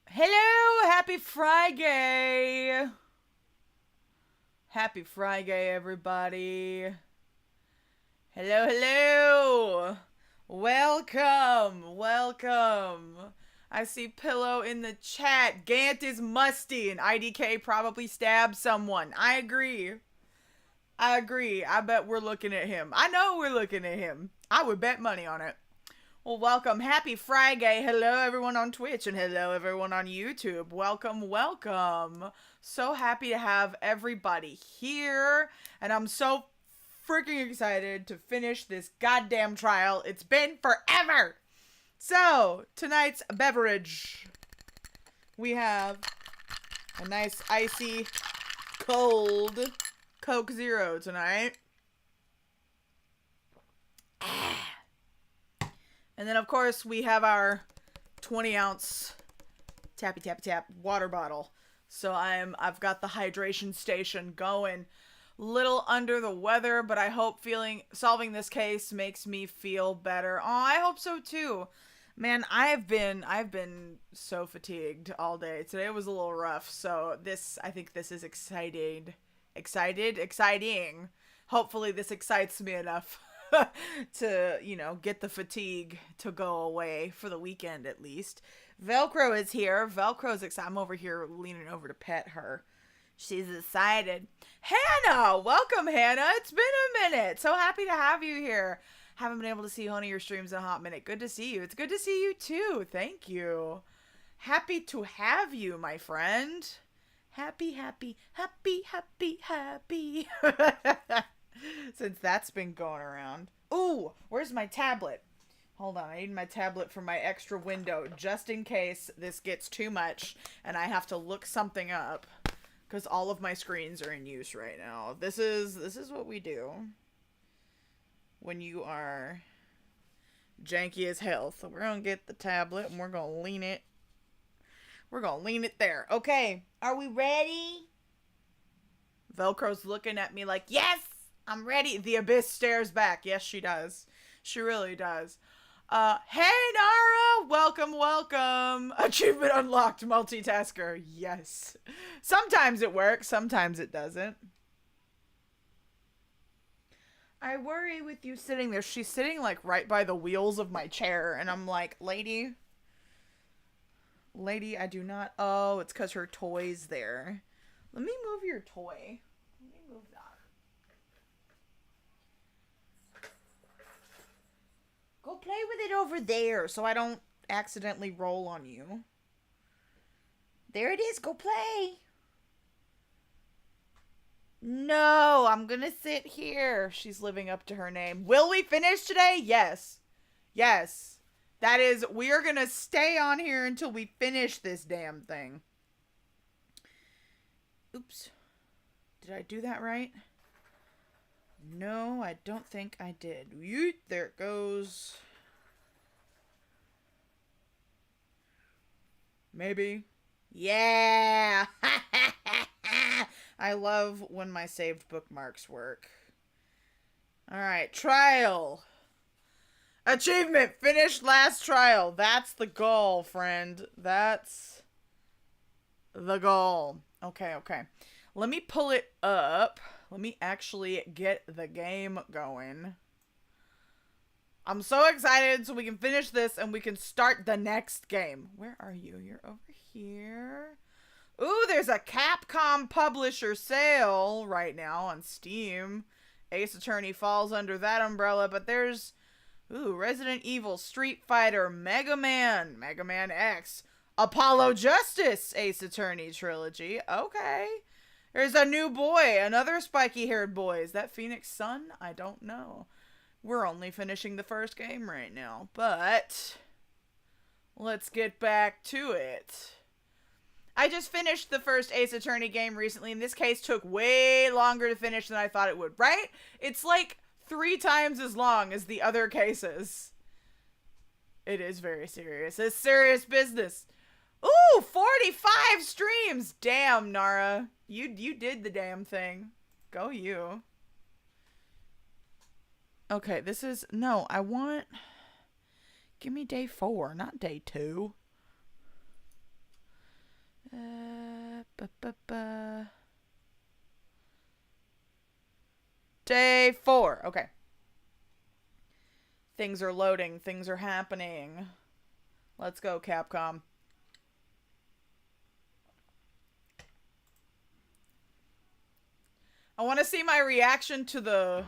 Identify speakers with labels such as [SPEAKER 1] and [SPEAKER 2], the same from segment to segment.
[SPEAKER 1] Hello, happy Friday. Happy Friday, everybody. Hello, hello. Welcome, welcome. I see Pillow in the chat. Gant is musty and IDK probably stabbed someone. I agree. I agree. I bet we're looking at him. I know we're looking at him. I would bet money on it. Well, welcome. Happy Friday. Hello, everyone on Twitch, and hello, everyone on YouTube. Welcome, welcome. So happy to have everybody here, and I'm so freaking excited to finish this goddamn trial. It's been forever. So, tonight's beverage. We have a nice icy, cold Coke Zero tonight. And then, of course, we have our 20-ounce tappy tap tap water bottle. So I've got the hydration station going. Little under the weather, but I hope solving this case makes me feel better. Oh, I hope so too. Man, I've been so fatigued all day. Today was a little rough, so I think this is exciting. Hopefully this excites me enough to, get the fatigue to go away for the weekend at least. Velcro is here. Velcro's excited. I'm over here leaning over to pet her. She's excited. Hannah! Welcome, Hannah. It's been a minute. So happy to have you here. Haven't been able to see one of your streams in a hot minute. Good to see you. It's good to see you too. Thank you. Happy to have you, my friend. Happy. Since that's been going around. Ooh, where's my tablet? Hold on, I need my tablet for my extra window, just in case this gets too much and I have to look something up. Because all of my screens are in use right now. This is what we do when you are janky as hell. So we're going to get the tablet and we're going to lean it. We're going to lean it there. Okay, are we ready? Velcro's looking at me like, yes, I'm ready. The Abyss stares back. Yes, she does. She really does. Hey, Nara! Welcome. Achievement unlocked, multitasker. Yes. Sometimes it works, sometimes it doesn't. I worry with you sitting there. She's sitting, like, right by the wheels of my chair, and I'm like, lady, I do not... Oh, it's because her toy's there. Let me move your toy. Let me move that. Go play with it over there so I don't accidentally roll on you. There it is. Go play. No, I'm gonna sit here. She's living up to her name. Will we finish today? Yes. Yes. That is, we are gonna stay on here until we finish this damn thing. Oops. Did I do that right? No, I don't think I did. There it goes. Maybe. Yeah! I love when my saved bookmarks work. Alright, trial. Achievement! Finished last trial. That's the goal, friend. That's the goal. Okay. Let me pull it up. Let me actually get the game going. I'm so excited so we can finish this and we can start the next game. Where are you? You're over here. Ooh, there's a Capcom publisher sale right now on Steam. Ace Attorney falls under that umbrella, but there's... Ooh, Resident Evil, Street Fighter, Mega Man X, Apollo Justice Ace Attorney trilogy. Okay. There's a new boy, another spiky-haired boy. Is that Phoenix Sun? I don't know. We're only finishing the first game right now, but let's get back to it. I just finished the first Ace Attorney game recently, and this case took way longer to finish than I thought it would, right? It's like 3 times as long as the other cases. It is very serious. It's serious business. Ooh, 45 streams! Damn, Nara. You did the damn thing. Go you. Okay, this is... No, I want... Give me day 4, not day 2. Day 4. Okay. Things are loading. Things are happening. Let's go, Capcom. I want to see my reaction to the...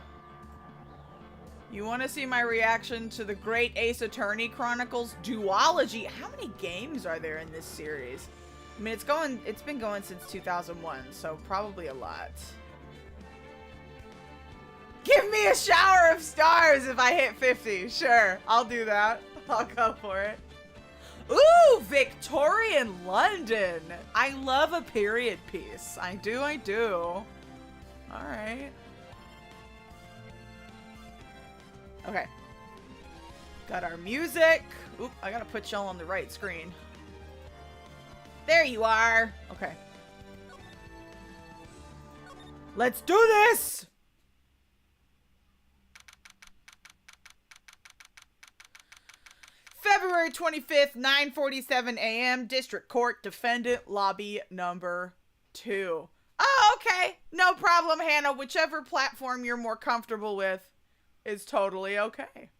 [SPEAKER 1] You want to see my reaction to the Great Ace Attorney Chronicles duology? How many games are there in this series? I mean, it's been going since 2001, so probably a lot. Give me a shower of stars if I hit 50. Sure, I'll do that. I'll go for it. Ooh, Victorian London. I love a period piece. I do. All right. Okay. Got our music. Oop, I gotta put y'all on the right screen. There you are. Okay. Let's do this! February 25th, 9:47 a.m. District Court, Defendant Lobby number 2. Oh, okay. No problem, Hannah. Whichever platform you're more comfortable with is totally okay.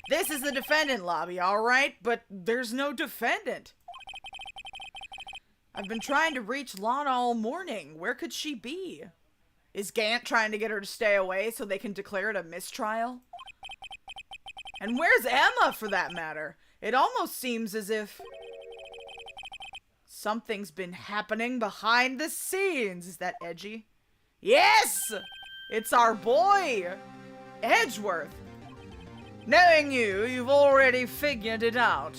[SPEAKER 1] This is the defendant lobby, all right? But there's no defendant. I've been trying to reach Lana all morning. Where could she be? Is Gant trying to get her to stay away so they can declare it a mistrial? And where's Emma, for that matter? It almost seems as if something's been happening behind the scenes. Is that edgy? Yes! It's our boy, Edgeworth. Knowing you, you've already figured it out.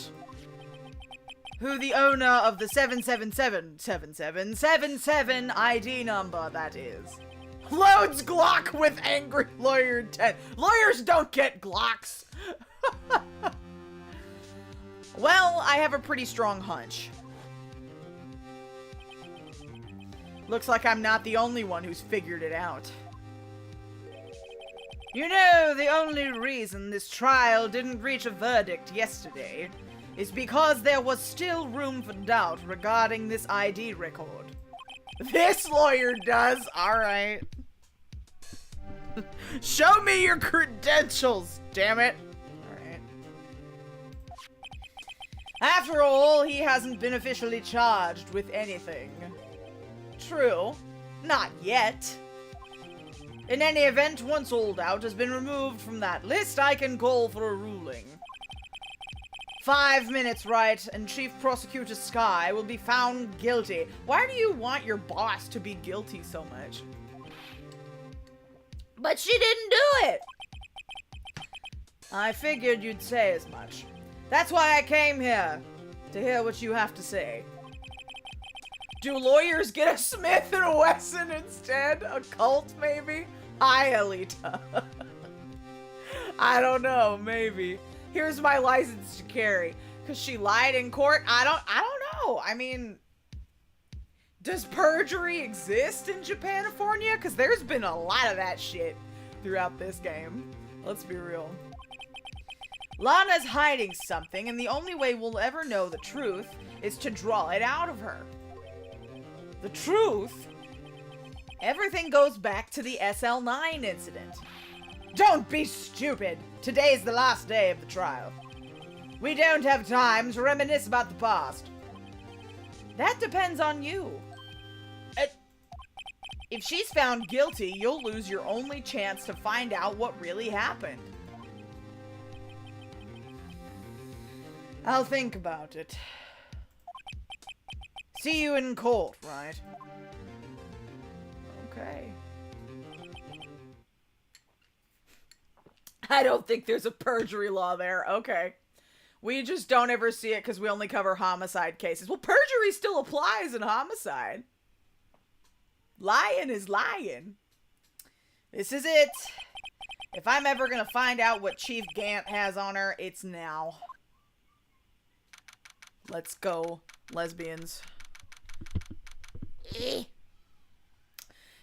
[SPEAKER 1] Who the owner of the 7777777 ID number, that is. Loads Glock with angry lawyer 10. Lawyers don't get Glocks. Well, I have a pretty strong hunch. Looks like I'm not the only one who's figured it out. You know, the only reason this trial didn't reach a verdict yesterday is because there was still room for doubt regarding this ID record. This lawyer does? Alright. Show me your credentials, damn it. Alright. After all, he hasn't been officially charged with anything. True. Not yet. In any event, once Holdout has been removed from that list, I can call for a ruling. 5 minutes, Wright, and Chief Prosecutor Skye will be found guilty. Why do you want your boss to be guilty so much? But she didn't do it! I figured you'd say as much. That's why I came here, to hear what you have to say. Do lawyers get a Smith and a Wesson instead? A Colt, maybe? Hi, Alita. I don't know, maybe. Here's my license to carry. Because she lied in court? I don't know. I mean, does perjury exist in Japanifornia? Because there's been a lot of that shit throughout this game. Let's be real. Lana's hiding something, and the only way we'll ever know the truth is to draw it out of her. The truth? Everything goes back to the SL9 incident. Don't be stupid! Today's the last day of the trial. We don't have time to reminisce about the past. That depends on you. If she's found guilty, you'll lose your only chance to find out what really happened. I'll think about it. See you in court, right? Okay. I don't think there's a perjury law there. Okay. We just don't ever see it because we only cover homicide cases. Well, perjury still applies in homicide. Lying is lying. This is it. If I'm ever gonna find out what Chief Gant has on her, it's now. Let's go, lesbians.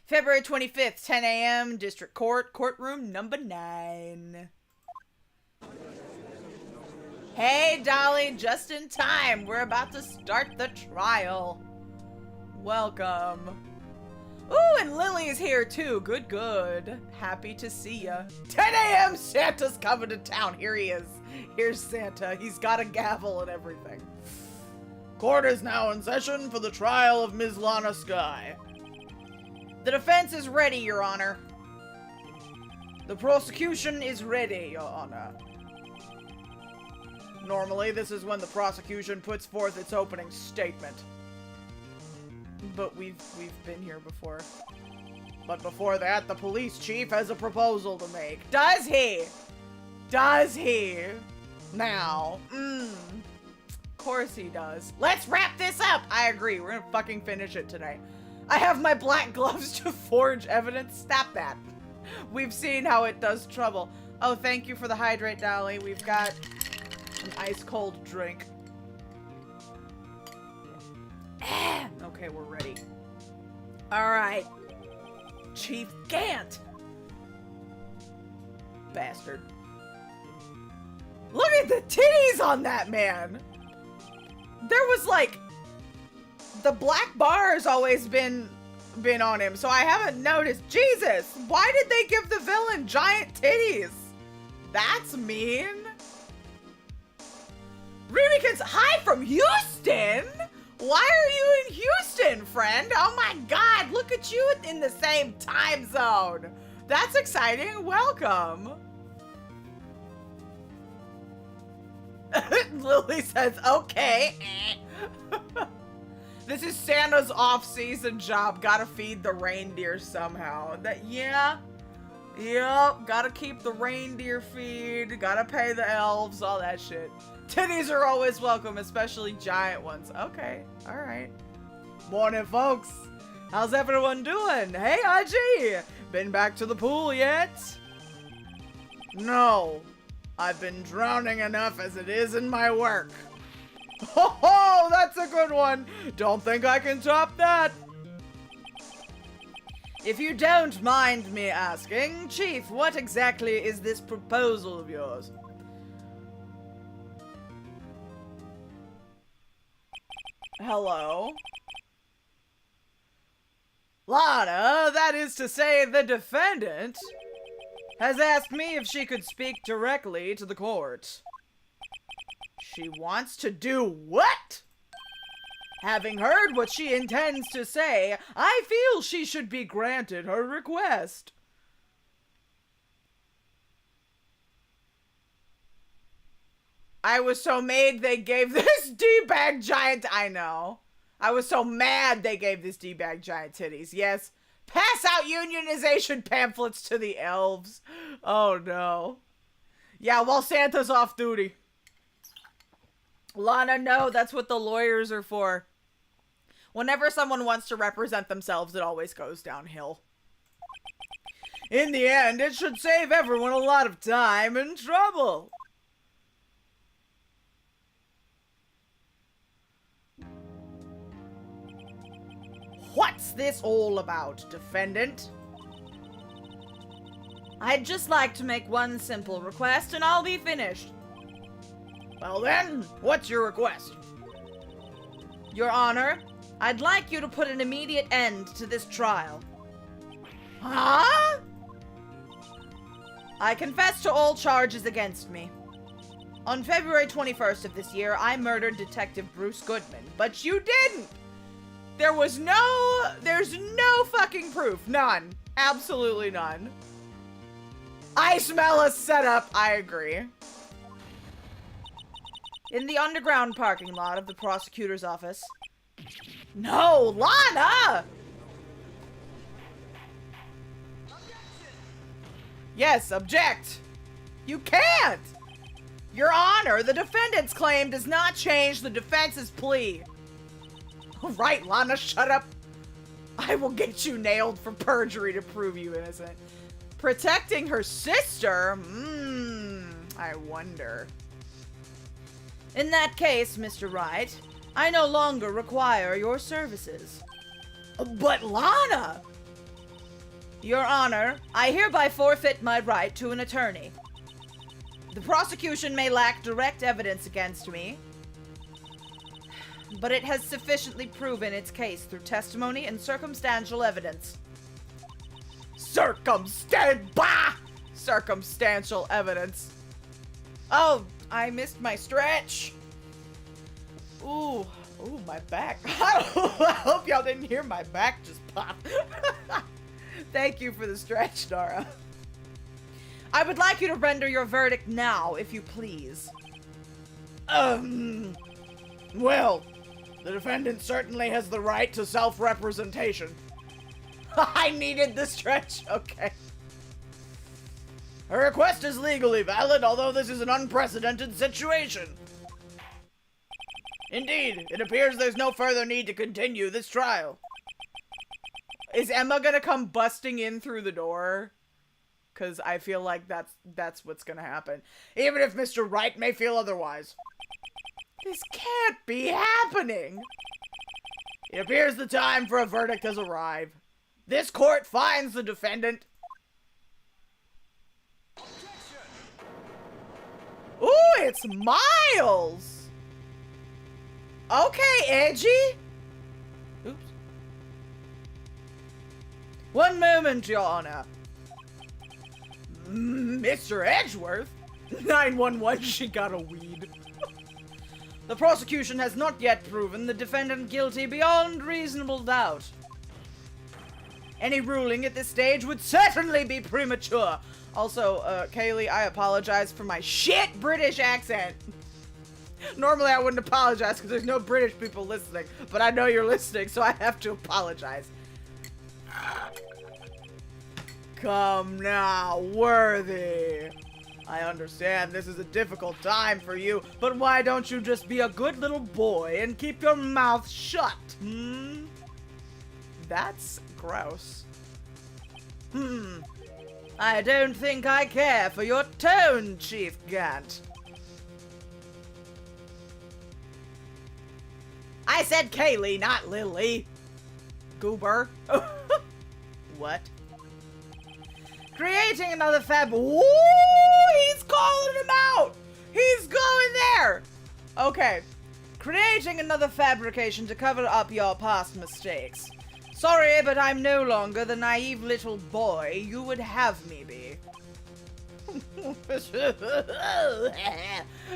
[SPEAKER 1] February 25th, 10 a.m., District Court, courtroom number 9. Hey, Dolly, just in time. We're about to start the trial. Welcome. Ooh, and Lily's here too. Good, good. Happy to see ya. 10 a.m. Santa's coming to town. Here he is. Here's Santa. He's got a gavel and everything. Court is now in session for the trial of Ms. Lana Skye. The defense is ready, Your Honor. The prosecution is ready, Your Honor. Normally, this is when the prosecution puts forth its opening statement. But we've been here before. But before that, the police chief has a proposal to make. Does he? Does he? Now. Of course he does. Let's wrap this up! I agree, we're gonna fucking finish it today. I have my black gloves to forge evidence. Stop that. We've seen how it does trouble. Oh, thank you for the hydrate, Dolly. We've got an ice-cold drink. Okay, we're ready. Alright. Chief Gant. Bastard. Look at the titties on that man! There was like... The black bar has always been on him, so I haven't noticed. Jesus! Why did they give the villain giant titties? That's mean. Rubikins, hi from Houston! Why are you in Houston, friend? Oh my god, look at you in the same time zone. That's exciting. Welcome. Lily says, okay. This is Santa's off-season job. Gotta feed the reindeer somehow. Yeah. Yep, gotta keep the reindeer feed. Gotta pay the elves, all that shit. Titties are always welcome, especially giant ones. Okay, alright. Morning, folks. How's everyone doing? Hey, Aji! Been back to the pool yet? No. I've been drowning enough as it is in my work. Ho ho! That's a good one! Don't think I can top that! If you don't mind me asking, Chief, what exactly is this proposal of yours? Hello? Lana, that is to say, the defendant, has asked me if she could speak directly to the court. She wants to do what? Having heard what she intends to say, I feel she should be granted her request. I was so mad they gave this D-bag giant... I know. I was so mad they gave this D-bag giant titties. Yes. Pass out unionization pamphlets to the elves. Oh, no. Yeah, while Santa's off duty. Lana, no, that's what the lawyers are for. Whenever someone wants to represent themselves, it always goes downhill. In the end, it should save everyone a lot of time and trouble. What's this all about, defendant? I'd just like to make one simple request and I'll be finished. Well then, what's your request? Your Honor, I'd like you to put an immediate end to this trial. Huh? I confess to all charges against me. On February 21st of this year, I murdered Detective Bruce Goodman, but you didn't! There's no fucking proof. None. Absolutely none. I smell a setup. I agree. In the underground parking lot of the prosecutor's office. No, Lana! Yes, object. You can't! Your Honor, the defendant's claim does not change the defense's plea. Right, Lana, shut up. I will get you nailed for perjury to prove you innocent. Protecting her sister? I wonder. In that case, Mr. Wright, I no longer require your services. But Lana! Your Honor, I hereby forfeit my right to an attorney. The prosecution may lack direct evidence against me, but it has sufficiently proven its case through testimony and circumstantial evidence. Circumstantial evidence. Oh, I missed my stretch. Ooh, my back. I hope y'all didn't hear my back just pop. Thank you for the stretch, Nora. I would like you to render your verdict now, if you please.
[SPEAKER 2] Well, the defendant certainly has the right to self-representation.
[SPEAKER 1] I needed the stretch, okay.
[SPEAKER 2] Her request is legally valid, although this is an unprecedented situation. Indeed, it appears there's no further need to continue this trial.
[SPEAKER 1] Is Emma gonna come busting in through the door? Because I feel like that's what's gonna happen.
[SPEAKER 2] Even if Mr. Wright may feel otherwise.
[SPEAKER 1] This can't be happening!
[SPEAKER 2] It appears the time for a verdict has arrived. This court finds the defendant...
[SPEAKER 1] Ooh, it's Miles! Okay, edgy! Oops. One moment, Your Honor.
[SPEAKER 2] Mr. Edgeworth?
[SPEAKER 1] 911, she got a weed. The prosecution has not yet proven the defendant guilty beyond reasonable doubt. Any ruling at this stage would certainly be premature. Also, Kaylee, I apologize for my shit British accent. Normally I wouldn't apologize because there's no British people listening, but I know you're listening, so I have to apologize. Come now, Worthy. I understand this is a difficult time for you, but why don't you just be a good little boy and keep your mouth shut, hmm? That's gross. I don't think I care for your tone, Chief Gant. I said Kaylee, not Lily. Goober. What? Creating another fab. Ooh, he's calling him out. He's going there. Okay. Creating another fabrication to cover up your past mistakes. Sorry, but I'm no longer the naive little boy you would have me be.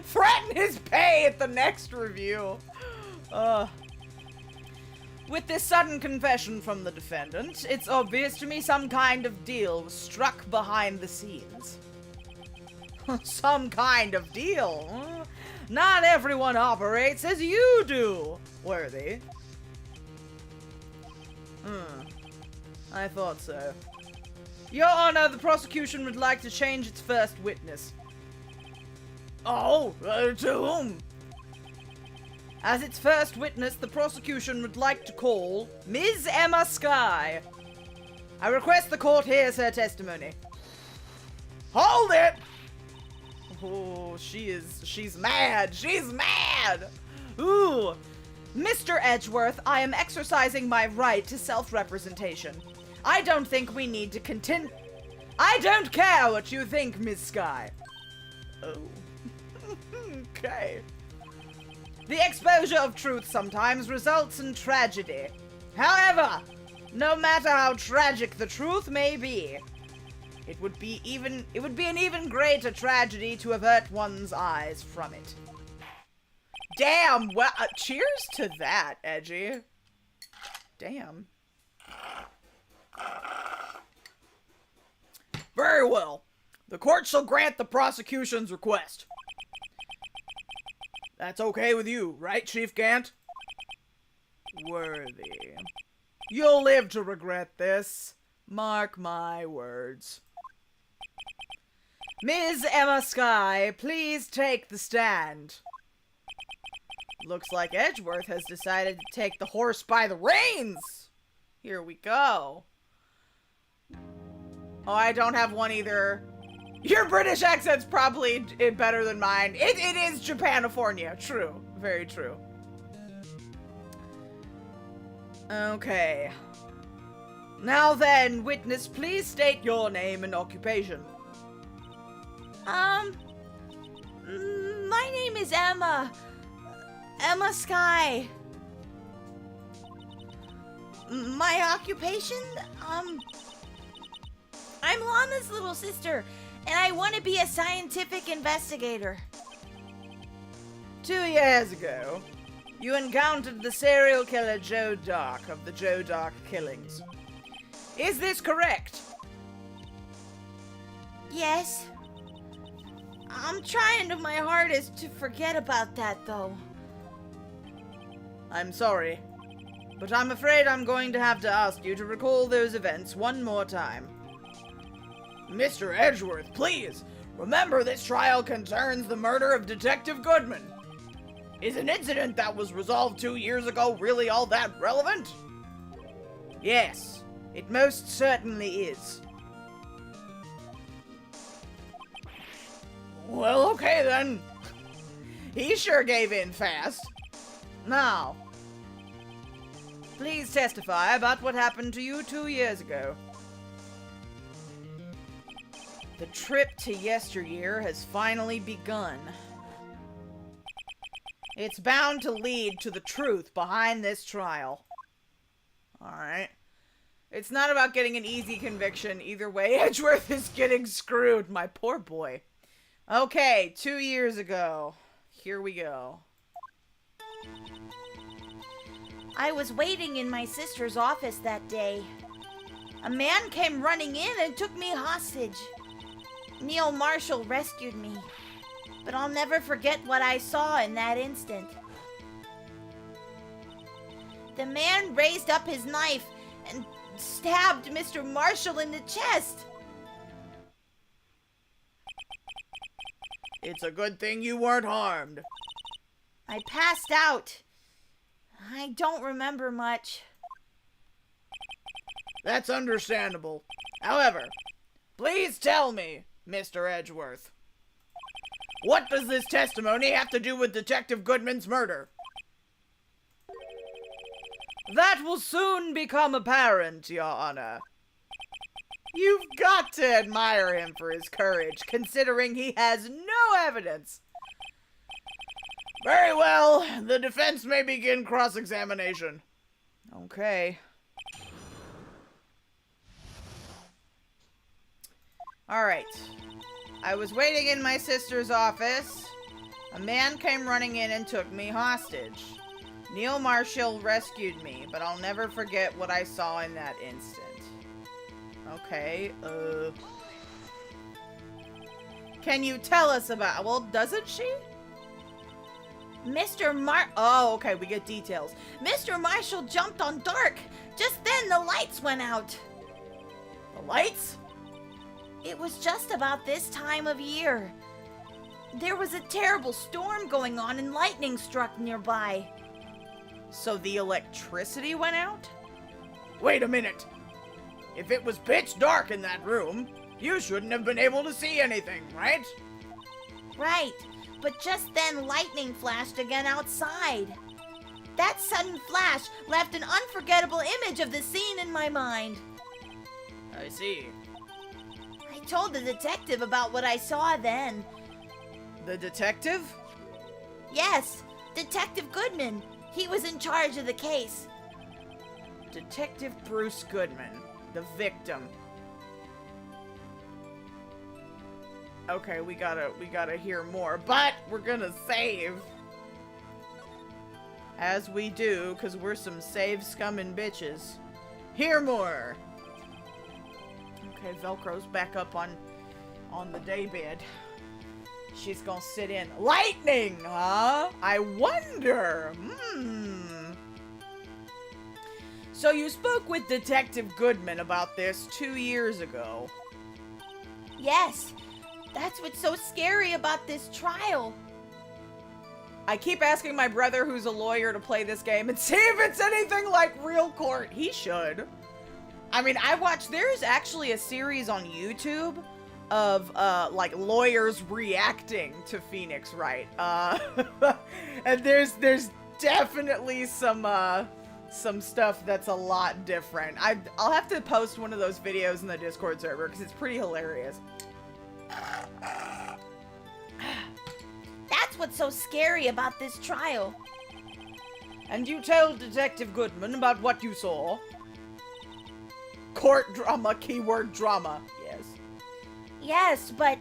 [SPEAKER 1] Threaten his pay at the next review. With this sudden confession from the defendant, it's obvious to me some kind of deal was struck behind the scenes. Some kind of deal? Huh? Not everyone operates as you do, Worthy. I thought so. Your Honor, the prosecution would like to change its first witness.
[SPEAKER 2] Oh, to whom?
[SPEAKER 1] As its first witness, the prosecution would like to call Ms. Emma Skye. I request the court hears her testimony.
[SPEAKER 2] Hold it!
[SPEAKER 1] Oh, she's mad. She's mad! Ooh. Mr. Edgeworth, I am exercising my right to self-representation. I don't think we need to continue. I don't care what you think, Ms. Skye. Oh. Okay. The exposure of truth sometimes results in tragedy. However, no matter how tragic the truth may be, it would be an even greater tragedy to avert one's eyes from it. Damn, well, cheers to that, Edgy. Damn.
[SPEAKER 2] Very well. The court shall grant the prosecution's request. That's okay with you, right, Chief Gant?
[SPEAKER 1] Worthy. You'll live to regret this. Mark my words. Ms. Emma Skye, please take the stand. Looks like Edgeworth has decided to take the horse by the reins. Here we go. Oh, I don't have one either. Your British accent's probably better than mine. It is Japanifornia. True. Very true. Okay. Now then, witness, please state your name and occupation.
[SPEAKER 3] My name is Emma. Emma Sky. My occupation? I'm Lana's little sister, and I want to be a scientific investigator.
[SPEAKER 1] 2 years ago, you encountered the serial killer Joe Dark of the Joe Dark killings. Is this correct?
[SPEAKER 3] Yes. I'm trying my hardest to forget about that, though.
[SPEAKER 1] I'm sorry, but I'm afraid I'm going to have to ask you to recall those events one more time. Mr. Edgeworth, please, remember this trial concerns the murder of Detective Goodman. Is an incident that was resolved 2 years ago really all that relevant? Yes, it most certainly is. Well, okay then. He sure gave in fast. Now, please testify about what happened to you 2 years ago. The trip to yesteryear has finally begun. It's bound to lead to the truth behind this trial. Alright. It's not about getting an easy conviction. Either way, Edgeworth is getting screwed, my poor boy. Okay, 2 years ago. Here we go.
[SPEAKER 3] I was waiting in my sister's office that day. A man came running in and took me hostage. Neil Marshall rescued me, but I'll never forget what I saw in that instant. The man raised up his knife and stabbed Mr. Marshall in the chest.
[SPEAKER 2] It's a good thing you weren't harmed.
[SPEAKER 3] I passed out. I don't remember much.
[SPEAKER 2] That's understandable. However, please tell me, Mr. Edgeworth, what does this testimony have to do with Detective Goodman's murder?
[SPEAKER 1] That will soon become apparent, Your Honor. You've got to admire him for his courage, considering he has no evidence.
[SPEAKER 2] Very well, the defense may begin cross-examination.
[SPEAKER 1] Okay. Alright. I was waiting in my sister's office. A man came running in and took me hostage. Neil Marshall rescued me, but I'll never forget what I saw in that instant. Okay, Can you tell us about... Well, doesn't she?
[SPEAKER 3] Oh, okay, we get details. Mr. Marshall jumped on Dark. Just then the lights went out.
[SPEAKER 1] The lights?
[SPEAKER 3] It was just about this time of year. There was a terrible storm going on and lightning struck nearby.
[SPEAKER 1] So the electricity went out?
[SPEAKER 2] Wait a minute. If it was pitch dark in that room, you shouldn't have been able to see anything, right?
[SPEAKER 3] Right, but just then lightning flashed again outside. That sudden flash left an unforgettable image of the scene in my mind.
[SPEAKER 2] I see.
[SPEAKER 3] I told the detective about what I saw then.
[SPEAKER 1] The detective?
[SPEAKER 3] Yes, Detective Goodman. He was in charge of the case.
[SPEAKER 1] Detective Bruce Goodman, the victim. Okay, we gotta hear more, but we're gonna save. As we do, because we're some save scumming bitches. Hear more! Okay, Velcro's back up on the daybed. She's gonna sit in. Lightning, huh? I wonder. So you spoke with Detective Goodman about this 2 years ago.
[SPEAKER 3] Yes, that's what's so scary about this trial.
[SPEAKER 1] I keep asking my brother, who's a lawyer, to play this game and see if it's anything like real court. He should. I mean, there's actually a series on YouTube of, like, lawyers reacting to Phoenix Wright. And there's definitely some some stuff that's a lot different. I'll have to post one of those videos in the Discord server because it's pretty hilarious.
[SPEAKER 3] That's what's so scary about this trial.
[SPEAKER 1] And you told Detective Goodman about what you saw? Court drama, keyword drama. Yes.
[SPEAKER 3] Yes, but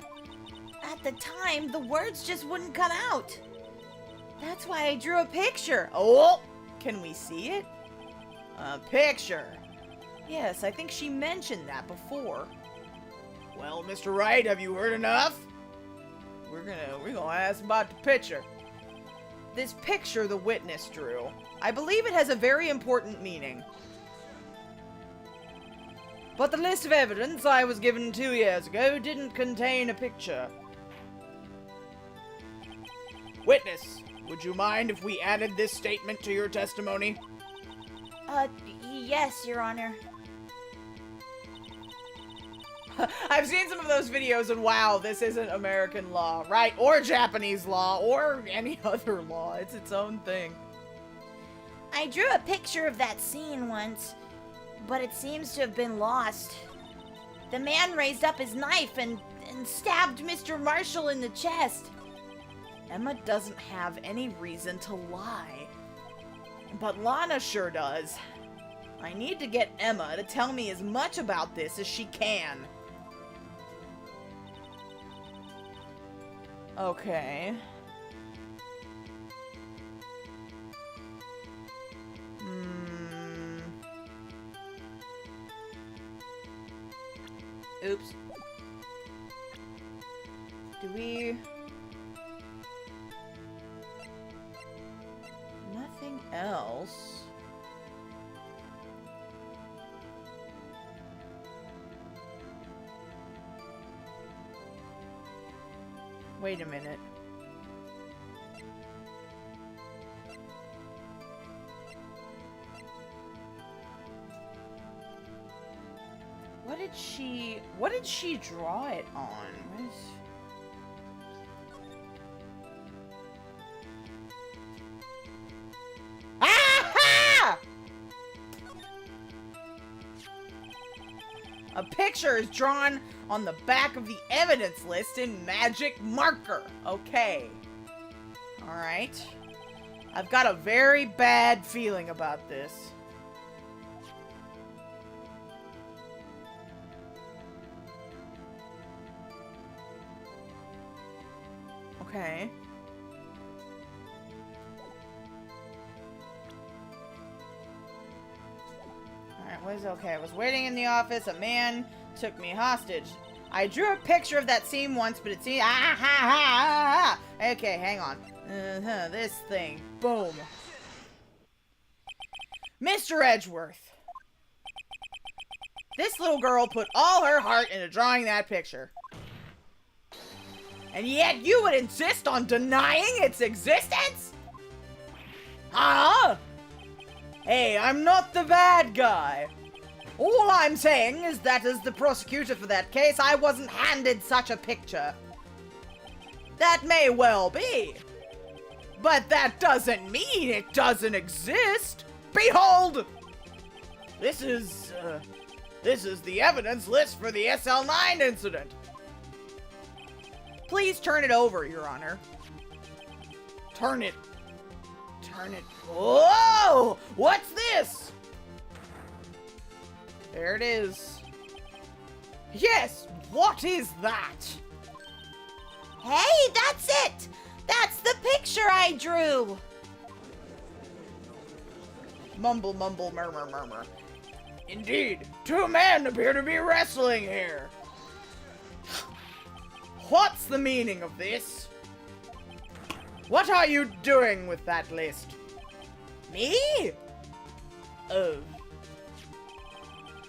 [SPEAKER 3] at the time, the words just wouldn't come out. That's why I drew a picture.
[SPEAKER 1] Oh, can we see it? A picture. Yes, I think she mentioned that before. Well, Mr. Wright, have you heard enough? We're gonna ask about the picture. This picture the witness drew, I believe it has a very important meaning. But the list of evidence I was given 2 years ago didn't contain a picture. Witness, would you mind if we added this statement to your testimony?
[SPEAKER 3] Yes, Your Honor.
[SPEAKER 1] I've seen some of those videos and wow, this isn't American law, right? Or Japanese law, or any other law. It's its own thing.
[SPEAKER 3] I drew a picture of that scene once, but it seems to have been lost. The man raised up his knife and stabbed Mr. Marshall in the chest.
[SPEAKER 1] Emma doesn't have any reason to lie. But Lana sure does. I need to get Emma to tell me as much about this as she can. Okay. Oops. Do we... Nothing else. Wait a minute. What did she draw it on? What is... Aha! A picture is drawn on the back of the evidence list in magic marker. Okay. Alright. I've got a very bad feeling about this. Okay. Alright, what is okay? I was waiting in the office. A man took me hostage. I drew a picture of that scene once, but it seemed... Ah, ha, ha, ha, ha. Okay, hang on. This thing. Boom. Mr. Edgeworth. This little girl put all her heart into drawing that picture. And yet you would insist on denying its existence? Huh? Hey, I'm not the bad guy. All I'm saying is that as the prosecutor for that case, I wasn't handed such a picture. That may well be. But that doesn't mean it doesn't exist. Behold! This is the evidence list for the SL9 incident. Please turn it over, Your Honor. Turn it. Whoa! What's this? There it is. Yes, what is that?
[SPEAKER 3] Hey, that's it! That's the picture I drew!
[SPEAKER 1] Mumble, mumble, murmur, murmur. Indeed, two men appear to be wrestling here. What's the meaning of this? What are you doing with that list? Me? Oh.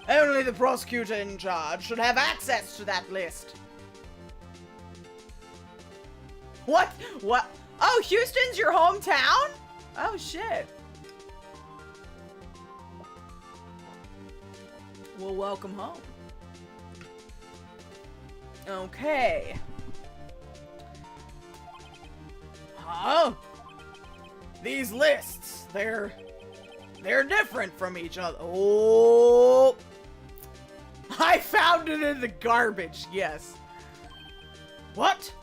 [SPEAKER 1] Only the prosecutor in charge should have access to that list. What? What? Oh, Houston's your hometown? Oh, shit. Well, welcome home. Okay. Huh? These lists, they're
[SPEAKER 2] They're different from each other. Oh! I found it in the garbage, yes. What?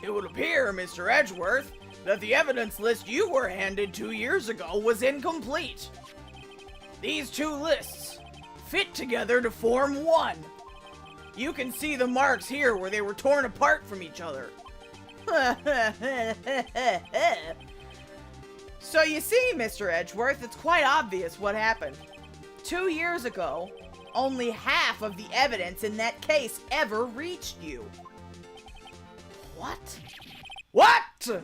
[SPEAKER 2] It would appear, Mr. Edgeworth, that the evidence list you were handed 2 years ago was incomplete. These two lists fit together to form one. You can see the marks here where they were torn apart from each other.
[SPEAKER 1] So you see, Mr. Edgeworth, it's quite obvious what happened. 2 years ago, only half of the evidence in that case ever reached you.
[SPEAKER 2] What? What?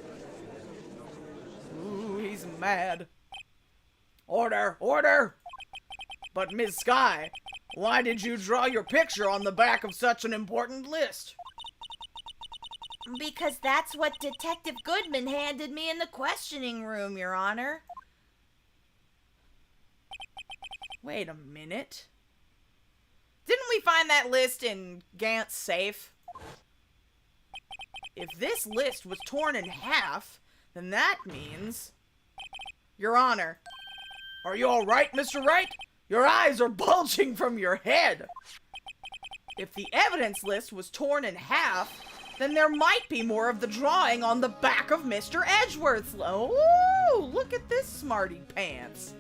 [SPEAKER 2] Ooh, he's mad. Order, order! But Miss Sky, why did you draw your picture on the back of such an important list?
[SPEAKER 3] Because that's what Detective Goodman handed me in the questioning room, Your Honor.
[SPEAKER 1] Wait a minute. Didn't we find that list in Gant's safe? If this list was torn in half, then that means... Your Honor.
[SPEAKER 2] Are you all right, Mr. Wright? Your eyes are bulging from your head.
[SPEAKER 1] If the evidence list was torn in half, then there might be more of the drawing on the back of Mr. Edgeworth's. Oh, look at this smarty pants.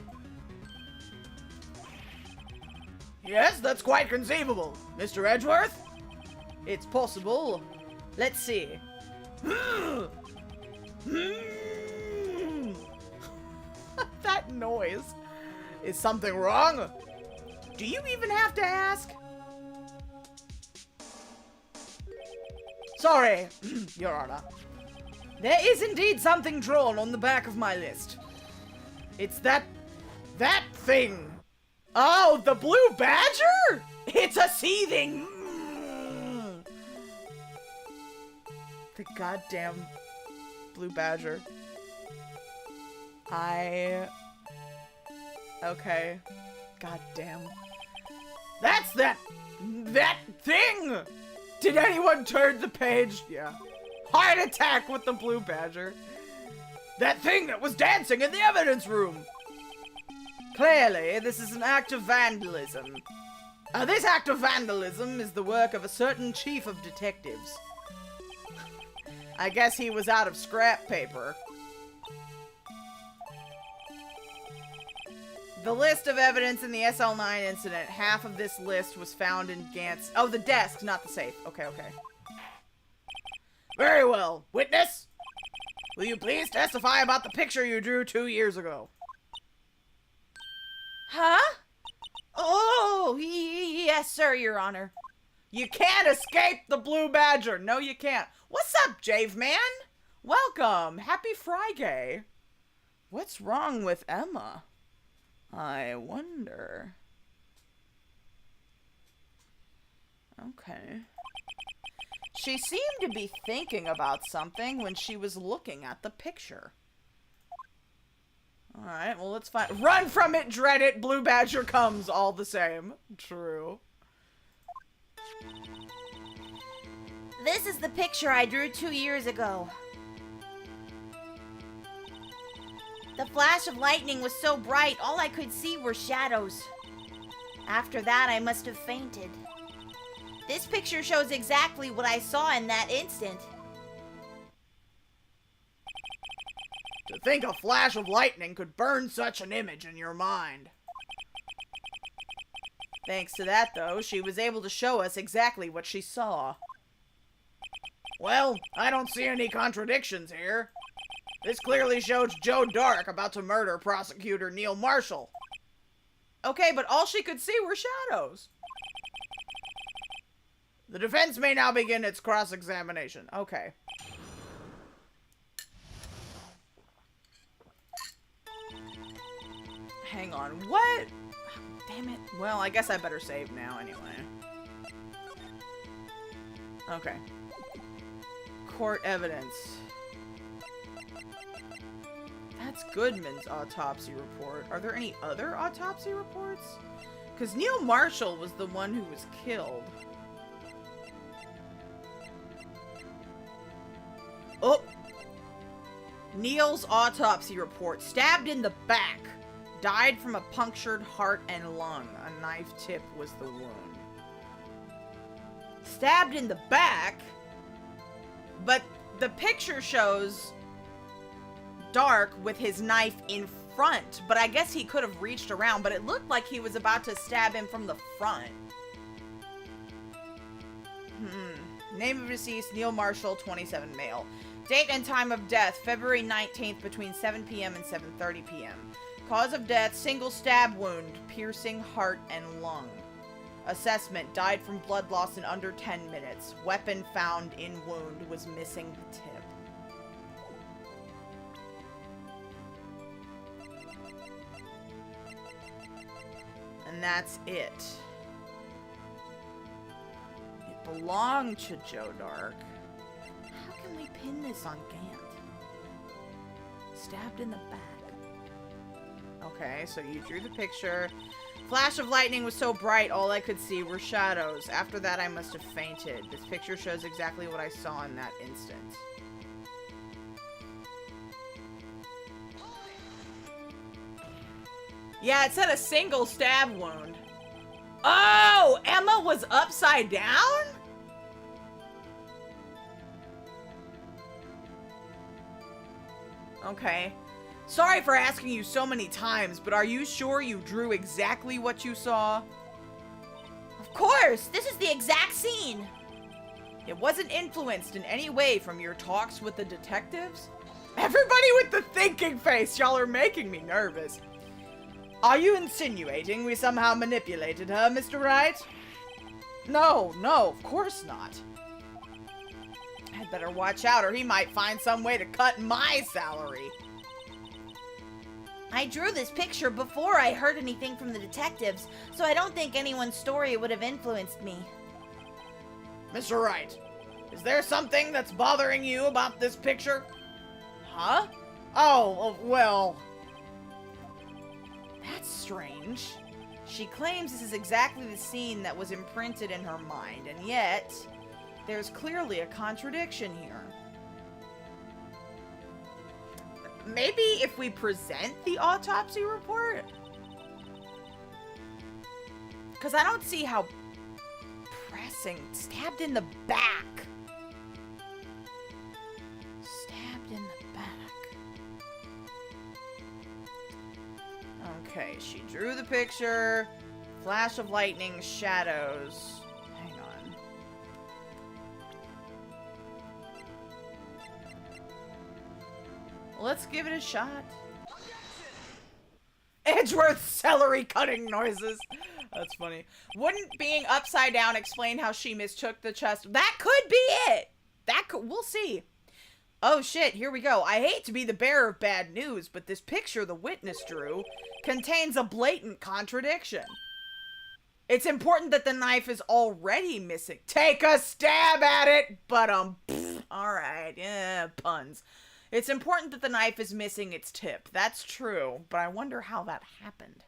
[SPEAKER 2] Yes, that's quite conceivable. Mr. Edgeworth?
[SPEAKER 1] It's possible. Let's see. That noise.
[SPEAKER 2] Is something wrong?
[SPEAKER 1] Do you even have to ask? Sorry, Your Honor. There is indeed something drawn on the back of my list.
[SPEAKER 2] It's that thing.
[SPEAKER 1] Oh, the blue badger?
[SPEAKER 2] It's a seething.
[SPEAKER 1] The goddamn blue badger. Okay. Goddamn.
[SPEAKER 2] That's that thing! Did anyone turn the page?
[SPEAKER 1] Yeah. Heart attack with the blue badger.
[SPEAKER 2] That thing that was dancing in the evidence room!
[SPEAKER 1] Clearly, this is an act of vandalism. This act of vandalism is the work of a certain chief of detectives. I guess he was out of scrap paper. The list of evidence in the SL9 incident, half of this list was found in Gant's... Oh, the desk, not the safe. Okay, okay.
[SPEAKER 2] Very well. Witness, will you please testify about the picture you drew 2 years ago?
[SPEAKER 3] Huh? Oh, yes, sir, Your Honor.
[SPEAKER 1] You can't escape the blue badger. No, you can't. What's up, Jave Man? Welcome. Happy Friday. What's wrong with Emma? I wonder. Okay. She seemed to be thinking about something when she was looking at the picture. Alright, well, let's find... Run from it, dread it! Blue badger comes all the same. True.
[SPEAKER 3] This is the picture I drew 2 years ago. The flash of lightning was so bright, all I could see were shadows. After that, I must have fainted. This picture shows exactly what I saw in that instant.
[SPEAKER 2] To think a flash of lightning could burn such an image in your mind.
[SPEAKER 1] Thanks to that, though, she was able to show us exactly what she saw.
[SPEAKER 2] Well, I don't see any contradictions here. This clearly shows Joe Dark about to murder prosecutor Neil Marshall.
[SPEAKER 1] Okay, but all she could see were shadows.
[SPEAKER 2] The defense may now begin its cross-examination.
[SPEAKER 1] Okay. Hang on, what? Damn it. Well, I guess I better save now anyway. Okay. Court evidence. That's Goodman's autopsy report. Are there any other autopsy reports? Because Neil Marshall was the one who was killed. Oh! Neil's autopsy report. Stabbed in the back. Died from a punctured heart and lung. A knife tip was the wound. Stabbed in the back? But the picture shows Dark with his knife in front. But I guess he could have reached around. But it looked like he was about to stab him from the front. Name of deceased, Neil Marshall, 27, male. Date and time of death, February 19th between 7 p.m. and 7:30 p.m. Cause of death, single stab wound, piercing heart and lung. Assessment, died from blood loss in under 10 minutes. Weapon found in wound was missing the tip. And that's it. It belonged to Joe Dark. How can we pin this on Gant? Stabbed in the back. Okay, so you drew the picture. Flash of lightning was so bright, all I could see were shadows. After that, I must have fainted. This picture shows exactly what I saw in that instant. Yeah, it said a single stab wound. Oh, Emma was upside down? Okay. Sorry for asking you so many times, but are you sure you drew exactly what you saw?
[SPEAKER 3] Of course! This is the exact scene!
[SPEAKER 1] It wasn't influenced in any way from your talks with the detectives? Everybody with the thinking face, y'all are making me nervous. Are you insinuating we somehow manipulated her, Mr. Wright? No, of course not. I'd better watch out or he might find some way to cut my salary.
[SPEAKER 3] I drew this picture before I heard anything from the detectives, so I don't think anyone's story would have influenced me.
[SPEAKER 1] Mr. Wright, is there something that's bothering you about this picture? Huh? Oh, well... That's strange. She claims this is exactly the scene that was imprinted in her mind, and yet, there's clearly a contradiction here. Maybe if we present the autopsy report? Because I don't see how pressing. Stabbed in the back. Stabbed in the back. Okay, she drew the picture. Flash of lightning, shadows. Hang on. Let's give it a shot. Edgeworth celery cutting noises. That's funny. Wouldn't being upside down explain how she mistook the chest? That could be it. We'll see. Oh shit, here we go. I hate to be the bearer of bad news, but this picture the witness drew contains a blatant contradiction. It's important that the knife is already missing. Take a stab at it, but alright, yeah, puns. It's important that the knife is missing its tip. That's true, but I wonder how that happened.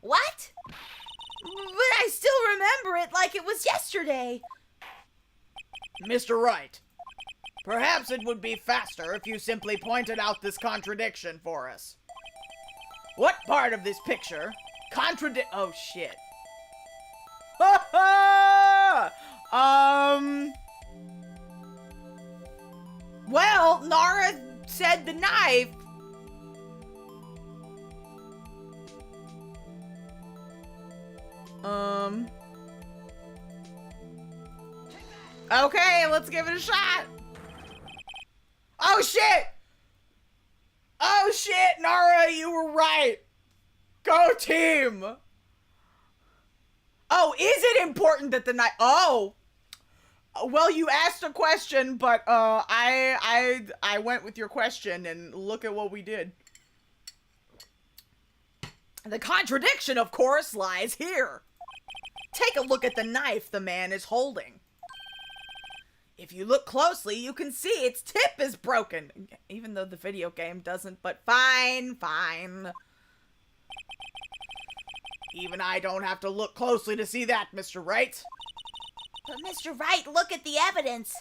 [SPEAKER 3] What? But I still remember it like it was yesterday.
[SPEAKER 1] Mr. Wright, perhaps it would be faster if you simply pointed out this contradiction for us. What part of this picture oh shit. Well, Nara said the knife. Okay, let's give it a shot. Oh shit! Oh shit, Nara, you were right. Go team. Oh, is it important that the knife? Oh. Well, you asked a question, but I went with your question, and look at what we did. The contradiction, of course, lies here. Take a look at the knife the man is holding. If you look closely, you can see its tip is broken. Even though the video game doesn't, but fine. Even I don't have to look closely to see that, Mr. Wright.
[SPEAKER 3] But Mr. Wright, look at the evidence.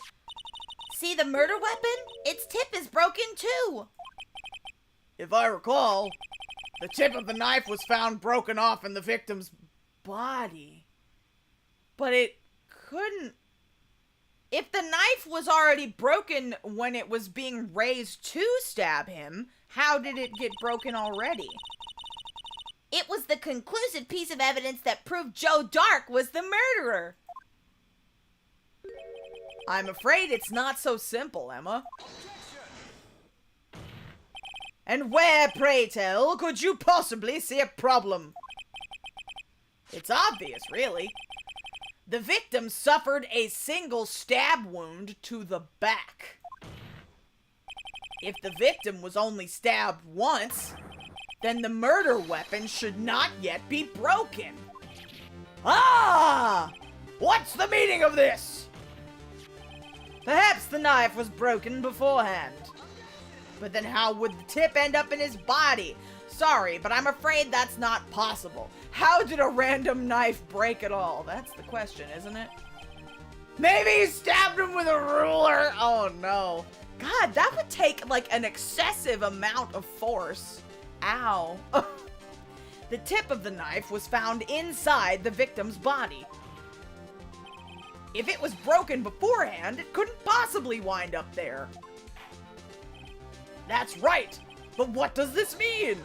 [SPEAKER 3] See the murder weapon? Its tip is broken too.
[SPEAKER 1] If I recall,
[SPEAKER 2] The tip of the knife was found broken off in the victim's body.
[SPEAKER 1] But it couldn't... If the knife was already broken when it was being raised to stab him, how did it get broken already?
[SPEAKER 3] It was the conclusive piece of evidence that proved Joe Dark was the murderer.
[SPEAKER 1] I'm afraid it's not so simple, Emma. And where, pray tell, could you possibly see a problem? It's obvious, really. The victim suffered a single stab wound to the back. If the victim was only stabbed once, then the murder weapon should not yet be broken.
[SPEAKER 2] Ah! What's the meaning of this?
[SPEAKER 1] Perhaps the knife was broken beforehand. But then how would the tip end up in his body? Sorry, but I'm afraid that's not possible. How did a random knife break at all? That's the question, isn't it?
[SPEAKER 2] Maybe he stabbed him with a ruler.
[SPEAKER 1] Oh no. God, that would take like an excessive amount of force. Ow. The tip of the knife was found inside the victim's body. If it was broken beforehand, it couldn't possibly wind up there.
[SPEAKER 2] That's right. But what does this mean?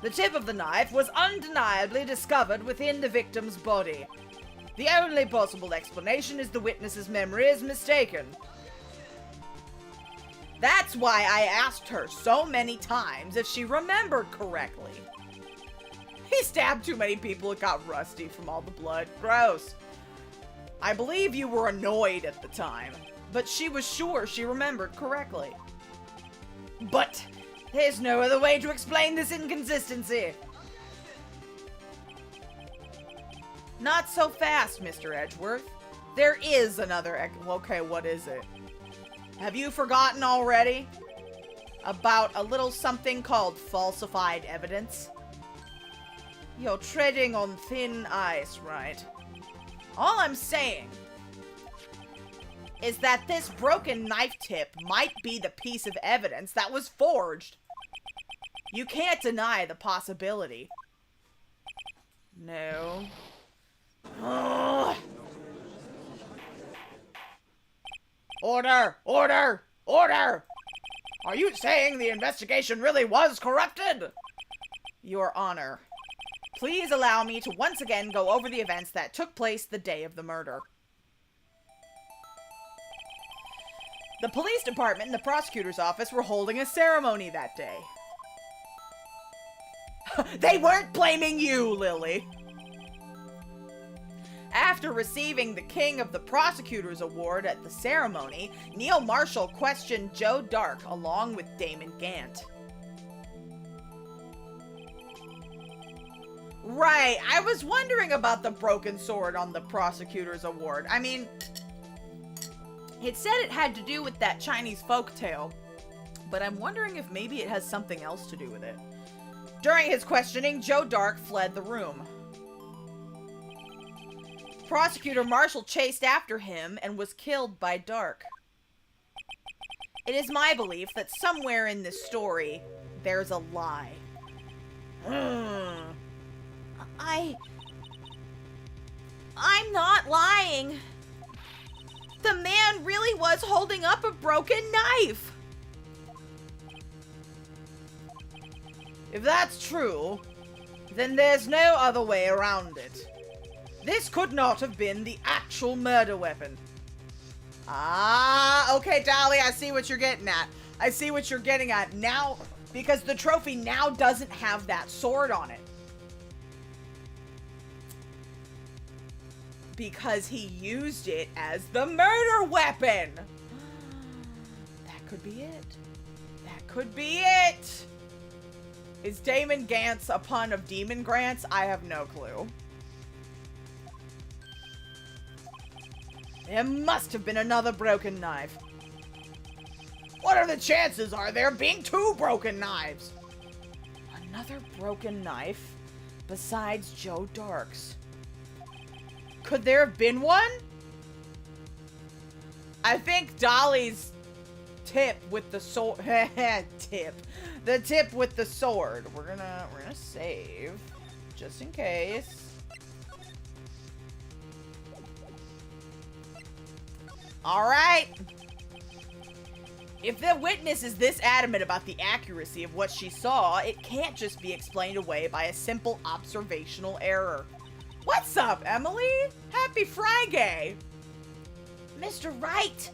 [SPEAKER 1] The tip of the knife was undeniably discovered within the victim's body. The only possible explanation is the witness's memory is mistaken. That's why I asked her so many times if she remembered correctly. He stabbed too many people, it got rusty from all the blood. Gross. I believe you were annoyed at the time, but she was sure she remembered correctly. But there's no other way to explain this inconsistency. Not so fast, Mr. Edgeworth. There is another okay, what is it? Have you forgotten already? About a little something called falsified evidence? You're treading on thin ice, Wright. All I'm saying is that this broken knife tip might be the piece of evidence that was forged. You can't deny the possibility. No. Ugh.
[SPEAKER 2] Order! Order! Order! Are you saying the investigation really was corrupted?
[SPEAKER 1] Your Honor, please allow me to once again go over the events that took place the day of the murder. The police department and the prosecutor's office were holding a ceremony that day. They weren't blaming you, Lily! After receiving the King of the Prosecutors Award at the ceremony, Neil Marshall questioned Joe Dark along with Damon Gant. Right, I was wondering about the broken sword on the Prosecutors Award. I mean, it said it had to do with that Chinese folktale, but I'm wondering if maybe it has something else to do with it. During his questioning, Joe Dark fled the room. Prosecutor Marshall chased after him and was killed by Dark. It is my belief that somewhere in this story, there's a lie. I'm not lying. The man really was holding up a broken knife. If that's true, then there's no other way around it. This could not have been the actual murder weapon. Ah, okay, Dolly, I see what you're getting at. I see what you're getting at now, because the trophy now doesn't have that sword on it. Because he used it as the murder weapon. That could be it. That could be it. Is Damon Gantz a pun of Demon Grants? I have no clue. There must have been another broken knife.
[SPEAKER 2] What are the chances are there being two broken knives?
[SPEAKER 1] Another broken knife besides Joe Dark's. Could there have been one? I think Dolly's tip with the sword The tip with the sword. We're gonna save. Just in case. Alright. If the witness is this adamant about the accuracy of what she saw, it can't just be explained away by a simple observational error. What's up, Emily? Happy Friday!
[SPEAKER 3] Mr. Wright!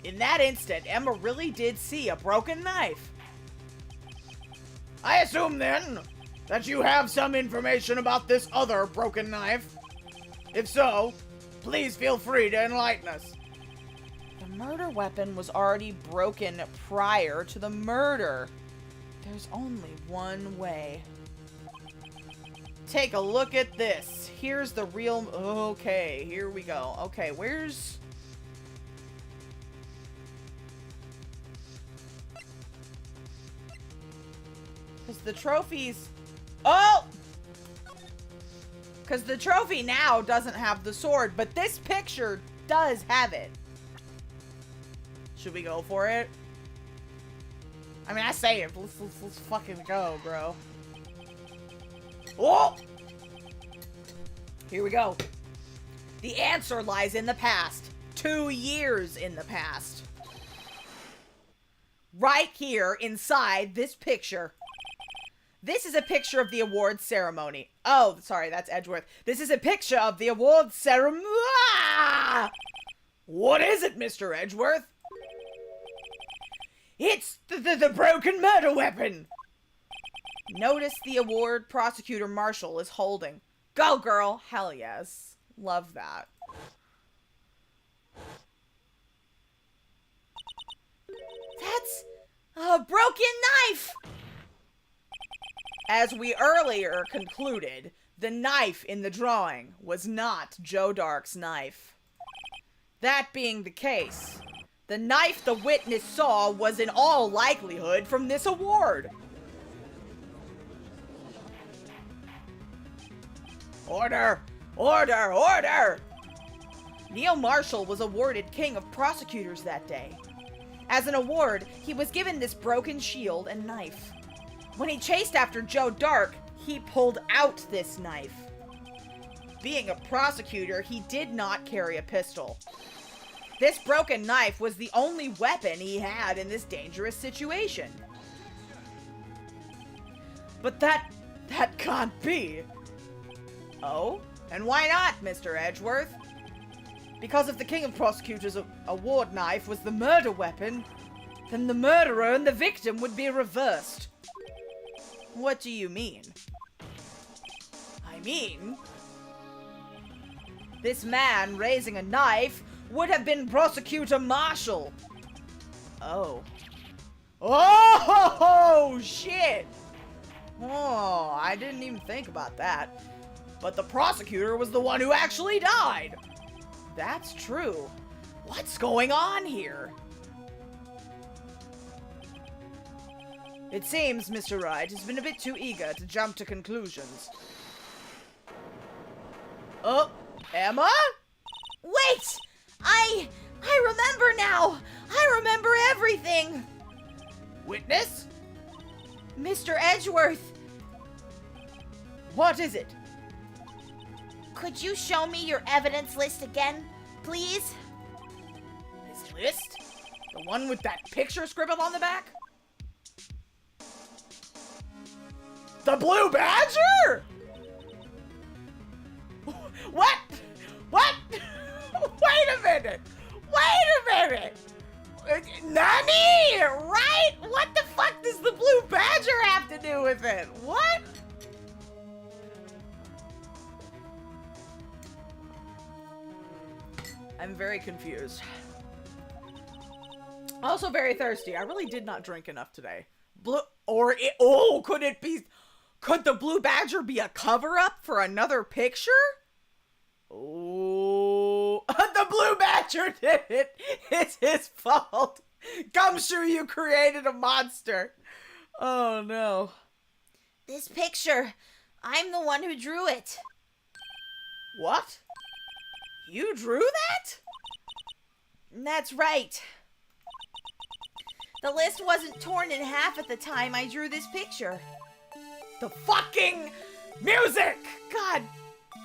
[SPEAKER 1] In that instant, Emma really did see a broken knife. I assume, then, that you have some information about this other broken knife. If so, please feel free to enlighten us. The murder weapon was already broken prior to the murder. There's only one way. Take a look at this. Here's the real... Okay, here we go. Okay, where's... Because the trophies... Oh! Because the trophy now doesn't have the sword, but this picture does have it. Should we go for it? I mean, I say it. Let's fucking go, bro. Oh! Here we go. The answer lies in the past. 2 years in the past. Right here inside this picture. This is a picture of the awards ceremony. Oh, sorry, that's Edgeworth. This is a picture of the awards ceremony. Ah! What is it, Mr. Edgeworth? It's the broken murder weapon. Notice the award prosecutor Marshall is holding. Go, girl. Hell yes. Love that.
[SPEAKER 3] That's a broken knife!
[SPEAKER 1] As we earlier concluded, the knife in the drawing was not Joe Dark's knife. That being the case, the knife the witness saw was in all likelihood from this award. Order! Order! Order! Neil Marshall was awarded King of Prosecutors that day. As an award, he was given this broken shield and knife. When he chased after Joe Dark, he pulled out this knife. Being a prosecutor, he did not carry a pistol. This broken knife was the only weapon he had in this dangerous situation. But that can't be. Oh? And why not, Mr. Edgeworth? Because if the King of Prosecutors' award knife was the murder weapon, then the murderer and the victim would be reversed. What do you mean? I mean, this man raising a knife would have been Prosecutor Marshall. Oh. Oh, shit! Oh, I didn't even think about that. But the prosecutor was the one who actually died. That's true. What's going on here? It seems Mr. Wright has been a bit too eager to jump to conclusions. Oh, Emma?
[SPEAKER 3] Wait! I remember now! I remember everything!
[SPEAKER 1] Witness?
[SPEAKER 3] Mr. Edgeworth,
[SPEAKER 1] What is it?
[SPEAKER 3] could you show me your evidence list again, please?
[SPEAKER 1] His list? The one with that picture scribbled on the back? The Blue Badger? What? What? Wait a minute! Wait a minute! Nani? Right? What the fuck does the Blue Badger have to do with it? What? I'm very confused. Also very thirsty. I really did not drink enough today. Could the Blue Badger be a cover-up for another picture? Oh, the Blue Badger did it. It's his fault. Gumshoe, you created a monster. Oh no.
[SPEAKER 3] This picture, I'm the one who drew it.
[SPEAKER 1] What? You drew that?
[SPEAKER 3] That's right. The list wasn't torn in half at the time I drew this picture.
[SPEAKER 2] The fucking music! God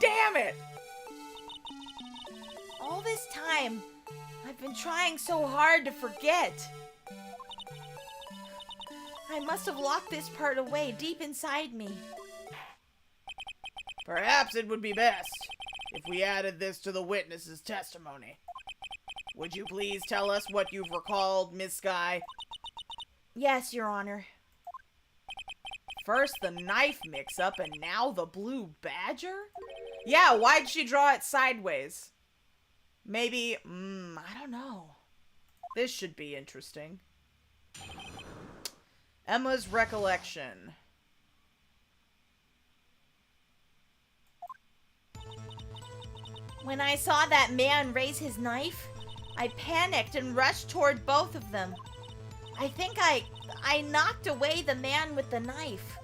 [SPEAKER 2] damn it!
[SPEAKER 3] All this time, I've been trying so hard to forget. I must have locked this part away deep inside me.
[SPEAKER 2] Perhaps it would be best if we added this to the witness's testimony. Would you please tell us what you've recalled, Miss Sky?
[SPEAKER 3] Yes, Your Honor.
[SPEAKER 1] First the knife mix-up, and now the blue badger? Yeah, why'd she draw it sideways? Maybe, I don't know. This should be interesting. Emma's recollection.
[SPEAKER 3] When I saw that man raise his knife, I panicked and rushed toward both of them. I think I knocked away the man with the knife.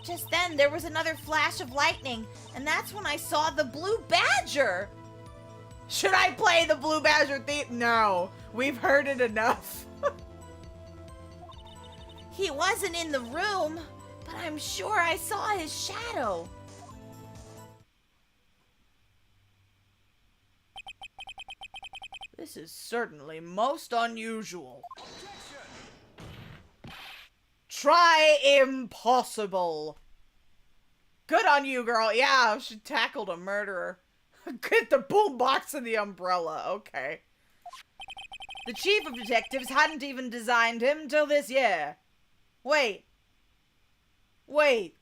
[SPEAKER 3] Just then, there was another flash of lightning, and that's when I saw the blue badger.
[SPEAKER 1] Should I play the blue badger theme? No, we've heard it enough.
[SPEAKER 3] He wasn't in the room, but I'm sure I saw his shadow.
[SPEAKER 1] This is certainly most unusual. Try impossible. Good on you, girl. Yeah, she tackled a murderer. Get the boombox and the umbrella. Okay. The chief of detectives hadn't even designed him till this year. Wait. Wait.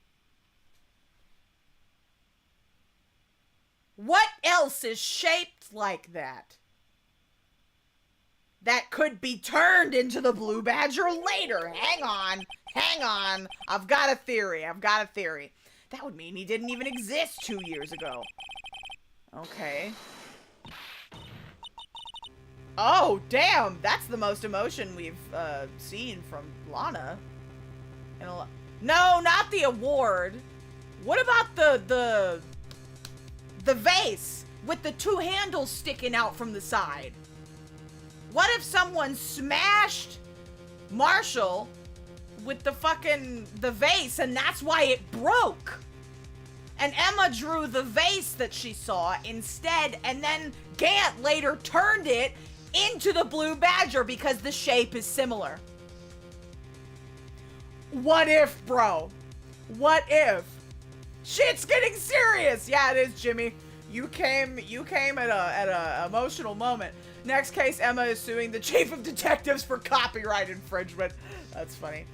[SPEAKER 1] What else is shaped like that? That could be turned into the blue badger later. Hang on. Hang on. I've got a theory. That would mean he didn't even exist 2 years ago. Okay. Oh, damn. That's the most emotion we've seen from Lana. No, not the award. What about the vase with the 2 handles sticking out from the side? What if someone smashed Marshall with the vase and that's why it broke? And Emma drew the vase that she saw instead, and then Gant later turned it into the blue badger because the shape is similar. What if, bro? What if? Shit's getting serious! Yeah, it is, Jimmy. You came at a emotional moment. Next case, Emma is suing the chief of detectives for copyright infringement. That's funny.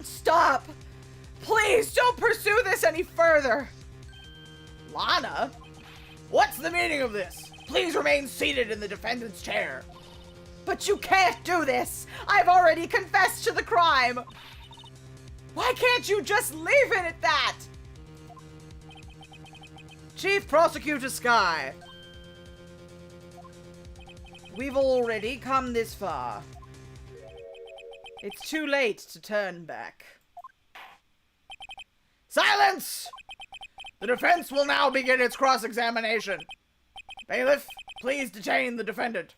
[SPEAKER 1] Stop! Please, don't pursue this any further! Lana? What's the meaning of this? Please remain seated in the defendant's chair. But you can't do this! I've already confessed to the crime! Why can't you just leave it at that? Chief Prosecutor Sky. We've already come this far. It's too late to turn back. Silence! The defense will now begin its cross-examination. Bailiff, please detain the defendant.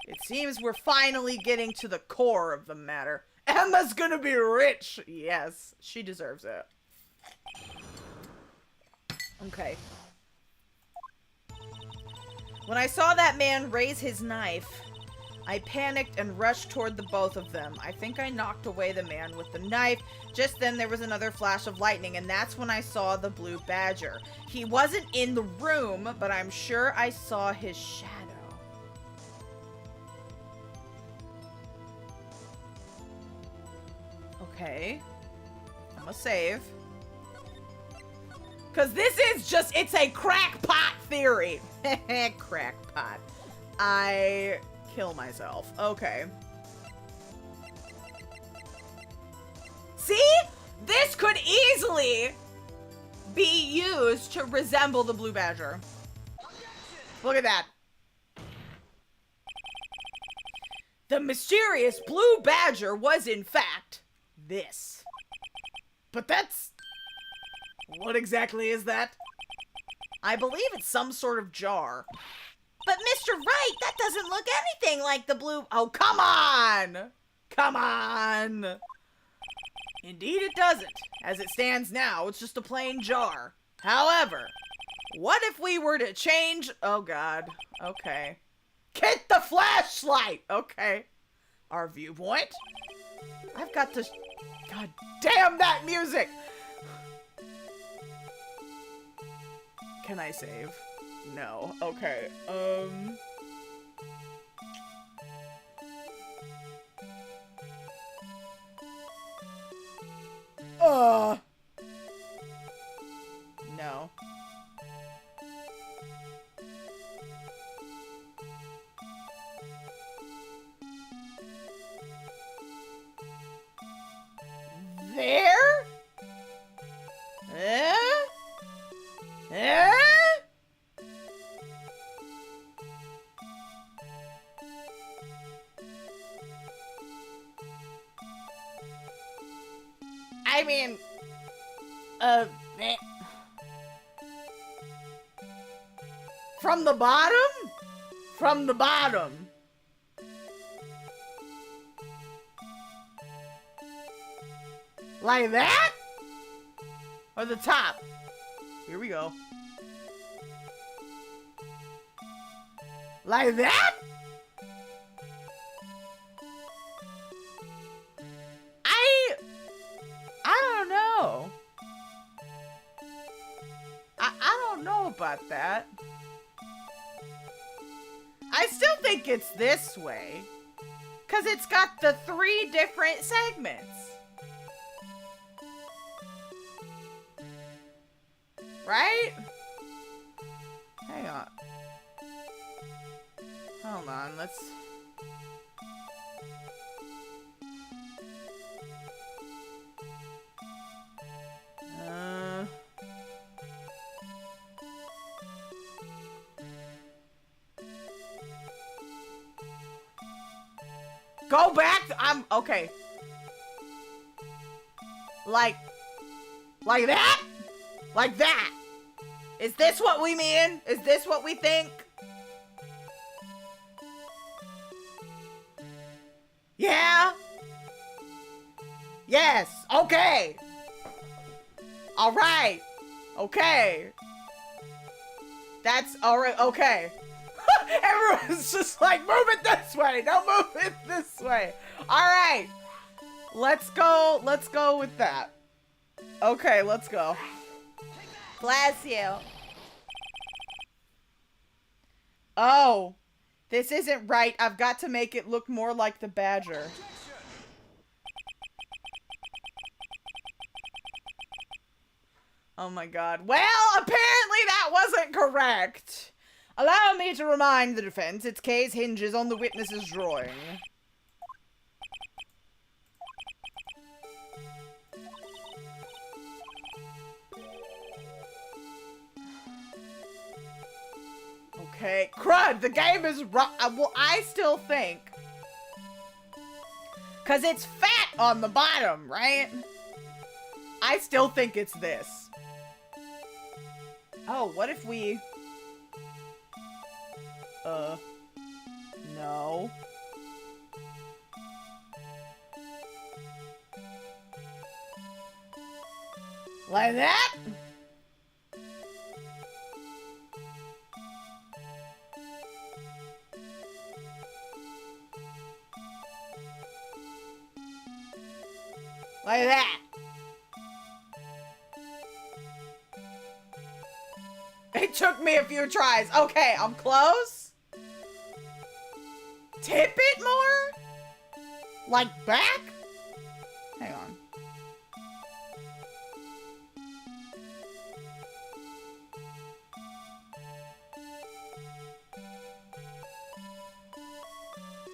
[SPEAKER 1] It seems we're finally getting to the core of the matter. Emma's gonna be rich! Yes, she deserves it. Okay. When I saw that man raise his knife, I panicked and rushed toward the both of them. I think I knocked away the man with the knife. Just then there was another flash of lightning, and that's when I saw the blue badger. He wasn't in the room, but I'm sure I saw his shadow. Okay. I'm gonna save. Because this is just, it's a crackpot theory. Crackpot. I kill myself. Okay. See? This could easily be used to resemble the blue badger. Look at that. The mysterious blue badger was in fact this. But that's... What exactly is that? I believe it's some sort of jar.
[SPEAKER 3] But Mr. Wright, that doesn't look anything like the blue...
[SPEAKER 1] Oh, come on! Come on! Indeed it doesn't. As it stands now, it's just a plain jar. However, what if we were to change... Oh, God. Okay. Get the flashlight! Okay. Our viewpoint. I've got to... God damn that music! Can I save? No. Okay. No. There? Eh? Eh? I mean, eh. From the bottom? From the bottom. Like that? Or the top? Here we go. Like that? I don't know. I don't know about that. I still think it's this way. 'Cause it's got the 3 different segments. Right? Hang on. Hold on, let's... Go back! I'm... Okay. Like that? Like that? Is this what we mean? Is this what we think? Yeah? Yes. Okay. All right. Okay. That's all right. Okay. Everyone's just like, move it this way. Don't move it this way. All right. Let's go with that. Okay, let's go.
[SPEAKER 3] Bless you.
[SPEAKER 1] Oh, this isn't right. I've got to make it look more like the badger. Oh my God. Well, apparently that wasn't correct. Allow me to remind the defense its case hinges on the witness's drawing. Okay. Crud, the game is wrong. Well, I still think. Because it's fat on the bottom, right? I still think it's this. Oh, what if we... No. Like that? Like that. It took me a few tries. Okay, I'm close. Tip it more? Like back? Hang on.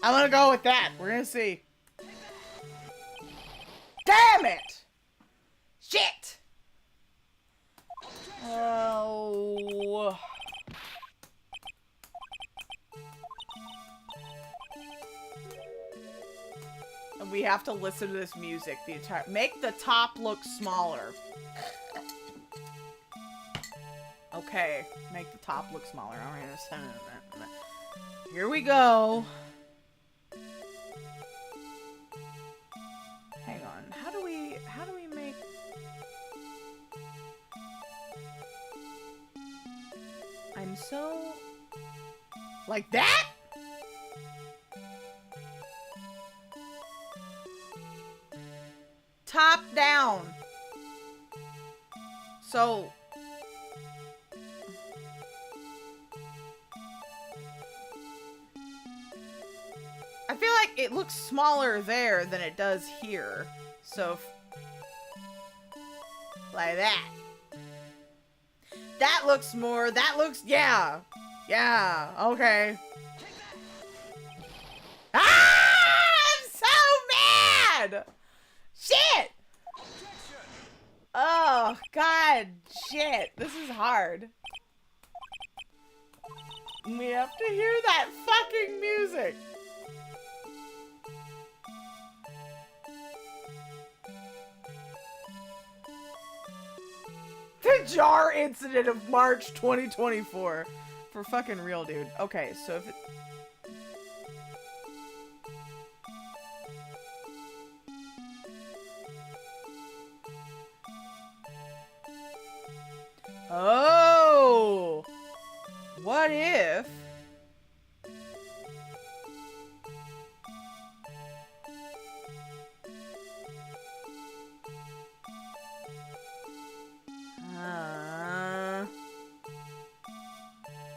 [SPEAKER 1] I'm gonna go with that. We're gonna see. Damn it! Shit! Oh. And we have to listen to this music the entire... Make the top look smaller. Okay. Okay, make the top look smaller. All right, here we go. Hang on. How do we make? I'm so like that? Top down. So I feel like it looks smaller there than it does here. So like that. That looks more, that looks, yeah. Yeah, okay. Ah! I'm so mad! Shit! Oh, God, shit. This is hard. We have to hear that fucking music. The jar incident of March 2024. For fucking real, dude. Okay, so if it... Oh! What if...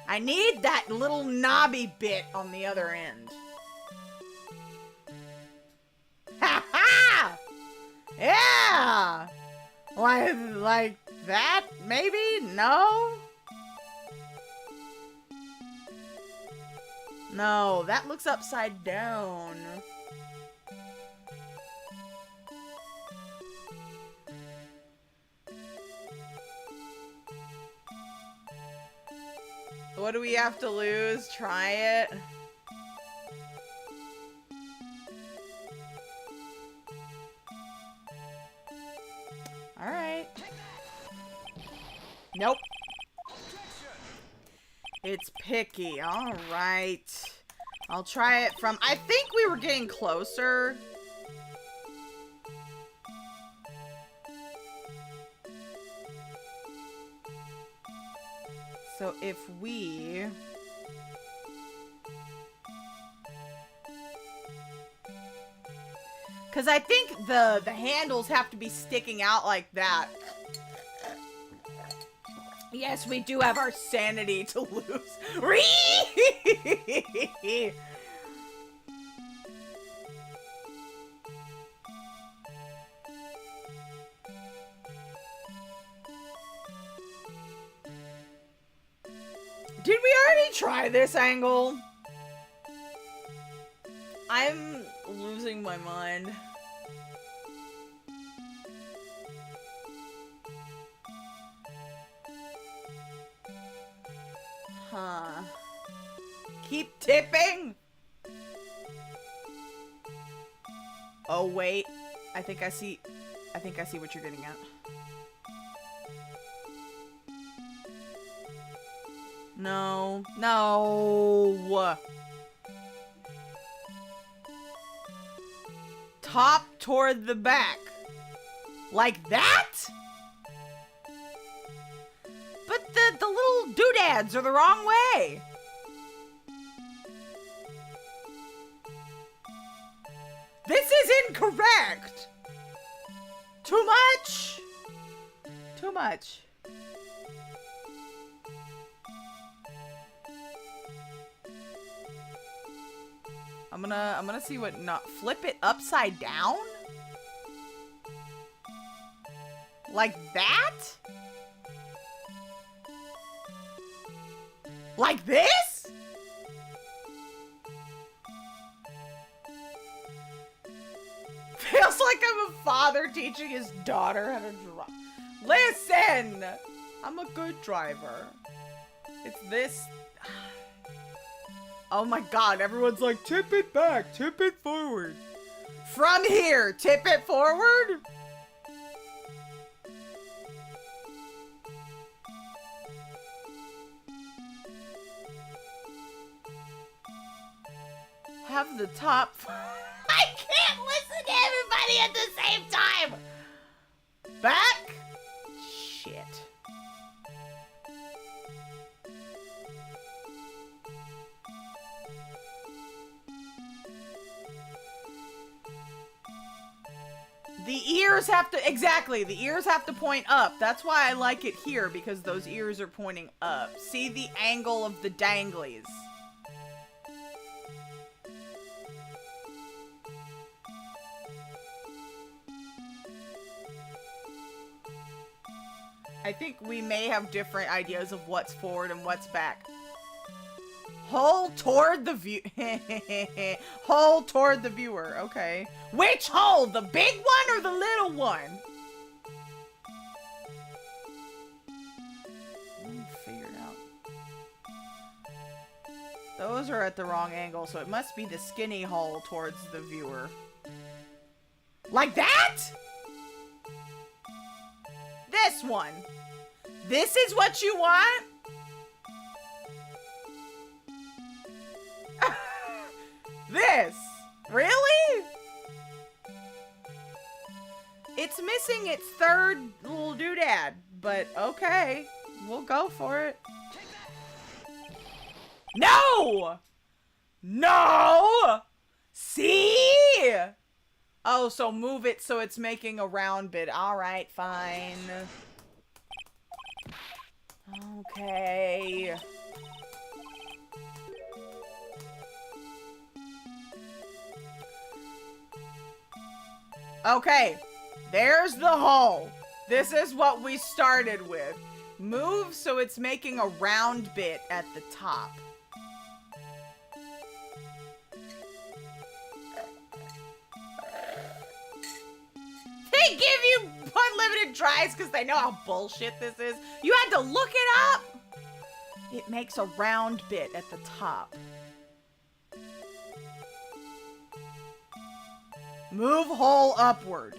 [SPEAKER 1] I need that little knobby bit on the other end. Ha ha! Yeah! Like that? Maybe? No? No, that looks upside down. What do we have to lose? Try it. Alright. Nope. It's picky. Alright. I'll try it from... I think we were getting closer. So if we... Because I think the handles have to be sticking out like that. Yes, we do have our sanity to lose. Did we already try this angle? I'm losing my mind. Huh. Keep tipping? Oh, wait. I think I see what you're getting at. No. No. Top toward the back. Like that? But the little doodads are the wrong way. This is incorrect. Too much. Too much. I'm gonna see what not flip it upside down? Like that? Like this? Feels like I'm a father teaching his daughter how to drive. Listen! I'm a good driver. It's this. Oh my god, everyone's like, tip it back, tip it forward. From here, tip it forward? have the top.
[SPEAKER 3] I can't listen to everybody at the same time.
[SPEAKER 1] Back? Shit. The ears have to, exactly, the ears have to point up. That's why I like it here, because those ears are pointing up. See the angle of the danglies. I think we may have different ideas of what's forward and what's back. Hole toward the view. Hole toward the viewer. Okay. Which hole? The big one or the little one? Figure it out. Those are at the wrong angle, so it must be the skinny hole towards the viewer. Like that? This one. This is what you want? This? Really? It's missing its third little doodad, but okay. We'll go for it. No! No! See? Oh, so move it so it's making a round bit. Alright, fine. Okay. Okay, there's the hole. This is what we started with. Move so it's making a round bit at the top. They give you unlimited tries because they know how bullshit this is. You had to look it up. It makes a round bit at the top. Move hole upward.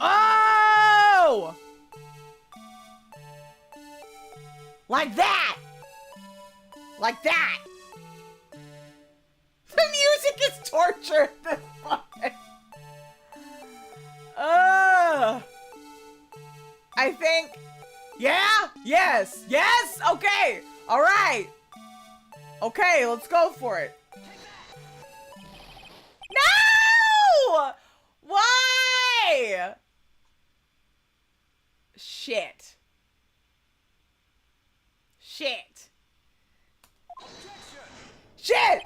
[SPEAKER 1] Oh! Like that! Like that! The music is torture at this point. I think... Yeah? Yes! Yes! Okay! Alright! Okay, let's go for it. No! Why? Shit. Shit. Shit!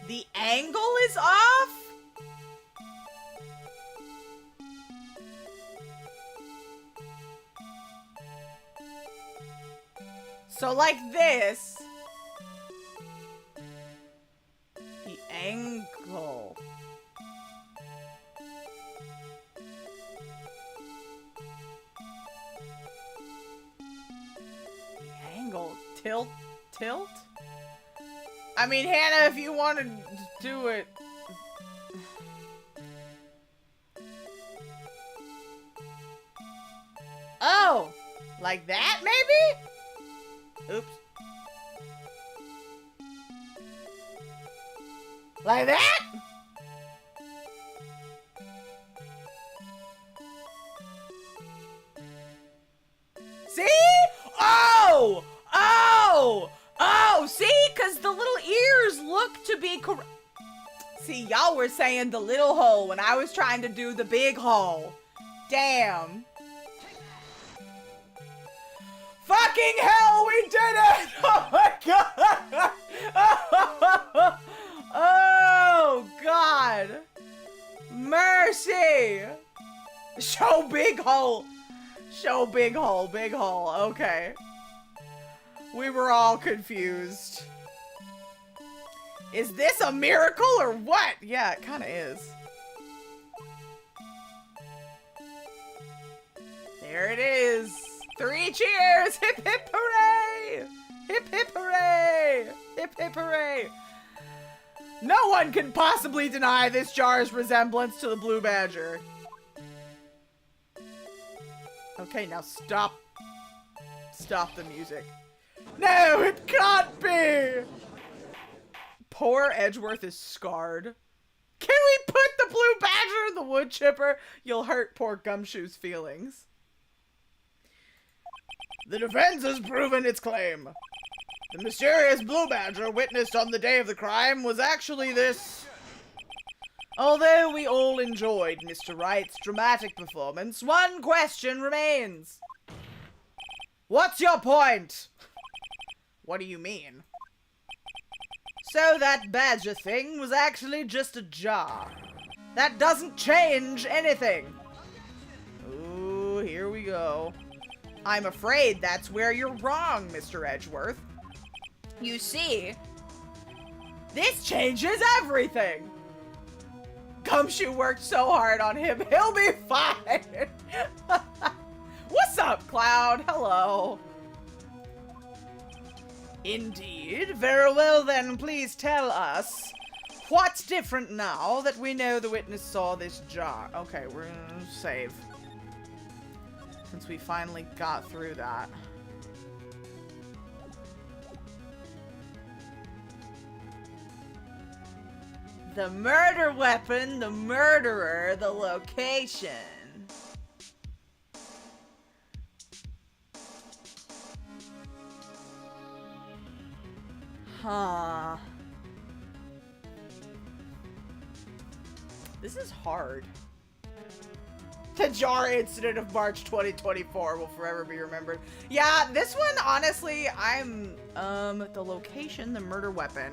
[SPEAKER 1] The angle is off? So like this. The angle. The angle. Tilt? I mean, Hannah, if you want to do it. Oh, like that maybe? Oops. Like that? See? Oh! Oh! Oh, see? Because the little ears look to be correct. See, y'all were saying the little hole when I was trying to do the big hole. Damn. Fucking hell, we did it! Oh my god! Oh god! Mercy! Show big hole! Show big hole, big hole. Okay. We were all confused. Is this a miracle or what? Yeah, it kind of is. There it is. 3 cheers! Hip hip hooray! Hip hip hooray! Hip hip hooray!
[SPEAKER 2] No one can possibly deny this jar's resemblance to the Blue Badger. Okay, now stop. Stop the music. No, it can't be! Poor Edgeworth is scarred. Can we put the Blue Badger in the wood chipper? You'll hurt poor Gumshoe's feelings. The defense has proven its claim. The mysterious Blue Badger witnessed on the day of the crime was actually this. Although we all enjoyed Mr. Wright's dramatic performance, one question remains. What's your point? What do you mean? So that badger thing was actually just a jar. That doesn't change anything. Ooh, here we go. I'm afraid that's where you're wrong, Mr. Edgeworth. You see, this changes everything. Gumshoe worked so hard on him, he'll be fine. What's up, Cloud? Hello. Indeed. Very well then, please tell us what's different now that we know the witness saw this jar. Okay, we're gonna save. Since we finally got through that. The murder weapon, the murderer, the location. Huh. This is hard. The jar incident of March 2024 will forever be remembered. Yeah, this one, honestly, the location, the murder weapon.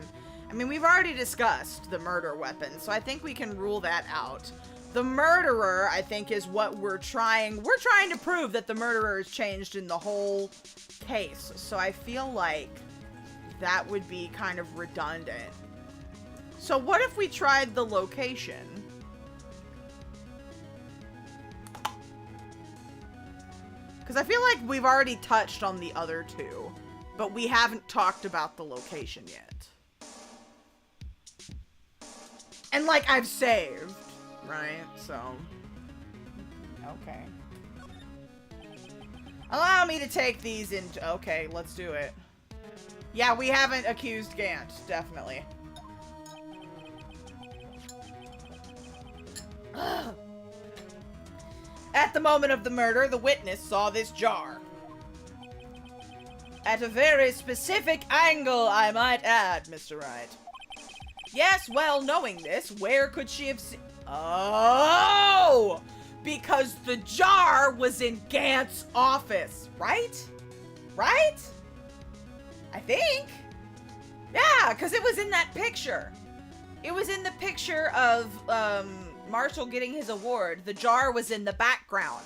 [SPEAKER 2] I mean, we've already discussed the murder weapon, so I think we can rule that out. The murderer, I think, is what we're trying to prove that the murderer is changed in the whole case. So I feel like that would be kind of redundant. So what if we tried the location? Because I feel like we've already touched on the other two, but we haven't talked about the location yet. And, like, I've saved, right? So, okay. Allow me to take these into... Okay, let's do it. Yeah, we haven't accused Gant, definitely. At the moment of the murder, the witness saw this jar. At a very specific angle, I might add, Mr. Wright. Yes, well, knowing this, where could she have seen... Oh! Because the jar was in Gant's office, right? Right? I think. Yeah, because it was in that picture. It was in the picture of Marshall getting his award. The jar was in the background.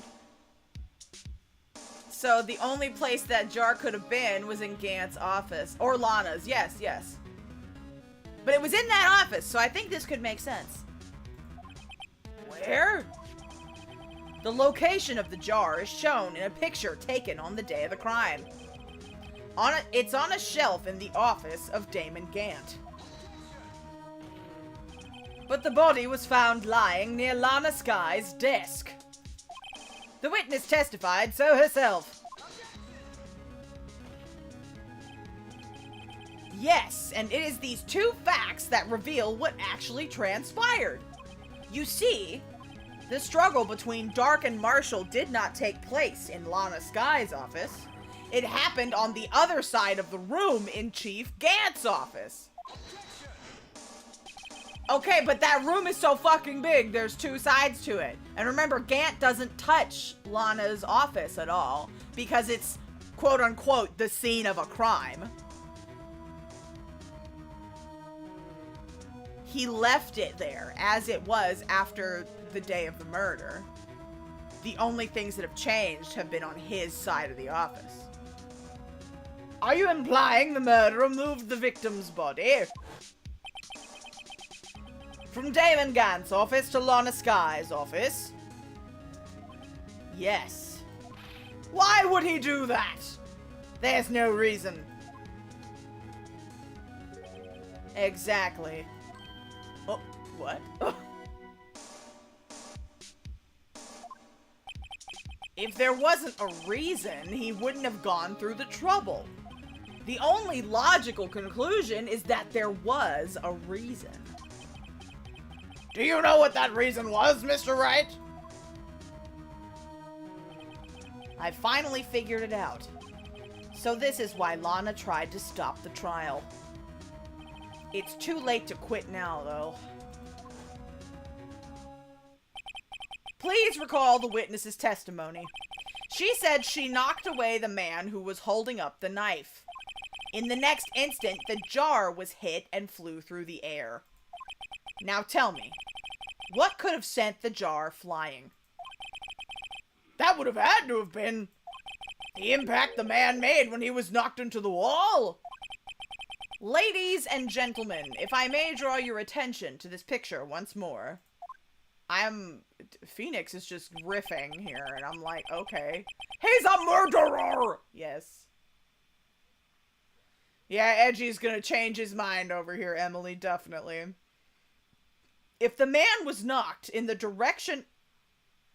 [SPEAKER 2] So the only place that jar could have been was in Gant's office. Or Lana's, yes, yes. But it was in that office, so I think this could make sense. Where? The location of the jar is shown in a picture taken on the day of the crime. It's on a shelf in the office of Damon Gant. But the body was found lying near Lana Sky's desk. The witness testified so herself. Yes, and it is these two facts that reveal what actually transpired. You see, the struggle between Dark and Marshall did not take place in Lana Sky's office. It happened on the other side of the room in Chief Gant's office. Okay, but that room is so fucking big, there's two sides to it. And remember, Gant doesn't touch Lana's office at all, because it's, quote-unquote, the scene of a crime. He left it there, as it was after the day of the murder. The only things that have changed have been on his side of the office. Are you implying the murderer moved the victim's body from Damon Gant's office to Lana Sky's office? Yes. Why would he do that? There's no reason. Exactly.
[SPEAKER 1] Oh, what? If there wasn't a reason, he wouldn't have gone through the trouble. The only logical conclusion is that there was a reason. Do you know what that reason was, Mr. Wright? I finally figured it out. So this is why Lana tried to stop the trial. It's too late to quit now, though. Please recall the witness's testimony. She said she knocked away the man who was holding up the knife. In the next instant, the jar was hit and flew through the air. Now tell me, what could have sent the jar flying? That would have had to have been the impact the man made when he was knocked into the wall. Ladies and gentlemen, if I may draw your attention to this picture once more. Phoenix is just riffing here, and I'm like, okay. He's a murderer! Yes. Yeah, Edgy's gonna change his mind over here, Emily, definitely. If the man was knocked in the direction...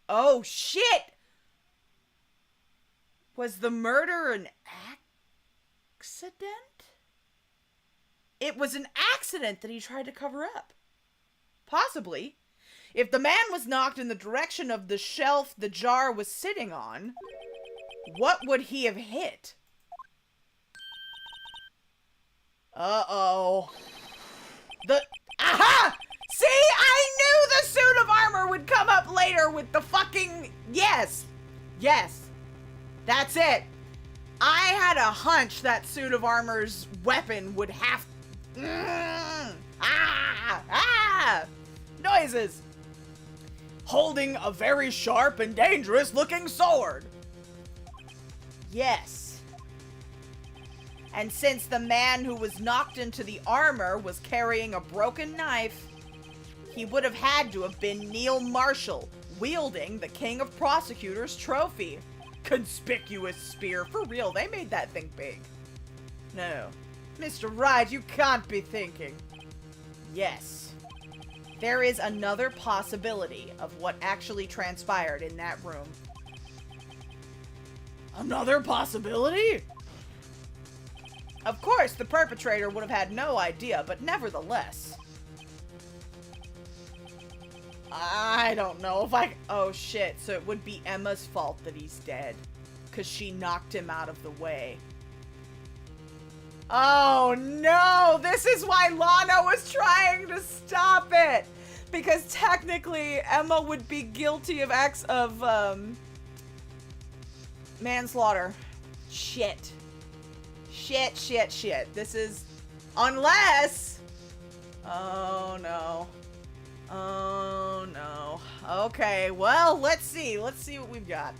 [SPEAKER 1] Oh, shit! Was the murder an accident? It was an accident that he tried to cover up. Possibly. If the man was knocked in the direction of the shelf the jar was sitting on, what would he have hit? Uh-oh. Aha! See, I knew the suit of armor would come up later with the fucking... Yes. Yes. That's it. I had a hunch that suit of armor's weapon would have... Noises. Holding a very sharp and dangerous looking sword. Yes. And since the man who was knocked into the armor was carrying a broken knife, he would have had to have been Neil Marshall, wielding the King of Prosecutors trophy. Conspicuous spear. For real, they made that thing big. No. Mr. Wright, you can't be thinking. Yes. There is another possibility of what actually transpired in that room. Another possibility? Of course, the perpetrator would have had no idea, but nevertheless. I don't know if I... Oh, shit. So it would be Emma's fault that he's dead. Because she knocked him out of the way. Oh, no! This is why Lana was trying to stop it! Because technically, Emma would be guilty of acts of, manslaughter. Shit. Shit, shit, shit. This is... Unless... Oh, no. Oh, no. Okay, well, let's see. Let's see what we've got.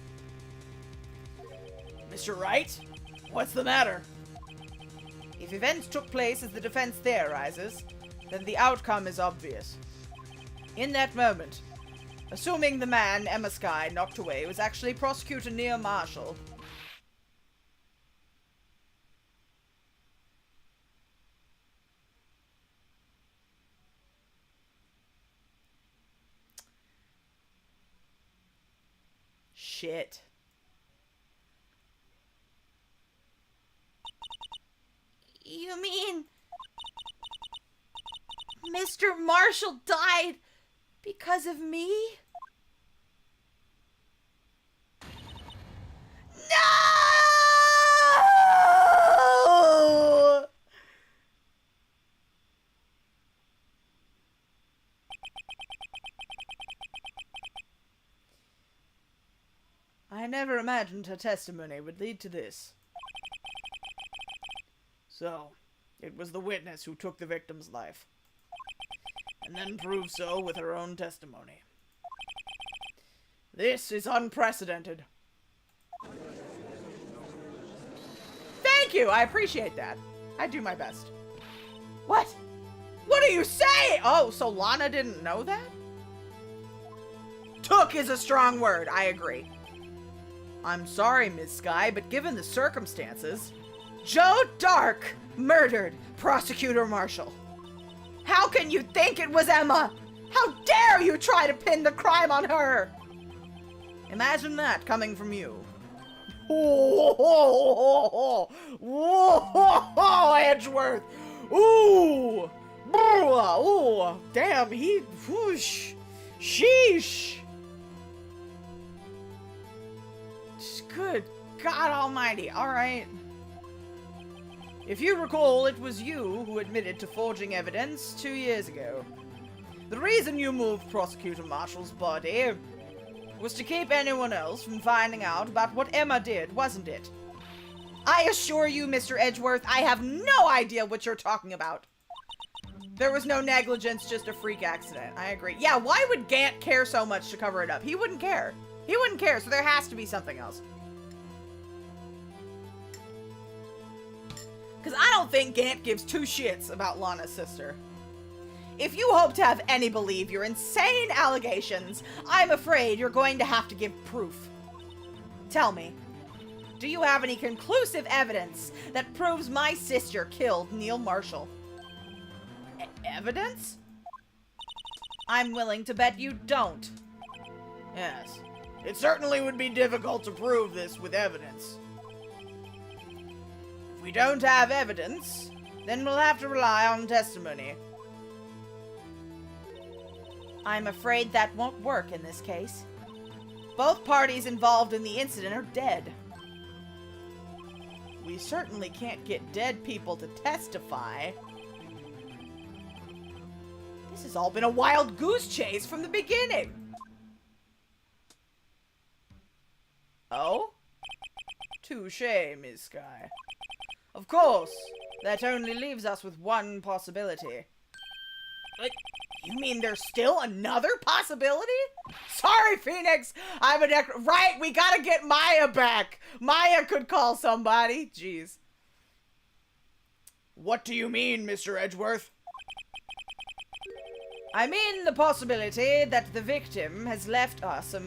[SPEAKER 1] Mr. Wright? What's the matter? If events took place as the defense theorizes, then the outcome is obvious. In that moment, assuming the man Emma Skye knocked away was actually Prosecutor Neil Marshall. Shit.
[SPEAKER 3] You mean Mr. Marshall died because of me? No!
[SPEAKER 1] I never imagined her testimony would lead to this. So, it was the witness who took the victim's life, and then proved so with her own testimony. This is unprecedented. Thank you, I appreciate that. I do my best. What? What do you say? Oh, so Lana didn't know that? Took is a strong word, I agree. I'm sorry, Ms. Skye, but given the circumstances... Joe Dark murdered Prosecutor Marshall. How can you think it was Emma? How dare you try to pin the crime on her? Imagine that coming from you. Whoa, Edgeworth. Ooh. Ooh. Damn, he... Whoosh. Sheesh. Good God almighty. All right. If you recall, it was you who admitted to forging evidence 2 years ago. The reason you moved Prosecutor Marshall's body was to keep anyone else from finding out about what Emma did, wasn't it? I assure you, Mr. Edgeworth, I have no idea what you're talking about. There was no negligence, just a freak accident. I agree. Yeah, why would Gant care so much to cover it up? He wouldn't care. He wouldn't care, so there has to be something else. Because I don't think Gant gives two shits about Lana's sister. If you hope to have any believe your insane allegations, I'm afraid you're going to have to give proof. Tell me, do you have any conclusive evidence that proves my sister killed Neil Marshall? Evidence? I'm willing to bet you don't. Yes. It certainly would be difficult to prove this with evidence. If we don't have evidence, then we'll have to rely on testimony. I'm afraid that won't work in this case. Both parties involved in the incident are dead. We certainly can't get dead people to testify. This has all been a wild goose chase from the beginning. Oh? Touché, Ms. Sky. Of course, that only leaves us with one possibility. Like, you mean there's still another possibility? Sorry, Phoenix! I'm a Right, we gotta get Maya back! Maya could call somebody. Jeez. What do you mean, Mr. Edgeworth? I mean the possibility that the victim has left us a...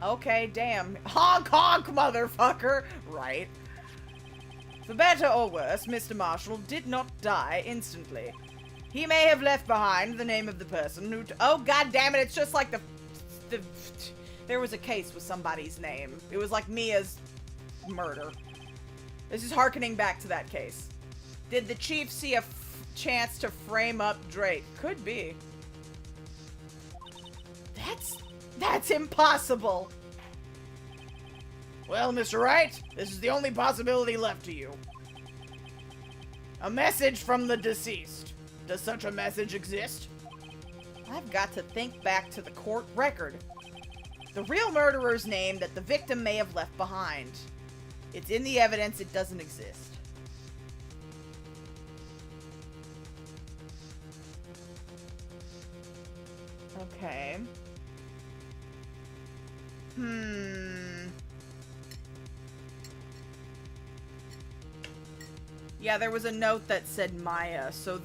[SPEAKER 1] Okay, damn. Honk, honk, motherfucker! Right. For better or worse, Mr. Marshall did not die instantly. He may have left behind the name of the person who... Oh, god damn it, it's just like the... There was a case with somebody's name. It was like Mia's murder. This is hearkening back to that case. Did the chief see a chance to frame up Drake? Could be. That's impossible! Well, Mr. Wright, this is the only possibility left to you. A message from the deceased. Does such a message exist? I've got to think back to the court record. The real murderer's name that the victim may have left behind. It's in the evidence, it doesn't exist. Okay. Yeah, there was a note that said Maya, so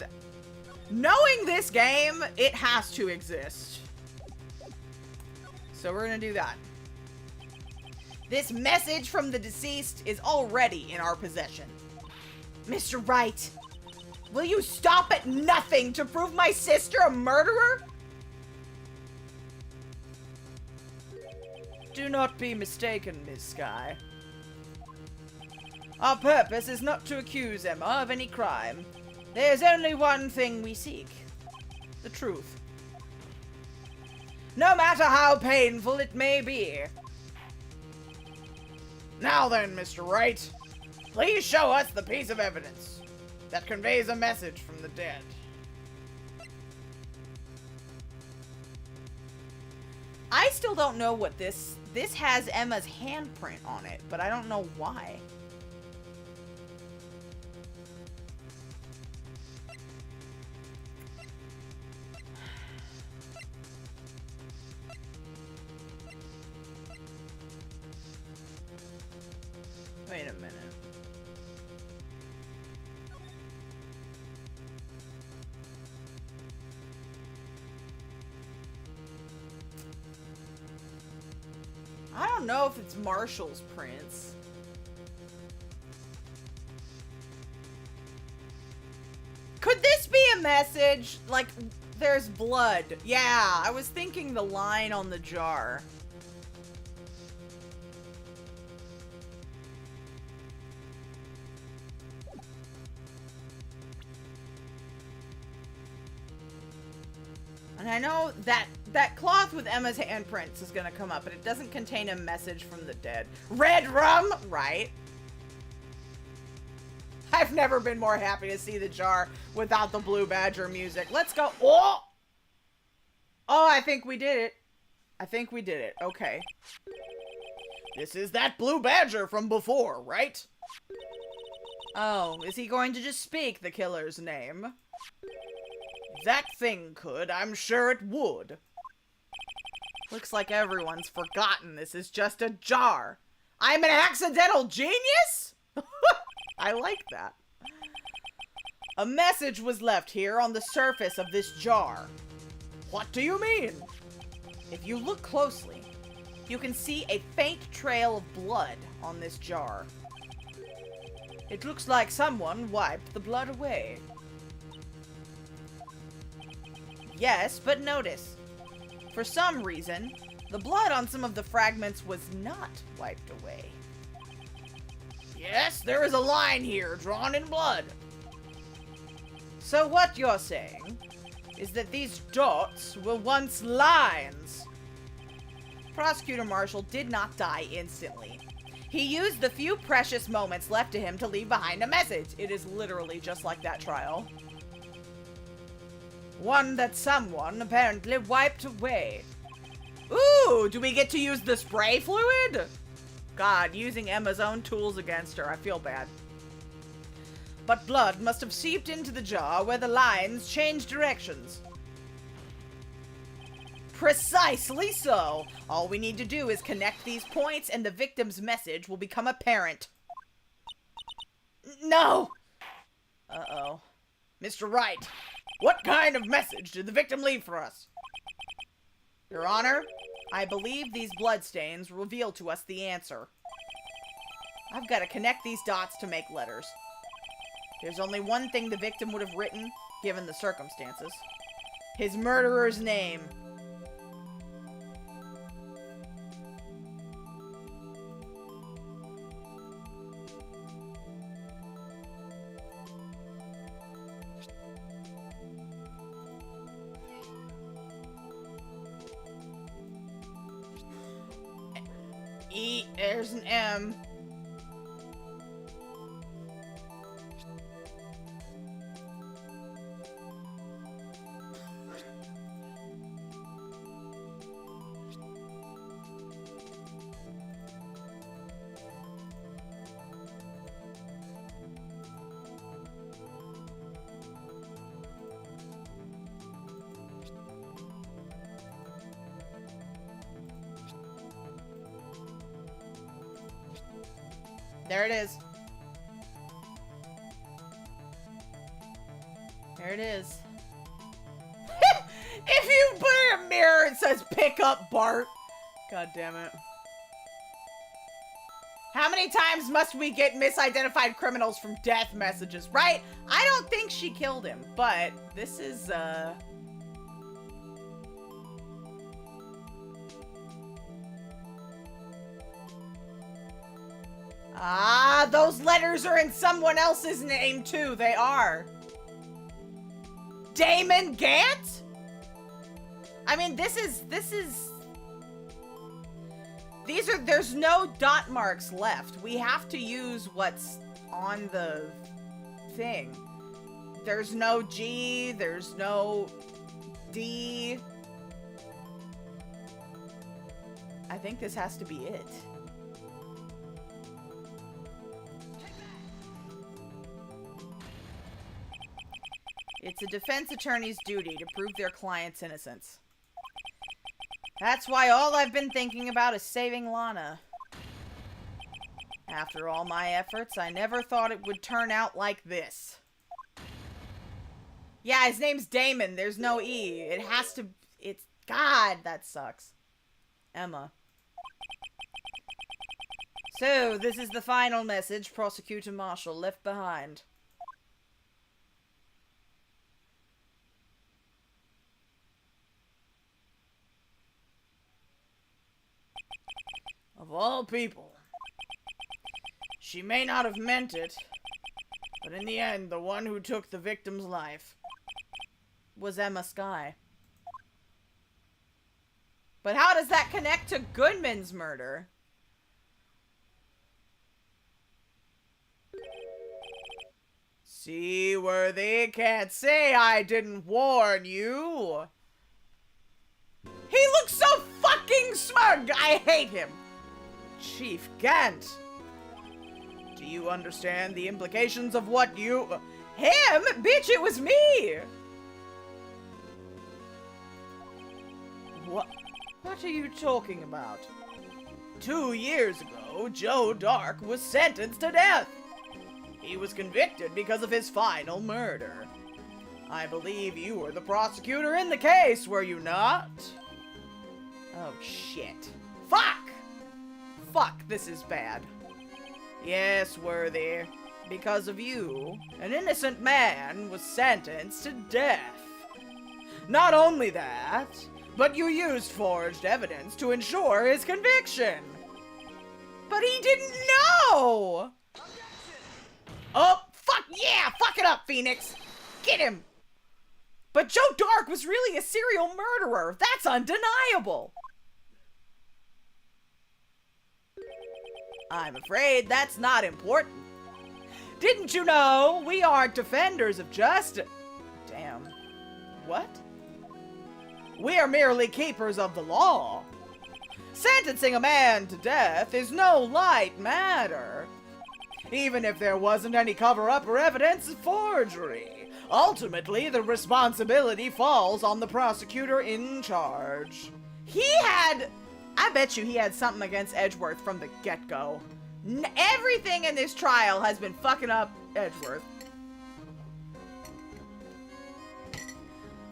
[SPEAKER 1] knowing this game, it has to exist. So we're gonna do that. This message from the deceased is already in our possession. Mr. Wright, will you stop at nothing to prove my sister a murderer? Do not be mistaken, Miss Sky. Our purpose is not to accuse Emma of any crime. There's only one thing we seek. The truth. No matter how painful it may be. Now then, Mr. Wright, please show us the piece of evidence that conveys a message from the dead. I still don't know what this has Emma's handprint on it, but I don't know why. Wait a minute. I don't know if it's Marshall's prints. Could this be a message? Like, there's blood. Yeah, I was thinking the line on the jar. And I know that that cloth with Emma's handprints is gonna come up, but it doesn't contain a message from the dead. Red rum? Right. I've never been more happy to see the jar without the Blue Badger music. Let's go. Oh! Oh, I think we did it. I think we did it. Okay. This is that Blue Badger from before, right? Oh, is he going to just speak the killer's name? That thing could. I'm sure it would. Looks like everyone's forgotten this is just a jar. I'm an accidental genius? I like that. A message was left here on the surface of this jar. What do you mean? If you look closely, you can see a faint trail of blood on this jar. It looks like someone wiped the blood away. Yes, but notice, for some reason, the blood on some of the fragments was not wiped away. Yes, there is a line here drawn in blood. So what you're saying is that these dots were once lines. Prosecutor Marshall did not die instantly. He used the few precious moments left to him to leave behind a message. It is literally just like that trial. One that someone apparently wiped away. Ooh, do we get to use the spray fluid? God, using Emma's own tools against her. I feel bad. But blood must have seeped into the jar where the lines changed directions. Precisely so. All we need to do is connect these points and the victim's message will become apparent. No! Uh-oh. Mr. Wright, what kind of message did the victim leave for us? Your Honor, I believe these bloodstains reveal to us the answer. I've got to connect these dots to make letters. There's only one thing the victim would have written, given the circumstances. His murderer's name. There's an M. There it is. There it is. If you put in a mirror, it says pick up Bart. God damn it. How many times must we get misidentified criminals from death messages, right? I don't think she killed him, but this is, Ah, those letters are in someone else's name too. They are. Damon Gant? I mean, there's no dot marks left. We have to use what's on the thing. There's no G, there's no D. I think this has to be it. It's a defense attorney's duty to prove their client's innocence. That's why all I've been thinking about is saving Lana. After all my efforts, I never thought it would turn out like this. Yeah, his name's Damon. There's no E. It has to... It's... God, that sucks. Emma. So, this is the final message Prosecutor Marshall left behind.
[SPEAKER 2] Of all people. She may not have meant it, but in the end, the one who took the victim's life
[SPEAKER 1] was Emma Skye. But how does that connect to Goodman's murder?
[SPEAKER 2] Seaworthy can't say I didn't warn you. He looks so fucking smug! I hate him! Chief Gant! Do you understand the implications of what you...
[SPEAKER 1] Him? Bitch, it was me!
[SPEAKER 2] What are you talking about? 2 years ago, Joe Dark was sentenced to death. He was convicted because of his final murder. I believe you were the prosecutor in the case, were you not? Oh, shit. Fuck! Fuck, this is bad. Yes, Worthy. Because of you, an innocent man was sentenced to death. Not only that, but you used forged evidence to ensure his conviction.
[SPEAKER 1] But he didn't know!
[SPEAKER 2] Oh, fuck yeah! Fuck it up, Phoenix! Get him!
[SPEAKER 1] But Joe Dark was really a serial murderer. That's undeniable.
[SPEAKER 2] I'm afraid that's not important. Didn't you know we aren't defenders of justice? Damn. What? We are merely keepers of the law. Sentencing a man to death is no light matter. Even if there wasn't any cover-up or evidence of forgery, ultimately the responsibility falls on the prosecutor in charge.
[SPEAKER 1] I bet you he had something against Edgeworth from the get-go. Everything in this trial has been fucking up Edgeworth.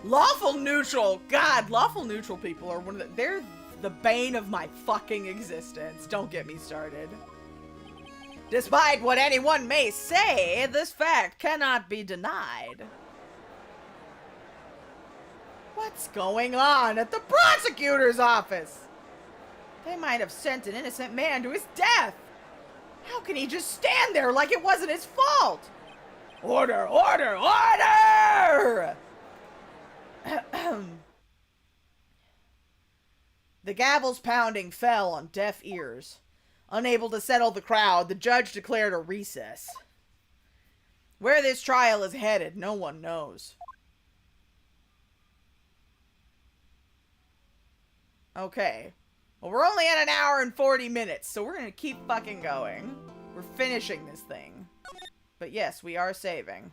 [SPEAKER 1] Lawful neutral. God, lawful neutral people are they're the bane of my fucking existence. Don't get me started.
[SPEAKER 2] Despite what anyone may say, this fact cannot be denied. What's going on at the prosecutor's office? They might have sent an innocent man to his death. How can he just stand there like it wasn't his fault? Order, order, order! The gavel's pounding fell on deaf ears. Unable to settle the crowd, the judge declared a recess. Where this trial is headed, no one knows. Okay. Well, we're only at 1 hour and 40 minutes, so we're gonna keep fucking going. We're finishing this thing. But yes, we are saving.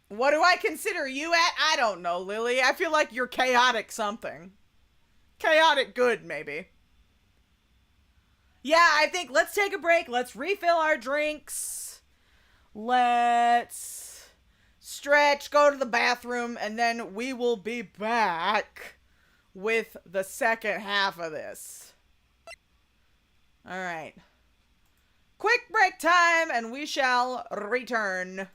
[SPEAKER 2] What do I consider you at? I don't know, Lily. I feel like you're chaotic something. Chaotic good, maybe. Yeah, I think let's take a break. Let's refill our drinks. Let's stretch, go to the bathroom, and then we will be back with the second half of this. All right. Quick break time, and we shall return.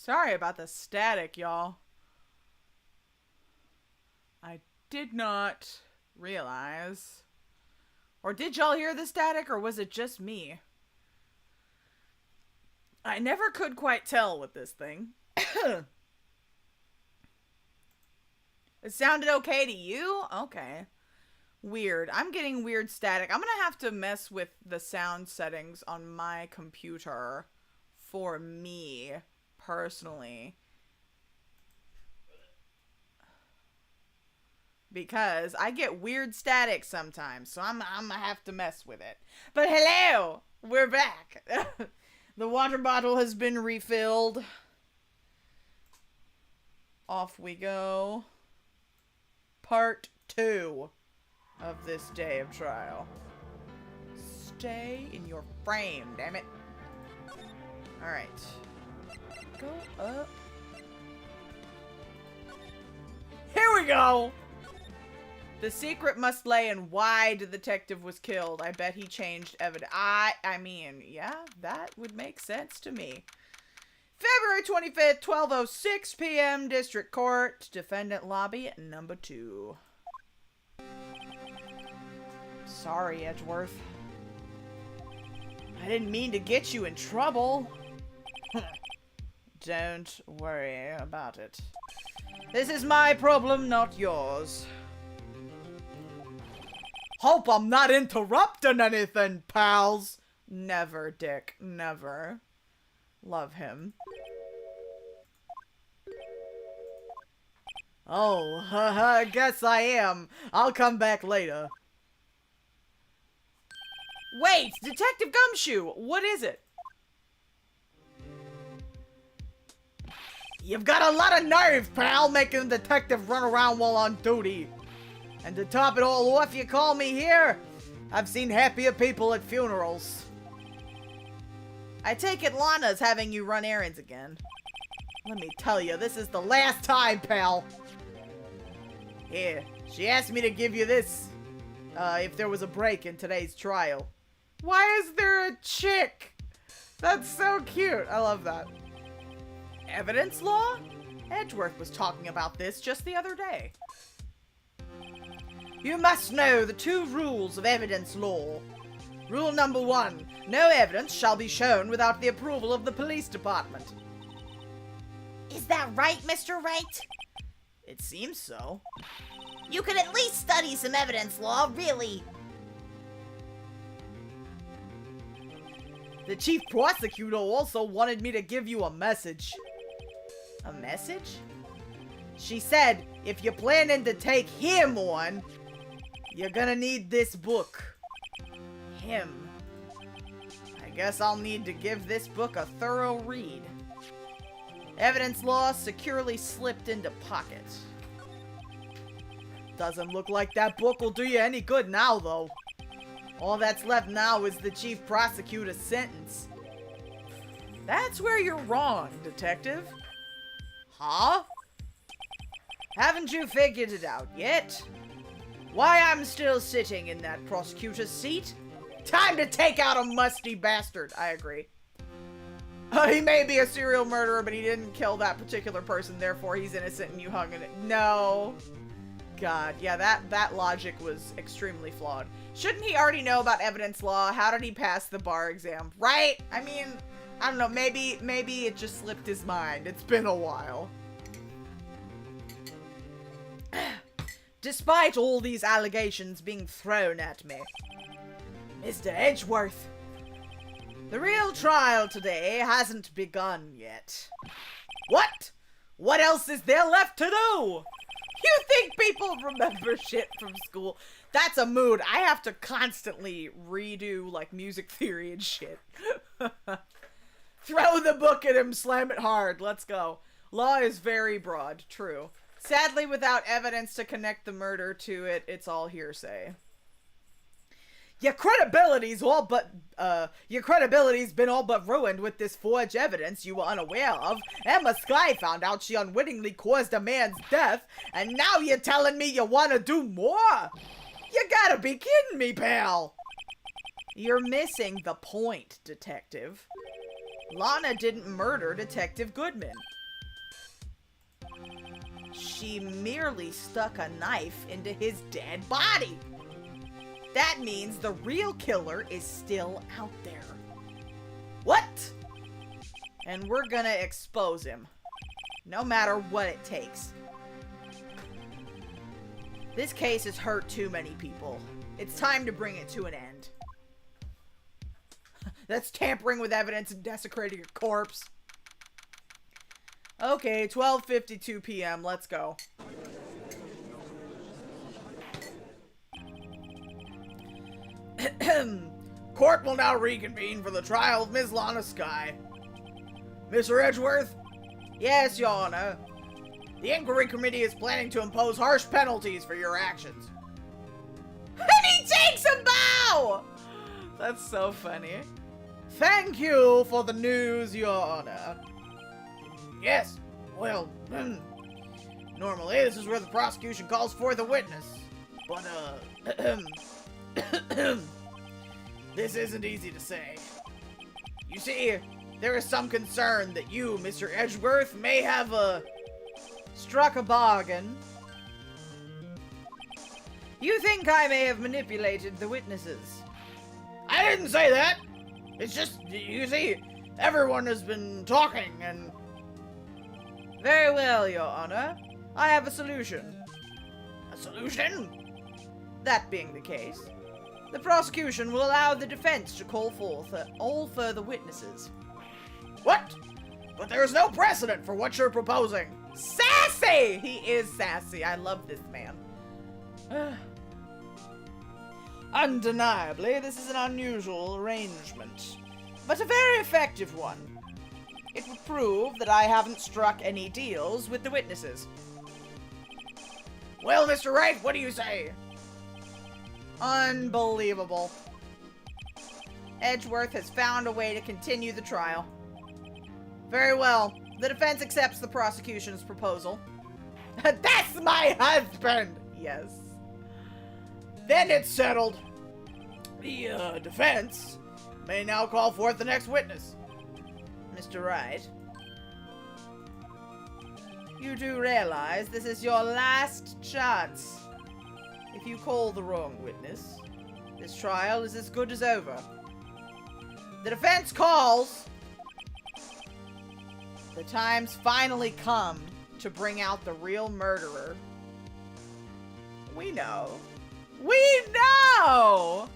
[SPEAKER 1] Sorry about the static, y'all. I did not realize. Or did y'all hear the static, or was it just me? I never could quite tell with this thing. It sounded okay to you? Okay. Weird. I'm getting weird static. I'm gonna have to mess with the sound settings on my computer for me, personally. Because I get weird static sometimes, so I'm gonna have to mess with it. But hello! We're back! The water bottle has been refilled. Off we go. Part 2 of this day of trial. Stay in your frame, damn it. Alright. Go up. Here we go! The secret must lay in why the detective was killed. I bet he changed evidence. I mean, yeah, that would make sense to me. February 25th, 12:06 p.m. District Court. Defendant lobby number 2. Sorry, Edgeworth. I didn't mean to get you in trouble. Don't worry about it. This is my problem, not yours. Hope I'm not interrupting anything, pals. Never, Dick. Never. Love him. Oh, I guess I am. I'll come back later. Wait, Detective Gumshoe, what is it? You've got a lot of nerve, pal, making the detective run around while on duty. And to top it all off, you call me here? I've seen happier people at funerals. I take it Lana's having you run errands again. Let me tell you, this is the last time, pal. Here, she asked me to give you this, if there was a break in today's trial. Why is there a chick? That's so cute. I love that. Evidence law? Edgeworth was talking about this just the other day. You must know the 2 rules of evidence law. Rule number 1, no evidence shall be shown without the approval of the police department.
[SPEAKER 3] Is that right, Mr. Wright?
[SPEAKER 1] It seems so.
[SPEAKER 3] You could at least study some evidence law, really.
[SPEAKER 1] The chief prosecutor also wanted me to give you a message. A message? She said, if you're planning to take him on, you're gonna need this book. Him. I guess I'll need to give this book a thorough read. Evidence law securely slipped into pocket. Doesn't look like that book will do you any good now, though. All that's left now is the chief prosecutor's sentence. That's where you're wrong, detective. Huh? Haven't you figured it out yet? Why I'm still sitting in that prosecutor's seat? Time to take out a musty bastard. I agree. He may be a serial murderer, but he didn't kill that particular person, therefore he's innocent and you hung in it. No. God, yeah, that logic was extremely flawed. Shouldn't he already know about evidence law? How did he pass the bar exam? Right? I mean, I don't know, maybe it just slipped his mind. It's been a while. Despite all these allegations being thrown at me, Mr. Edgeworth, the real trial today hasn't begun yet. What? What else is there left to do? You think people remember shit from school? That's a mood. I have to constantly redo, like, music theory and shit. Throw the book at him, slam it hard. Let's go. Law is very broad. True. Sadly, without evidence to connect the murder to it, it's all hearsay. Your credibility's been all but ruined with this forged evidence you were unaware of. Emma Skye found out she unwittingly caused a man's death, and now you're telling me you want to do more? You gotta be kidding me, pal! You're missing the point, detective. Lana didn't murder Detective Goodman. she merely stuck a knife into his dead body. That means the real killer is still out there. What? And we're gonna expose him. No matter what it takes. This case has hurt too many people. It's time to bring it to an end. That's tampering with evidence and desecrating a corpse. Okay, 12:52 p.m. Let's go.
[SPEAKER 2] Court will now reconvene for the trial of Ms. Lana Skye. Mr. Edgeworth?
[SPEAKER 1] Yes, Your Honor.
[SPEAKER 2] The inquiry committee is planning to impose harsh penalties for your actions.
[SPEAKER 1] And he takes a bow! That's so funny.
[SPEAKER 2] Thank you for the news, Your Honor. Yes, well, normally this is where the prosecution calls forth a witness. But, this isn't easy to say. You see, there is some concern that you, Mr. Edgeworth, may have,
[SPEAKER 1] struck a bargain. You think I may have manipulated the witnesses?
[SPEAKER 2] I didn't say that! It's just, you see, everyone has been talking and...
[SPEAKER 1] Very well, Your Honor. I have a solution.
[SPEAKER 2] A solution?
[SPEAKER 1] That being the case, the prosecution will allow the defense to call forth all further witnesses.
[SPEAKER 2] What? But there's no precedent for what you're proposing.
[SPEAKER 1] Sassy! He is sassy. I love this man. Undeniably, this is an unusual arrangement, but a very effective one. It would prove that I haven't struck any deals with the witnesses.
[SPEAKER 2] Well, Mr. Wright, what do you say?
[SPEAKER 1] Unbelievable. Edgeworth has found a way to continue the trial. Very well. The defense accepts the prosecution's proposal.
[SPEAKER 2] That's my husband!
[SPEAKER 1] Yes.
[SPEAKER 2] Then it's settled. The, defense may now call forth the next witness.
[SPEAKER 1] Mr. Wright, you do realize this is your last chance. If you call the wrong witness, this trial is as good as over. The defense calls. The time's finally come to bring out the real murderer. We know. We know!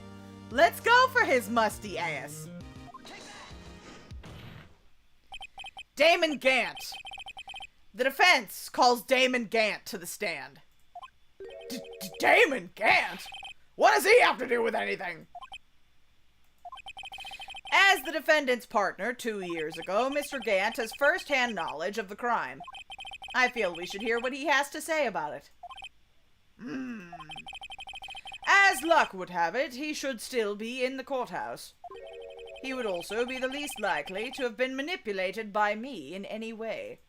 [SPEAKER 1] Let's go for his musty ass. Damon Gant. The defense calls Damon Gant to the stand.
[SPEAKER 2] Damon Gant? What does he have to do with anything?
[SPEAKER 1] As the defendant's partner 2 years ago, Mr. Gant has first-hand knowledge of the crime. I feel we should hear what he has to say about it. As luck would have it, he should still be in the courthouse. He would also be the least likely to have been manipulated by me in any way.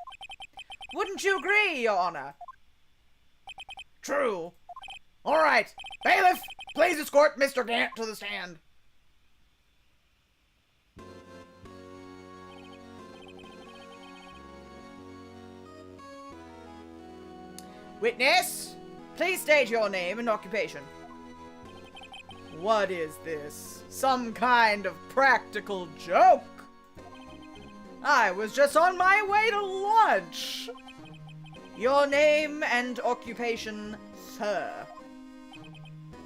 [SPEAKER 1] Wouldn't you agree, Your Honor?
[SPEAKER 2] True. All right. Bailiff, please escort Mr. Gant to the stand.
[SPEAKER 1] Witness, please state your name and occupation. What is this? Some kind of practical joke? I was just on my way to lunch. Your name and occupation, sir.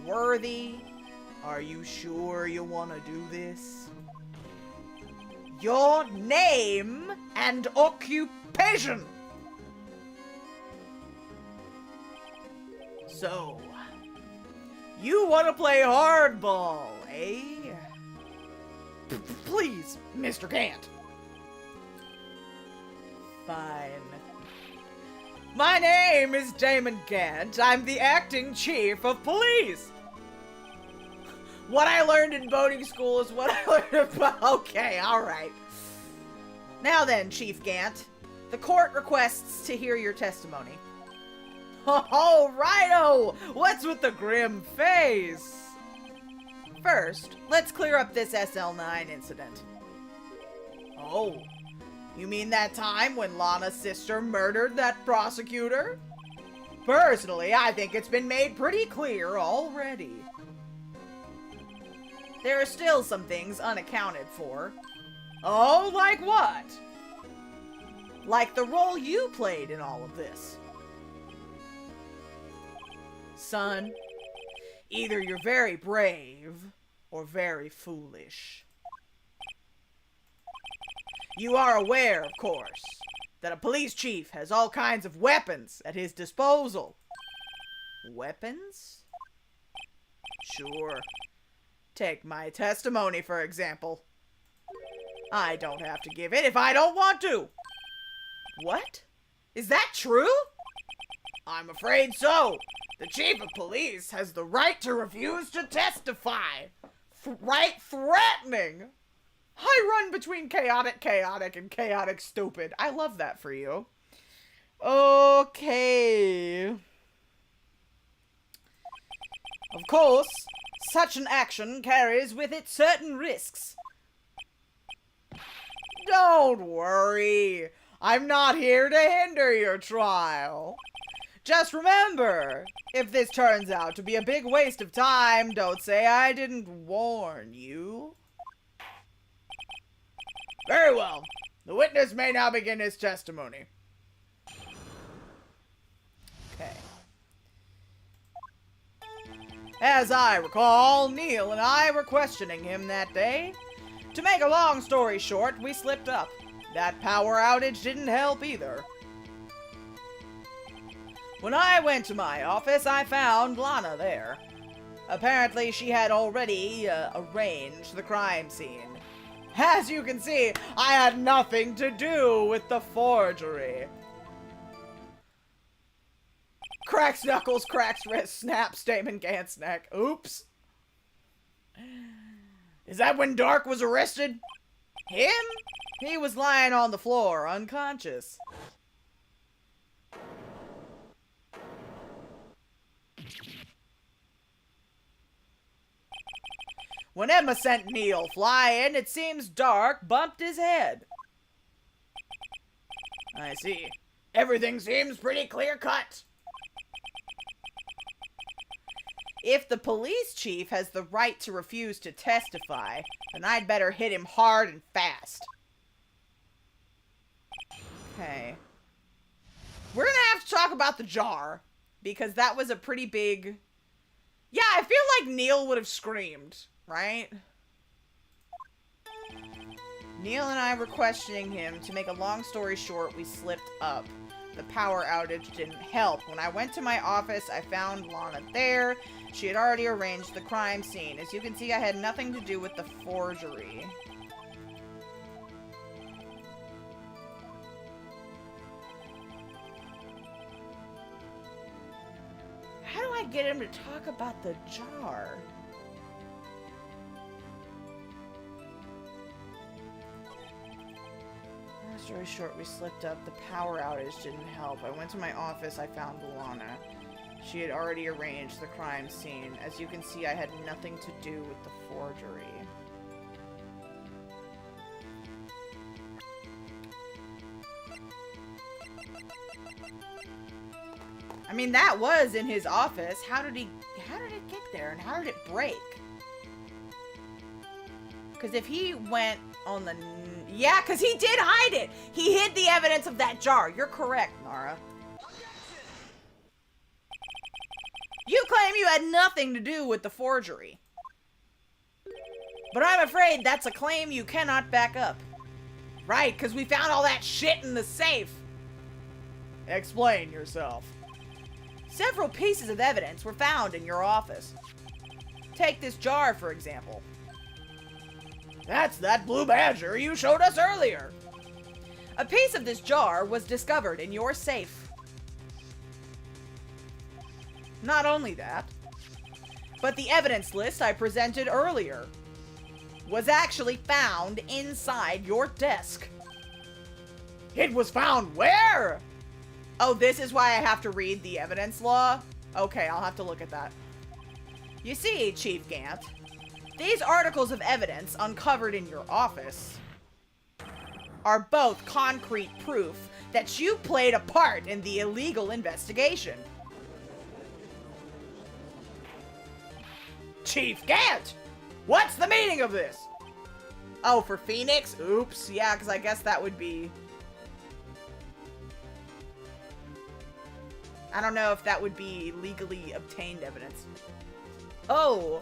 [SPEAKER 1] Worthy, are you sure you want to do this? Your name and occupation. So, you want to play hardball, eh?
[SPEAKER 2] Please, Mr. Gant.
[SPEAKER 1] Fine. My name is Damon Gant. I'm the acting chief of police. What I learned in boating school is what I learned about... Okay, alright. Now then, Chief Gant, the court requests to hear your testimony. Oh, righto! What's with the grim face? First, let's clear up this SL9 incident. Oh, you mean that time when Lana's sister murdered that prosecutor?
[SPEAKER 2] Personally, I think it's been made pretty clear already. There are still some things unaccounted for. Oh, like what? Like the role you played in all of this. Son, either you're very brave or very foolish. You are aware, of course, that a police chief has all kinds of weapons at his disposal. Weapons? Sure. Take my testimony, for example. I don't have to give it if I don't want to. What? Is that true? I'm afraid so. The chief of police has the right to refuse to testify. Right threatening. I run between chaotic, and chaotic, stupid. I love that for you. Okay. Of course, such an action carries with it certain risks. Don't worry. I'm not here to hinder your trial. Just remember, if this turns out to be a big waste of time, don't say I didn't warn you. Very well. The witness may now begin his testimony. Okay. As I recall, Neil and I were questioning him that day. To make a long story short, we slipped up. That power outage didn't help either. When I went to my office, I found Lana there. Apparently, she had already arranged the crime scene. As you can see, I had nothing to do with the forgery. Cracks knuckles, cracks wrist, snap, stamen, Gantz neck. Oops. Is that when Dark was arrested? Him? He was lying on the floor, unconscious. When Emma sent Neil flying, it seems Dark bumped his head. I see. Everything seems pretty clear-cut. If the police chief has the right to refuse to testify, then I'd better hit him hard and fast. Okay. We're gonna have to talk about the jar, because that was a pretty big... Yeah, I feel like Neil would have screamed, right? Neil and I were questioning him. To make a long story short, we slipped up. The power outage didn't help. When I went to my office, I found Lana there. She had already arranged the crime scene. As you can see, I had nothing to do with the forgery. How do I get him to talk about the jar? Long story short, we slipped up. The power outage didn't help. I went to my office. I found Lana. She had already arranged the crime scene. As you can see, I had nothing to do with the forgery. I mean, that was in his office. How did it get there, and how did it break? Because if he went on the... Yeah, because he did hide it. He hid the evidence of that jar. You're correct, Nara. You claim you had nothing to do with the forgery. But I'm afraid that's a claim you cannot back up. Right, because we found all that shit in the safe. Explain yourself. Several pieces of evidence were found in your office. Take this jar, for example. That's that blue badger you showed us earlier. A piece of this jar was discovered in your safe. Not only that, but the evidence list I presented earlier was actually found inside your desk. It was found where? Oh, this is why I have to read the evidence law? Okay, I'll have to look at that. You see, Chief Gant, these articles of evidence uncovered in your office are both concrete proof that you played a part in the illegal investigation. Chief Gant! What's the meaning of this?
[SPEAKER 1] Oh, for Phoenix? Oops. Yeah, because I guess that would be... I don't know if that would be legally obtained evidence. Oh,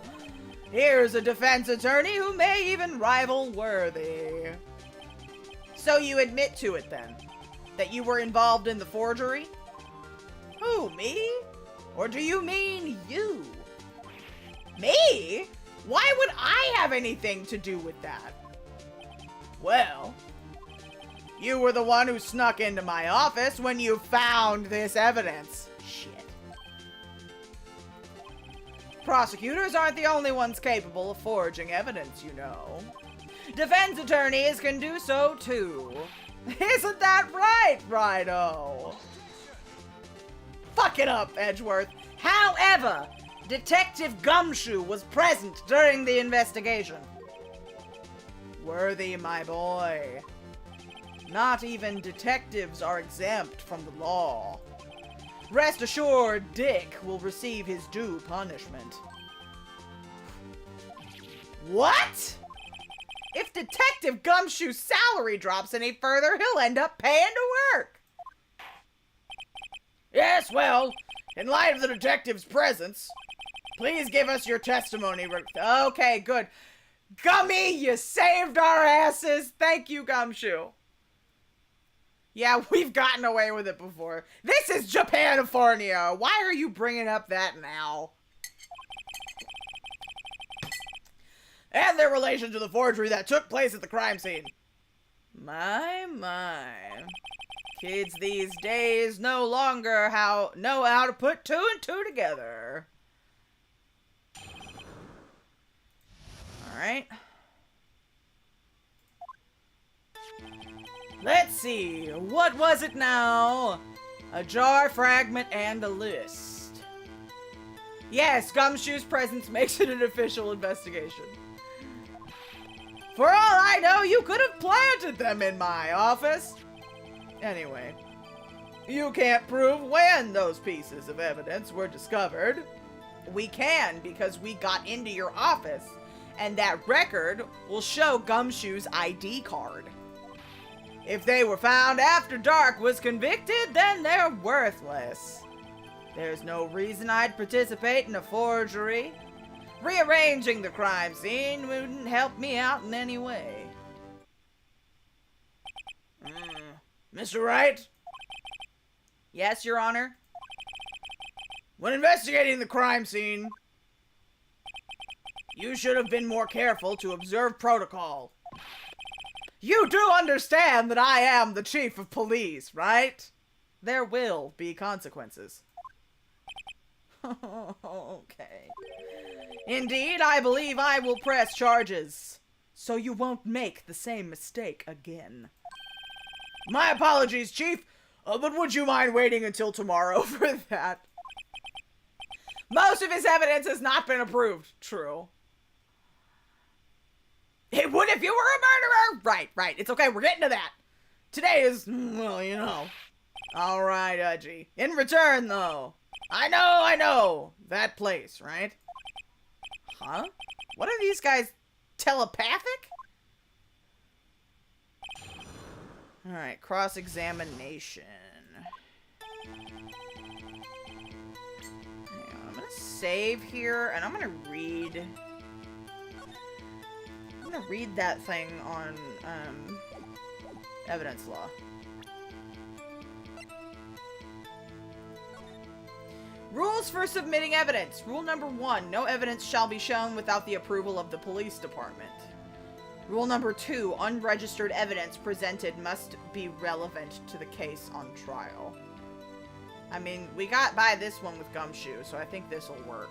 [SPEAKER 1] here's a defense attorney who may even rival Worthy. So you admit to it then? That you were involved in the forgery? Who, me? Or do you mean you? Me? Why would I have anything to do with that? Well, you were the one who snuck into my office when you found this evidence. Shit. Prosecutors aren't the only ones capable of forging evidence, you know. Defense attorneys can do so too. Isn't that right, Righto? Fuck it up, Edgeworth. However, Detective Gumshoe was present during the investigation. Worthy, my boy. Not even detectives are exempt from the law. Rest assured, Dick will receive his due punishment. What? If Detective Gumshoe's salary drops any further, he'll end up paying to work.
[SPEAKER 2] Yes, well, in light of the detective's presence, please give us your testimony.
[SPEAKER 1] Okay, good. Gummy, you saved our asses. Thank you, Gumshoe. Yeah, we've gotten away with it before. This is Japanifornia. Why are you bringing up that now?
[SPEAKER 2] And their relation to the forgery that took place at the crime scene.
[SPEAKER 1] My. Kids these days no longer know how to put two and two together. Alright. Let's see. What was it now? A jar fragment and a list. Yes, Gumshoe's presence makes it an official investigation. For all I know, you could have planted them in my office. Anyway, you can't prove when those pieces of evidence were discovered. We can, because we got into your office, and that record will show Gumshoe's ID card. If they were found after Dark was convicted, then they're worthless. There's no reason I'd participate in a forgery. Rearranging the crime scene wouldn't help me out in any way.
[SPEAKER 2] Mr. Wright?
[SPEAKER 1] Yes, Your Honor?
[SPEAKER 2] When investigating the crime scene, you should have been more careful to observe protocol.
[SPEAKER 1] You do understand that I am the chief of police, right? There will be consequences. Okay. Indeed, I believe I will press charges, so you won't make the same mistake again.
[SPEAKER 2] My apologies, Chief, but would you mind waiting until tomorrow for that?
[SPEAKER 1] Most of his evidence has not been approved. True.
[SPEAKER 2] It would if you were a murderer! Right. It's okay, we're getting to that. Today is, well, you know.
[SPEAKER 1] Alright, Udgy. In return, though.
[SPEAKER 2] I know. That place, right?
[SPEAKER 1] Huh? What are these guys, telepathic? Alright, cross-examination. Hang on, I'm gonna save here, and I'm gonna read that thing on, evidence law. Rules for submitting evidence. Rule number 1, no evidence shall be shown without the approval of the police department. Rule number 2, unregistered evidence presented must be relevant to the case on trial. I mean, we got by this one with Gumshoe, so I think this will work.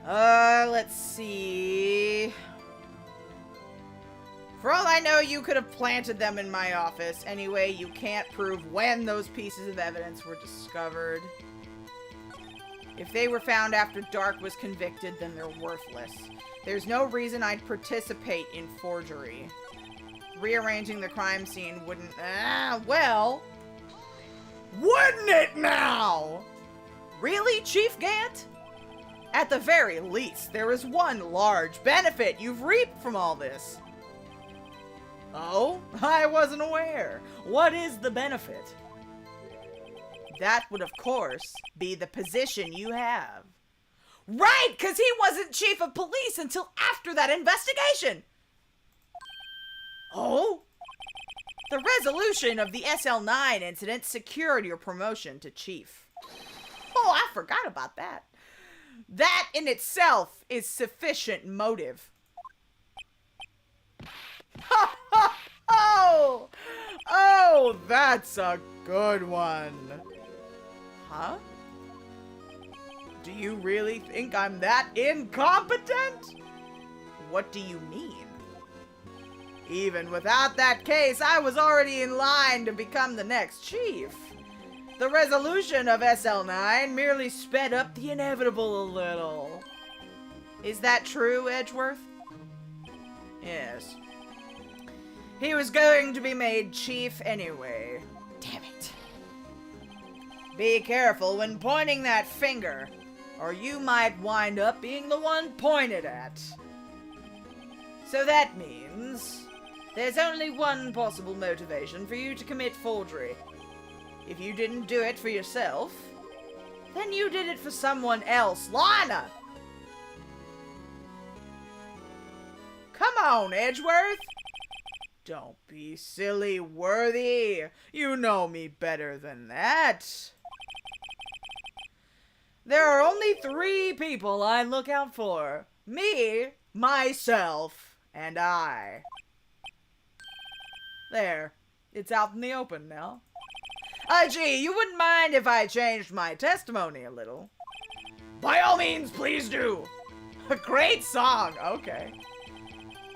[SPEAKER 1] Let's see. For all I know, you could have planted them in my office. Anyway, you can't prove when those pieces of evidence were discovered. If they were found after Dark was convicted, then they're worthless. There's no reason I'd participate in forgery. Rearranging the crime scene wouldn't... well...
[SPEAKER 2] Wouldn't it now?
[SPEAKER 1] Really, Chief Gant? At the very least, there is one large benefit you've reaped from all this. Oh? I wasn't aware. What is the benefit? That would, of course, be the position you have. Right, because he wasn't chief of police until after that investigation. Oh? The resolution of the SL9 incident secured your promotion to chief. Oh, I forgot about that. That in itself is sufficient motive. Oh, that's a good one. Huh? Do you really think I'm that incompetent? What do you mean? Even without that case, I was already in line to become the next chief. The resolution of SL9 merely sped up the inevitable a little. Is that true, Edgeworth? Yes. He was going to be made chief anyway. Damn it. Be careful when pointing that finger, or you might wind up being the one pointed at. So that means there's only one possible motivation for you to commit forgery. If you didn't do it for yourself, then you did it for someone else. Lana! Come on, Edgeworth! Don't be silly, Worthy. You know me better than that. There are only 3 people I look out for. Me, myself, and I. There. It's out in the open now. Gee, you wouldn't mind if I changed my testimony a little? By all means, please do. A great song. Okay.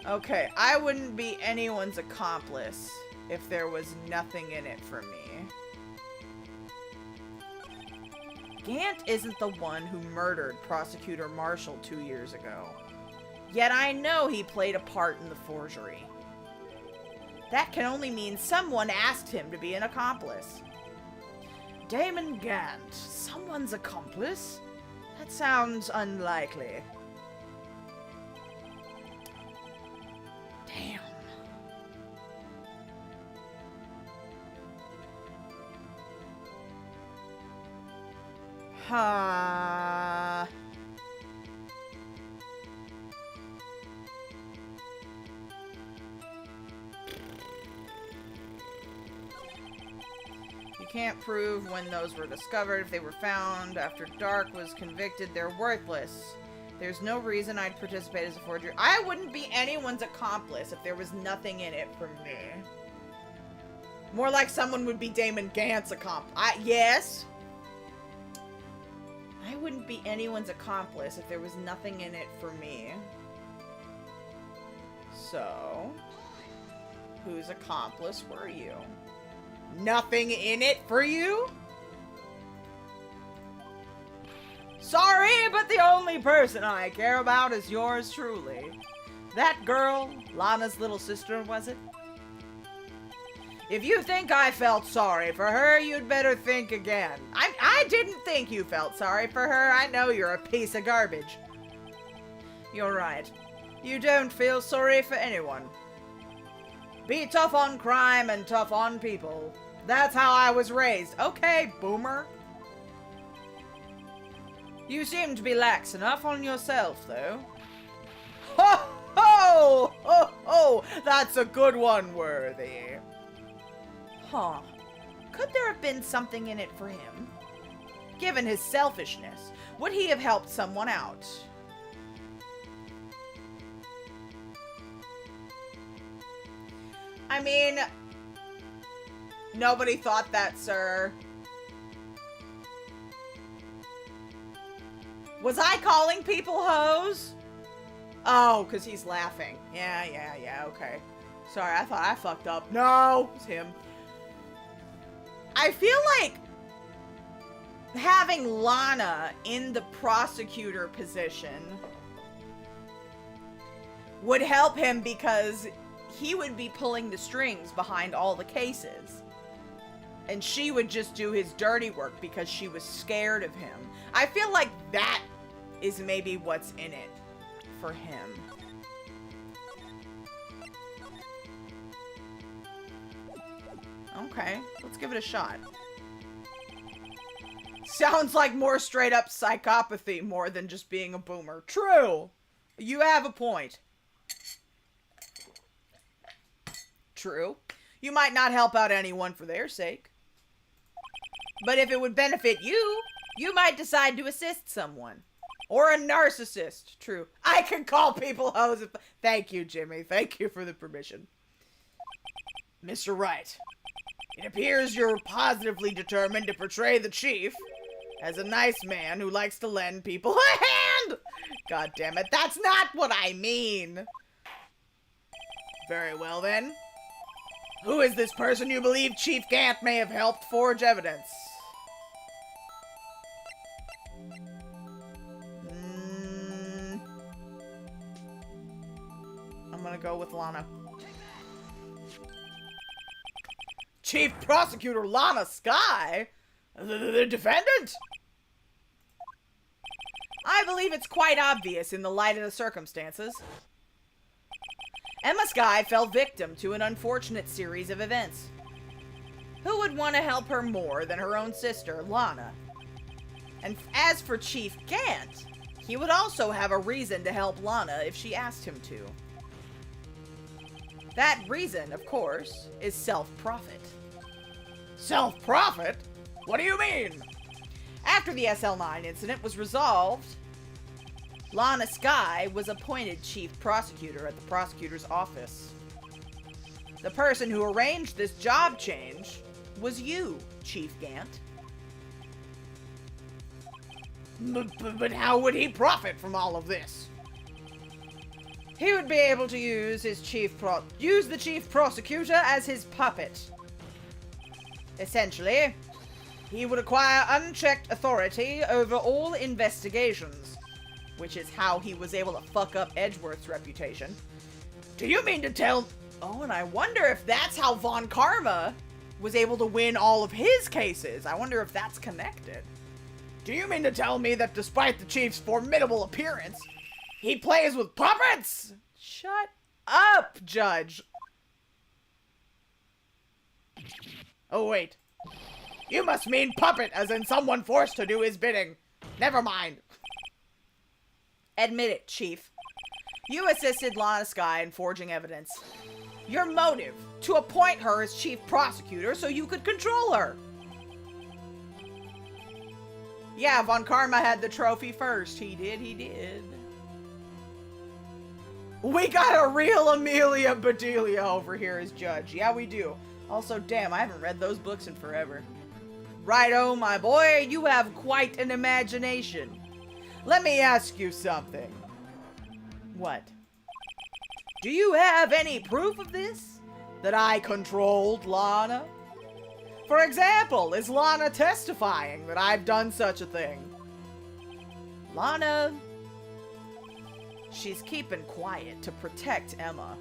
[SPEAKER 1] Okay, I wouldn't be anyone's accomplice if there was nothing in it for me. Gant isn't the one who murdered Prosecutor Marshall 2 years ago. Yet I know he played a part in the forgery. That can only mean someone asked him to be an accomplice. Damon Gant, someone's accomplice? That sounds unlikely. Damn. Ha. You can't prove when those were discovered. If they were found after Dark was convicted, they're worthless. There's no reason I'd participate as a forger. I wouldn't be anyone's accomplice if there was nothing in it for me. More like someone would be Damon Gant's accomplice. Yes. I wouldn't be anyone's accomplice if there was nothing in it for me. So, whose accomplice were you? Nothing in it for you? Sorry, but the only person I care about is yours truly. That girl, Lana's little sister, was it? If you think I felt sorry for her, you'd better think again. I didn't think you felt sorry for her. I know you're a piece of garbage. You're right. You don't feel sorry for anyone. Be tough on crime and tough on people. That's how I was raised. Okay, boomer. You seem to be lax enough on yourself, though. Ho, ho, ho, ho! That's a good one, Worthy. Huh. Could there have been something in it for him? Given his selfishness, would he have helped someone out? I mean, nobody thought that, sir. Was I calling people hoes? Oh, because he's laughing. Yeah, okay. Sorry, I thought I fucked up. No, it's him. I feel like having Lana in the prosecutor position would help him because he would be pulling the strings behind all the cases. And she would just do his dirty work because she was scared of him. I feel like that is maybe what's in it for him. Okay, let's give it a shot. Sounds like more straight up psychopathy more than just being a boomer. True! You have a point. True. You might not help out anyone for their sake. But if it would benefit you, you might decide to assist someone. Or a narcissist. True. I can call people hoes. Thank you, Jimmy. Thank you for the permission. Mr. Wright, it appears you're positively determined to portray the chief as a nice man who likes to lend people a hand! God damn it, that's not what I mean! Very well then. Who is this person you believe Chief Gant may have helped forge evidence? I'm gonna go with Lana. Chief Prosecutor Lana Skye? The defendant? I believe it's quite obvious in the light of the circumstances. Emma Skye fell victim to an unfortunate series of events. Who would want to help her more than her own sister, Lana? And as for Chief Gant, he would also have a reason to help Lana if she asked him to. That reason, of course, is self-profit. Self-profit? What do you mean? After the SL9 incident was resolved, Lana Skye was appointed chief prosecutor at the prosecutor's office. The person who arranged this job change was you, Chief Gant. But how would he profit from all of this? He would be able to use the chief prosecutor as his puppet. Essentially, he would acquire unchecked authority over all investigations, which is how he was able to fuck up Edgeworth's reputation. Do you mean to tell... Oh, and I wonder if that's how Von Karma was able to win all of his cases. I wonder if that's connected. Do you mean to tell me that despite the chief's formidable appearance, he plays with puppets? Shut up, Judge. Oh, wait. You must mean puppet, as in someone forced to do his bidding. Never mind. Admit it, Chief. You assisted Lana Skye in forging evidence. Your motive, to appoint her as chief prosecutor so you could control her. Yeah, Von Karma had the trophy first. He did. We got a real Amelia Bedelia over here as judge. Yeah, we do. Also, damn, I haven't read those books in forever. Righto, my boy, you have quite an imagination. Let me ask you something. What? Do you have any proof of this? That I controlled Lana? For example, is Lana testifying that I've done such a thing? Lana... She's keeping quiet to protect Emma.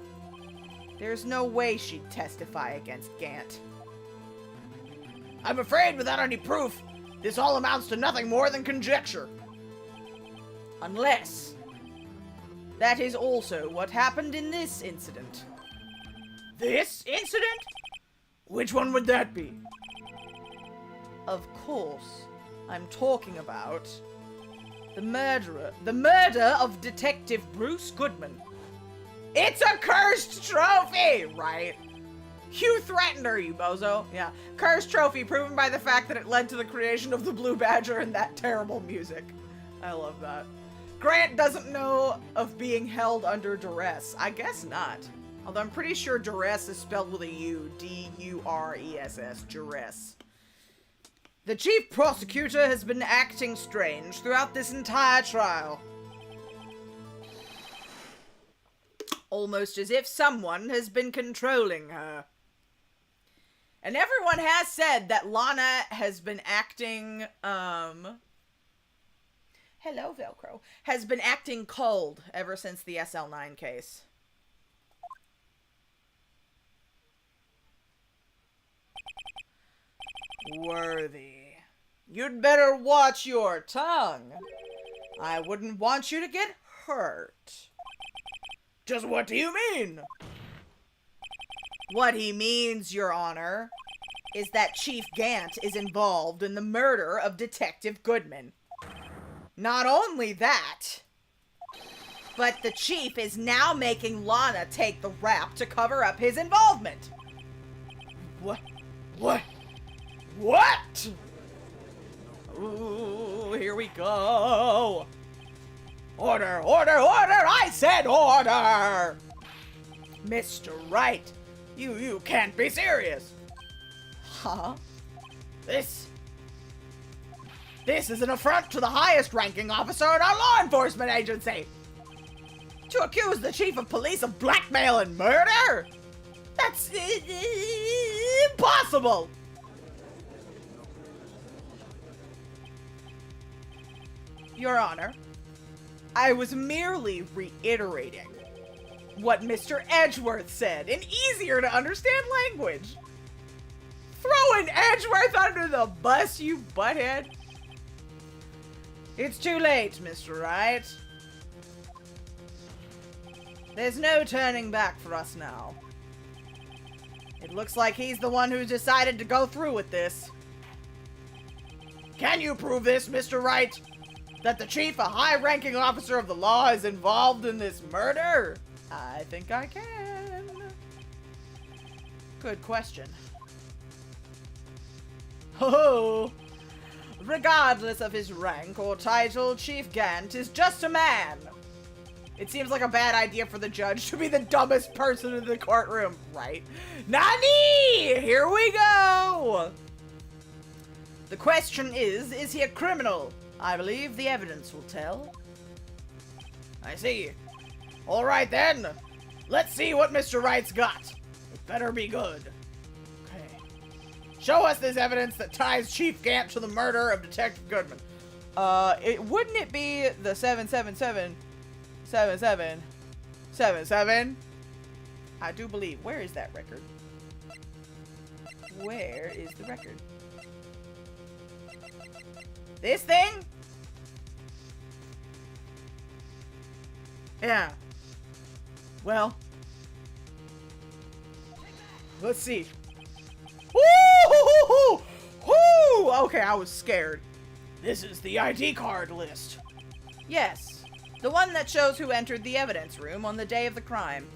[SPEAKER 1] There's no way she'd testify against Gant. I'm afraid without any proof, this all amounts to nothing more than conjecture. Unless... that is also what happened in this incident. This incident? Which one would that be? Of course, I'm talking about the murder of Detective Bruce Goodman. It's a cursed trophy, right? You threatened her, you bozo. Yeah, cursed trophy proven by the fact that it led to the creation of the Blue Badger and that terrible music. I love that. Grant doesn't know of being held under duress. I guess not. Although I'm pretty sure duress is spelled with a U. D-U-R-E-S-S. Duress. The chief prosecutor has been acting strange throughout this entire trial. Almost as if someone has been controlling her. And everyone has said that Lana has been acting, hello, Velcro. Has been acting cold ever since the SL9 case. worthy. You'd better watch your tongue. I wouldn't want you to get hurt.
[SPEAKER 2] Just what do you mean?
[SPEAKER 1] What he means, Your Honor, is that Chief Gant is involved in the murder of Detective Goodman. Not only that, but the Chief is now making Lana take the rap to cover up his involvement.
[SPEAKER 2] What? What?
[SPEAKER 1] Ooh, here we go.
[SPEAKER 2] Order! I said order!
[SPEAKER 1] Mr. Wright.
[SPEAKER 2] You can't be serious.
[SPEAKER 1] Huh?
[SPEAKER 2] This is an affront to the highest ranking officer in our law enforcement agency. To accuse the chief of police of blackmail and murder? That's impossible.
[SPEAKER 1] Your Honor, I was merely reiterating what Mr. Edgeworth said in easier to understand language.
[SPEAKER 2] Throwing Edgeworth under the bus, you butthead.
[SPEAKER 1] It's too late, Mr. Wright. There's no turning back for us now. It looks like he's the one who decided to go through with this.
[SPEAKER 2] Can you prove this, Mr. Wright? That the chief, a high-ranking officer of the law, is involved in this murder?
[SPEAKER 1] I think I can. Good question. Oh, regardless of his rank or title, Chief Gant is just a man. It seems like a bad idea for the judge to be the dumbest person in the courtroom, right?
[SPEAKER 2] Nani! Here we go!
[SPEAKER 1] The question is he a criminal? I believe the evidence will tell.
[SPEAKER 2] I see. All right then. Let's see what Mr. Wright's got. It better be good. Okay. Show us this evidence that ties Chief Gant to the murder of Detective Goodman.
[SPEAKER 1] Wouldn't it be the 7777777? I do believe. Where is that record? Where is the record? This thing? Yeah. Well. Let's see. Woo! Okay, I was scared.
[SPEAKER 2] This is the ID card list.
[SPEAKER 1] Yes. The one that shows who entered the evidence room on the day of the crime.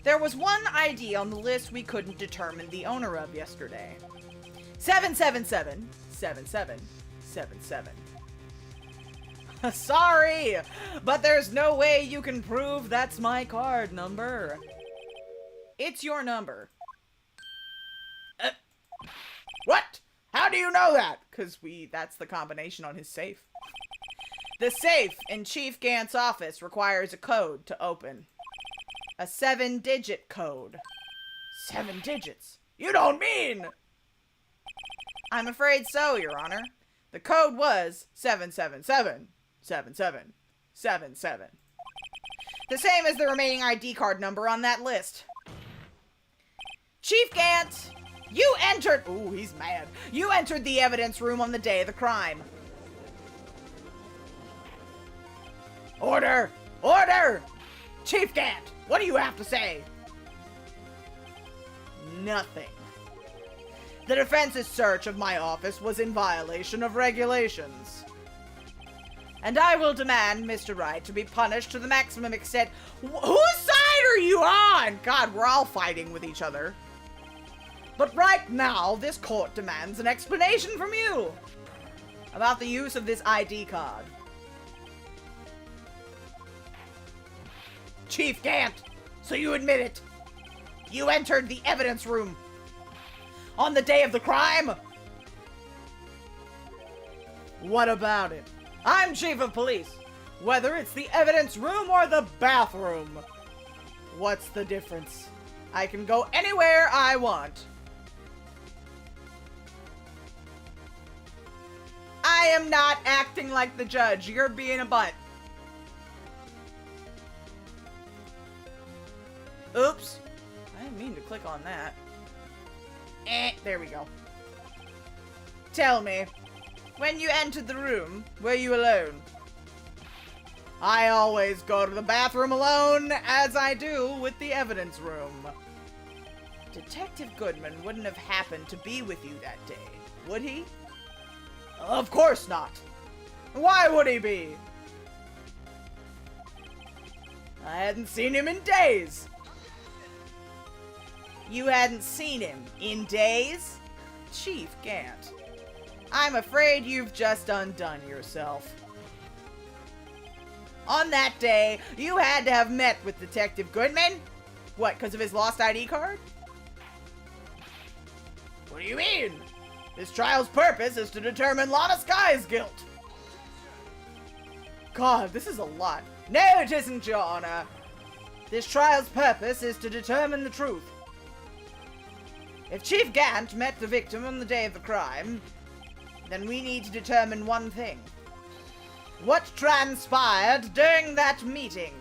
[SPEAKER 1] There was one ID on the list we couldn't determine the owner of yesterday. 7777777. Sorry, but there's no way you can prove that's my card number. It's your number.
[SPEAKER 2] What? How do you know that?
[SPEAKER 1] Because that's the combination on his safe. The safe in Chief Gant's office requires a code to open. A 7-digit code.
[SPEAKER 2] 7 digits? You don't mean...
[SPEAKER 1] I'm afraid so, Your Honor. The code was 7777777. The same as the remaining ID card number on that list. Chief Gant, you entered... Ooh, he's mad. You entered the evidence room on the day of the crime.
[SPEAKER 2] Order! Order! Chief Gant, what do you have to say?
[SPEAKER 1] Nothing. The defense's search of my office was in violation of regulations. And I will demand Mr. Wright to be punished to the maximum extent. Whose side are you on? God, we're all fighting with each other. But right now, this court demands an explanation from you about the use of this ID card.
[SPEAKER 2] Chief Gant, so you admit it. You entered the evidence room on the day of the crime?
[SPEAKER 1] What about it? I'm chief of police, whether it's the evidence room or the bathroom. What's the difference? I can go anywhere I want. I am not acting like the judge. You're being a butt. Oops. I didn't mean to click on that. There we go. Tell me, when you entered the room, were you alone? I always go to the bathroom alone, as I do with the evidence room. Detective Goodman wouldn't have happened to be with you that day, would he? Of course not. Why would he be? I hadn't seen him in days. You hadn't seen him in days? Chief Gant, I'm afraid you've just undone yourself. On that day, you had to have met with Detective Goodman? What, because of his lost ID card? What do you mean? This trial's purpose is to determine Lana Sky's guilt. God, this is a lot. No, it isn't, Your Honor. This trial's purpose is to determine the truth. If Chief Gant met the victim on the day of the crime, then we need to determine one thing. What transpired during that meeting?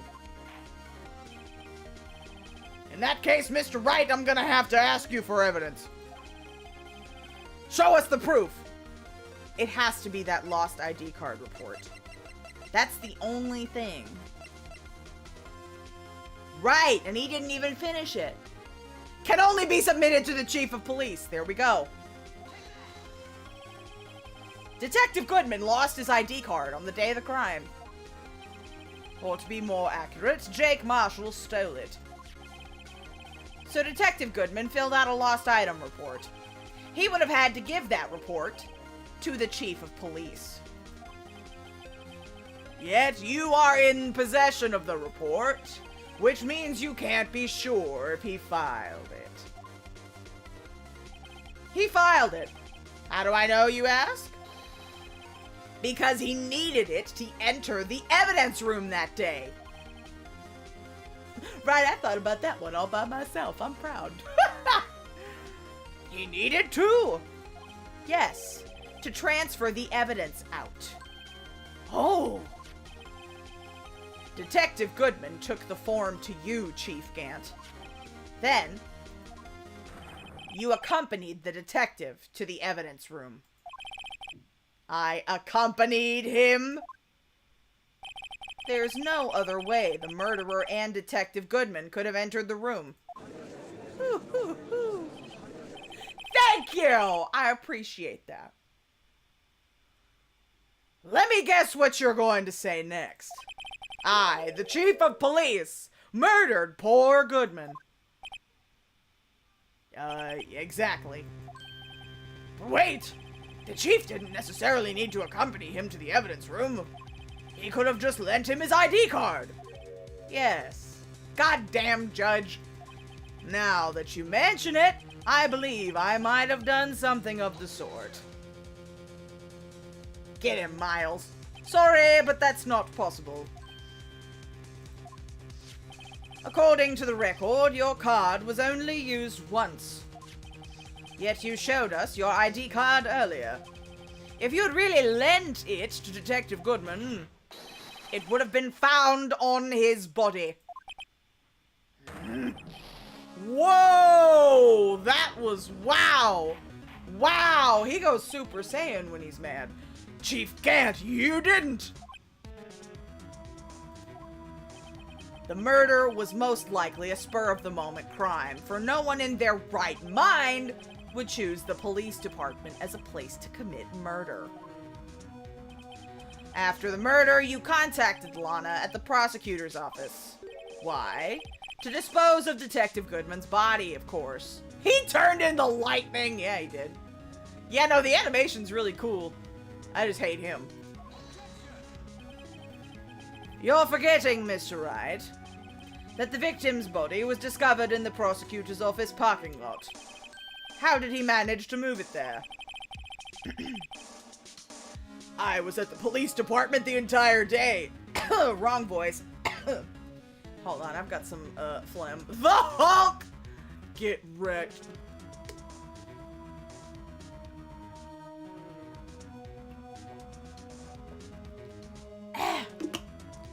[SPEAKER 1] In that case, Mr. Wright, I'm gonna have to ask you for evidence. Show us the proof! It has to be that lost ID card report. That's the only thing. Right, and he didn't even finish it. Can only be submitted to the Chief of Police. There we go. Detective Goodman lost his ID card on the day of the crime. Or to be more accurate, Jake Marshall stole it. So Detective Goodman filled out a lost item report. He would have had to give that report to the Chief of Police. Yet you are in possession of the report, which means you can't be sure if he filed it. He filed it. How do I know, you ask? Because he needed it to enter the evidence room that day. Right, I thought about that one all by myself. I'm proud. He needed to. Yes, to transfer the evidence out. Oh. Detective Goodman took the form to you, Chief Gant. Then, you accompanied the detective to the evidence room. I accompanied him? There's no other way the murderer and Detective Goodman could have entered the room. Thank you! I appreciate that. Let me guess what you're going to say next. I, the Chief of Police, murdered poor Goodman. Exactly. Wait! The Chief didn't necessarily need to accompany him to the evidence room. He could have just lent him his ID card. Yes. Goddamn, Judge. Now that you mention it, I believe I might have done something of the sort. Get him, Miles. Sorry, but that's not possible. According to the record, your card was only used once. Yet you showed us your ID card earlier. If you'd really lent it to Detective Goodman, it would have been found on his body. Whoa! That was wow! Wow! He goes Super Saiyan when he's mad. Chief Gant, you didn't! The murder was most likely a spur-of-the-moment crime, for no one in their right mind would choose the police department as a place to commit murder. After the murder, you contacted Lana at the prosecutor's office. Why? To dispose of Detective Goodman's body, of course. He turned into lightning! Yeah, he did. Yeah, no, the animation's really cool. I just hate him. You're forgetting, Mr. Wright, that the victim's body was discovered in the prosecutor's office parking lot. How did he manage to move it there? I was at the police department the entire day. Wrong voice. Hold on, I've got some, phlegm. The Hulk! Get wrecked.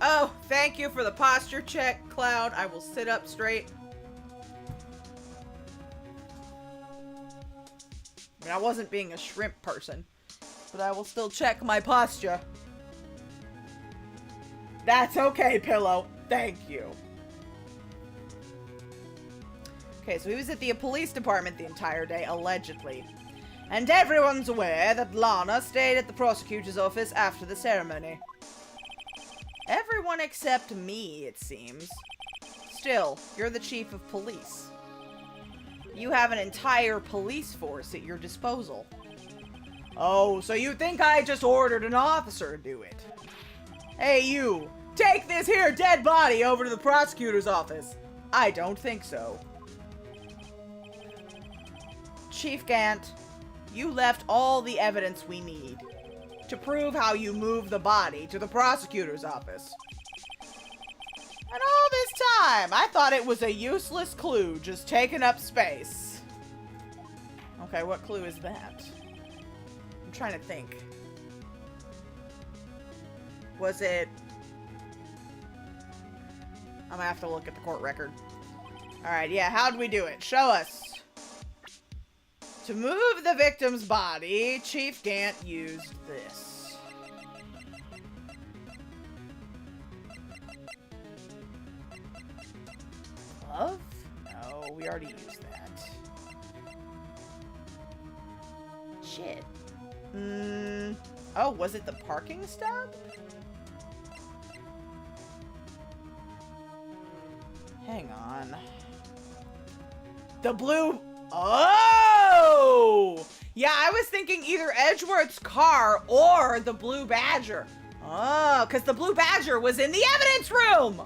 [SPEAKER 1] Oh, thank you for the posture check, Cloud. I will sit up straight. mean, I wasn't being a shrimp person, but I will still check my posture. That's okay, Pillow. Thank you. Okay, so he was at the police department the entire day, allegedly. And everyone's aware that Lana stayed at the prosecutor's office after the ceremony. Everyone except me, it seems. Still, you're the chief of police. You have an entire police force at your disposal. Oh, so you think I just ordered an officer to do it? Hey, you! Take this here dead body over to the prosecutor's office. I don't think so. Chief Gant, you left all the evidence we need to prove how you moved the body to the prosecutor's office. And all this time, I thought it was a useless clue just taking up space. Okay, what clue is that? I'm trying to think. Was it... I'm gonna have to look at the court record. Alright, yeah, how'd we do it? Show us. To move the victim's body, Chief Gant used this. Glove? No, we already used that. Shit. Oh, was it the parking stop? Hang on. The blue... Oh! Yeah, I was thinking either Edgeworth's car or the Blue Badger. Oh, because the Blue Badger was in the evidence room!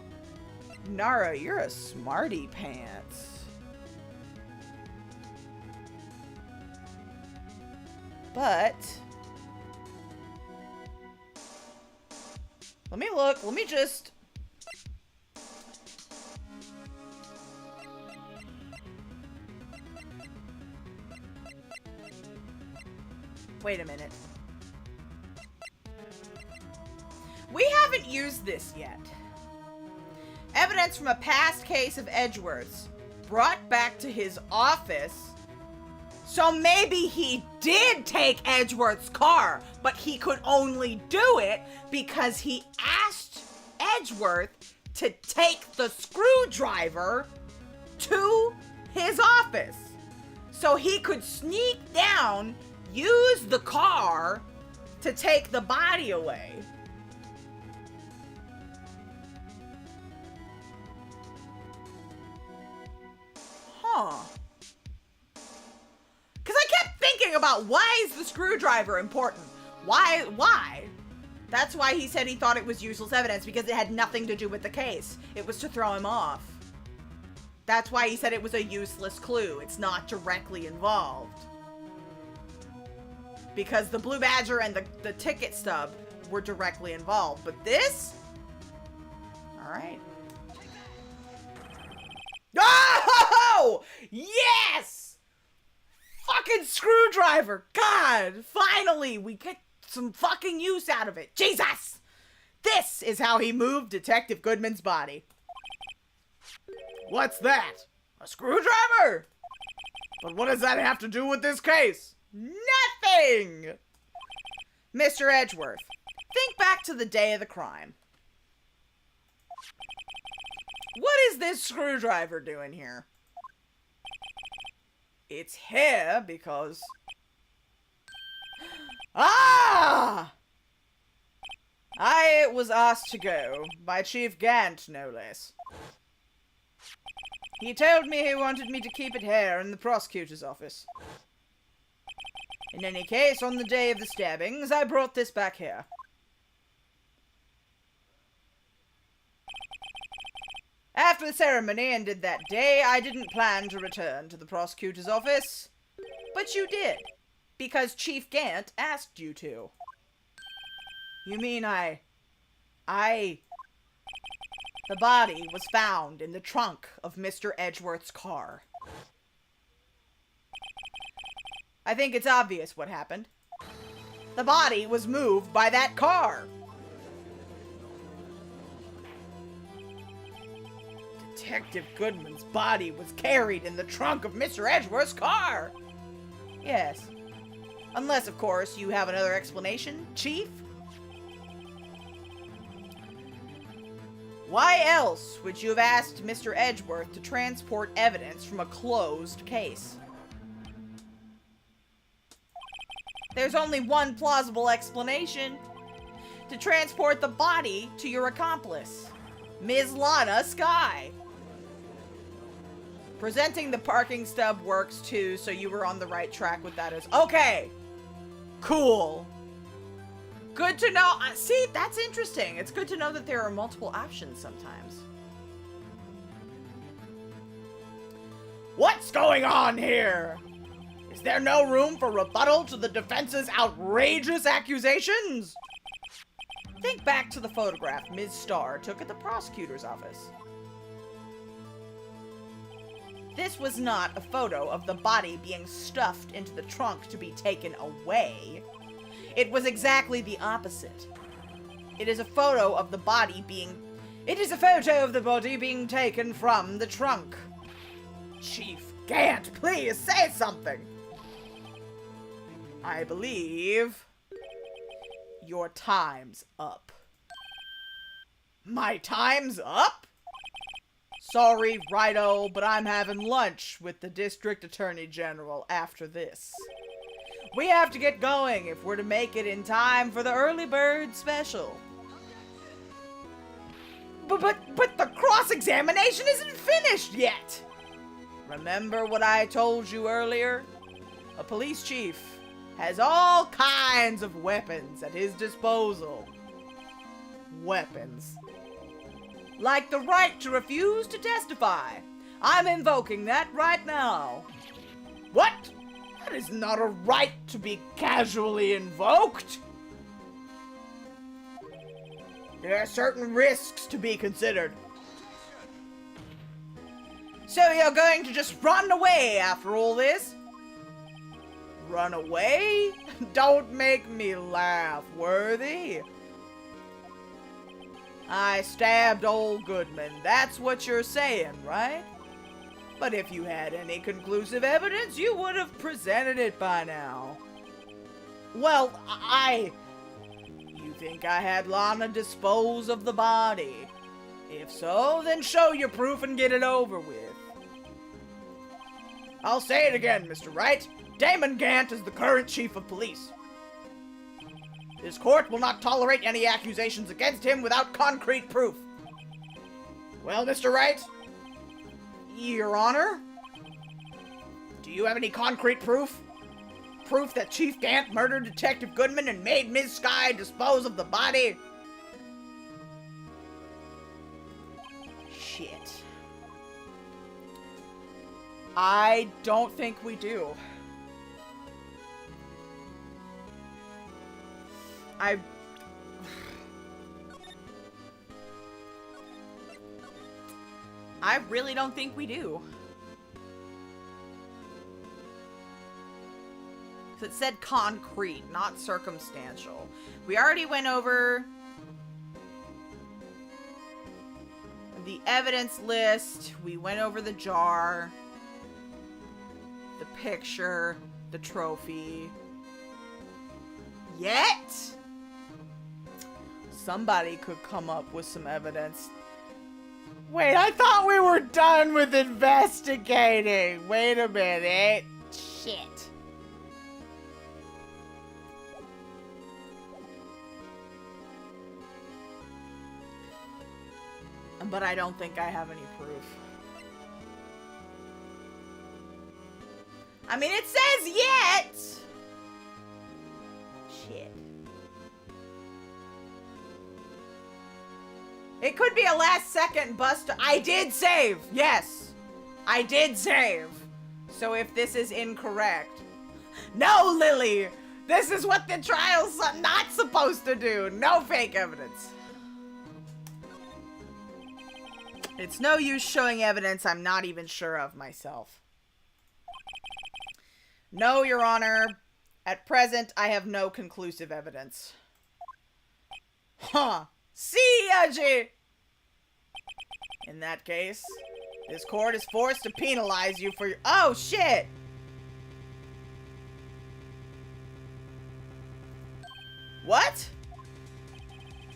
[SPEAKER 1] Nara, you're a smarty pants. But... let me look. Let me just... wait a minute. We haven't used this yet. Evidence from a past case of Edgeworth's brought back to his office. So maybe he did take Edgeworth's car, but he could only do it because he asked Edgeworth to take the screwdriver to his office. So he could sneak down, use the car to take the body away. Huh. Because I kept thinking about why is the screwdriver important? Why? That's why he said he thought it was useless evidence, because it had nothing to do with the case. It was to throw him off. That's why he said it was a useless clue. It's not directly involved. Because the Blue Badger and the ticket stub were directly involved. But this? Alright. Oh! Yes! Fucking screwdriver! God! Finally, we get some fucking use out of it. Jesus! This is how he moved Detective Goodman's body. What's that? A screwdriver? But what does that have to do with this case? Nothing! Mr. Edgeworth, think back to the day of the crime. What is this screwdriver doing here? It's here because... Ah! I was asked to go by Chief Gant, no less. He told me he wanted me to keep it here in the prosecutor's office. In any case, on the day of the stabbings, I brought this back here. After the ceremony ended that day, I didn't plan to return to the prosecutor's office. But you did, because Chief Gant asked you to. You mean The body was found in the trunk of Mr. Edgeworth's car. I think it's obvious what happened. The body was moved by that car. Detective Goodman's body was carried in the trunk of Mr. Edgeworth's car. Yes, Unless, of course, you have another explanation, Chief? Why else would you have asked Mr. Edgeworth to transport evidence from a closed case? There's only one plausible explanation. To transport the body to your accomplice, Ms. Lana Skye. Presenting the parking stub works too, so you were on the right track with that as... Okay! Cool. Good to know. See, that's interesting. It's good to know that there are multiple options sometimes. What's going on here? Is there no room for rebuttal to the defense's outrageous accusations? Think back to the photograph Ms. Starr took at the prosecutor's office. This was not a photo of the body being stuffed into the trunk to be taken away. It was exactly the opposite. It is a photo of the body being... It is a photo of the body being taken from the trunk. Chief Gant, please say something. I believe your time's up. My time's up? Sorry, Righto, but I'm having lunch with the District Attorney General after this. We have to get going if we're to make it in time for the early bird special. But the cross-examination isn't finished yet! Remember what I told you earlier? A police chief has all kinds of weapons at his disposal. Weapons. Like the right to refuse to testify. I'm invoking that right now. What? That is not a right to be casually invoked. There are certain risks to be considered. So you're going to just run away after all this? Run away? Don't make me laugh, Worthy. I stabbed old Goodman. That's what you're saying, right? But if you had any conclusive evidence, you would have presented it by now. Well, You think I had Lana dispose of the body? If so, then show your proof and get it over with. I'll say it again, Mr. Wright. Damon Gant is the current chief of police. This court will not tolerate any accusations against him without concrete proof. Well, Mr. Wright? Your Honor? Do you have any concrete proof? Proof that Chief Gant murdered Detective Goodman and made Ms. Skye dispose of the body? Shit. I don't think we do. I really don't think we do. It said concrete, not circumstantial. We already went over the evidence list. We went over the jar, the picture, the trophy. Yet, somebody could come up with some evidence. Wait, I thought we were done with investigating. Wait a minute. Shit. But I don't think I have any proof. I mean, it says yet! Shit. It could be a last second bust. I did save! Yes! I did save! So if this is incorrect... No, Lily! This is what the trial's not supposed to do! No fake evidence! It's no use showing evidence I'm not even sure of myself. No, Your Honor. At present, I have no conclusive evidence. Huh. See, Yaji! In that case, this court is forced to penalize you for your— Oh, shit!
[SPEAKER 2] What?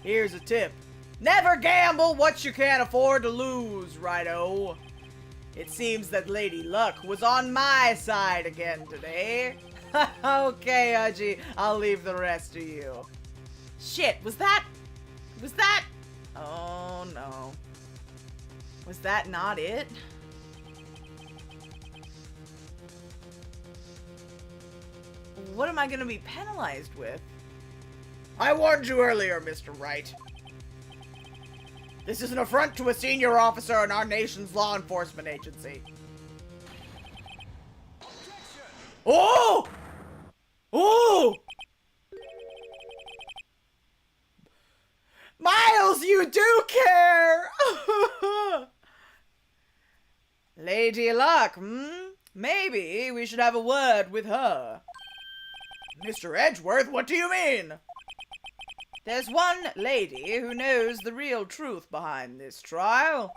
[SPEAKER 2] Here's a tip. Never gamble what you can't afford to lose, Righto. It seems that Lady Luck was on my side again today. Okay, Haji, I'll leave the rest to you. Shit, was that... Oh, no. Was that not it? What am I gonna be penalized with? I warned you earlier, Mr. Wright. This is an affront to a senior officer in our nation's law enforcement agency. Oh! Oh! Miles, you do care! Lady Luck, Maybe we should have a word with her. Mr. Edgeworth, what do you mean? There's one lady who knows the real truth behind this trial.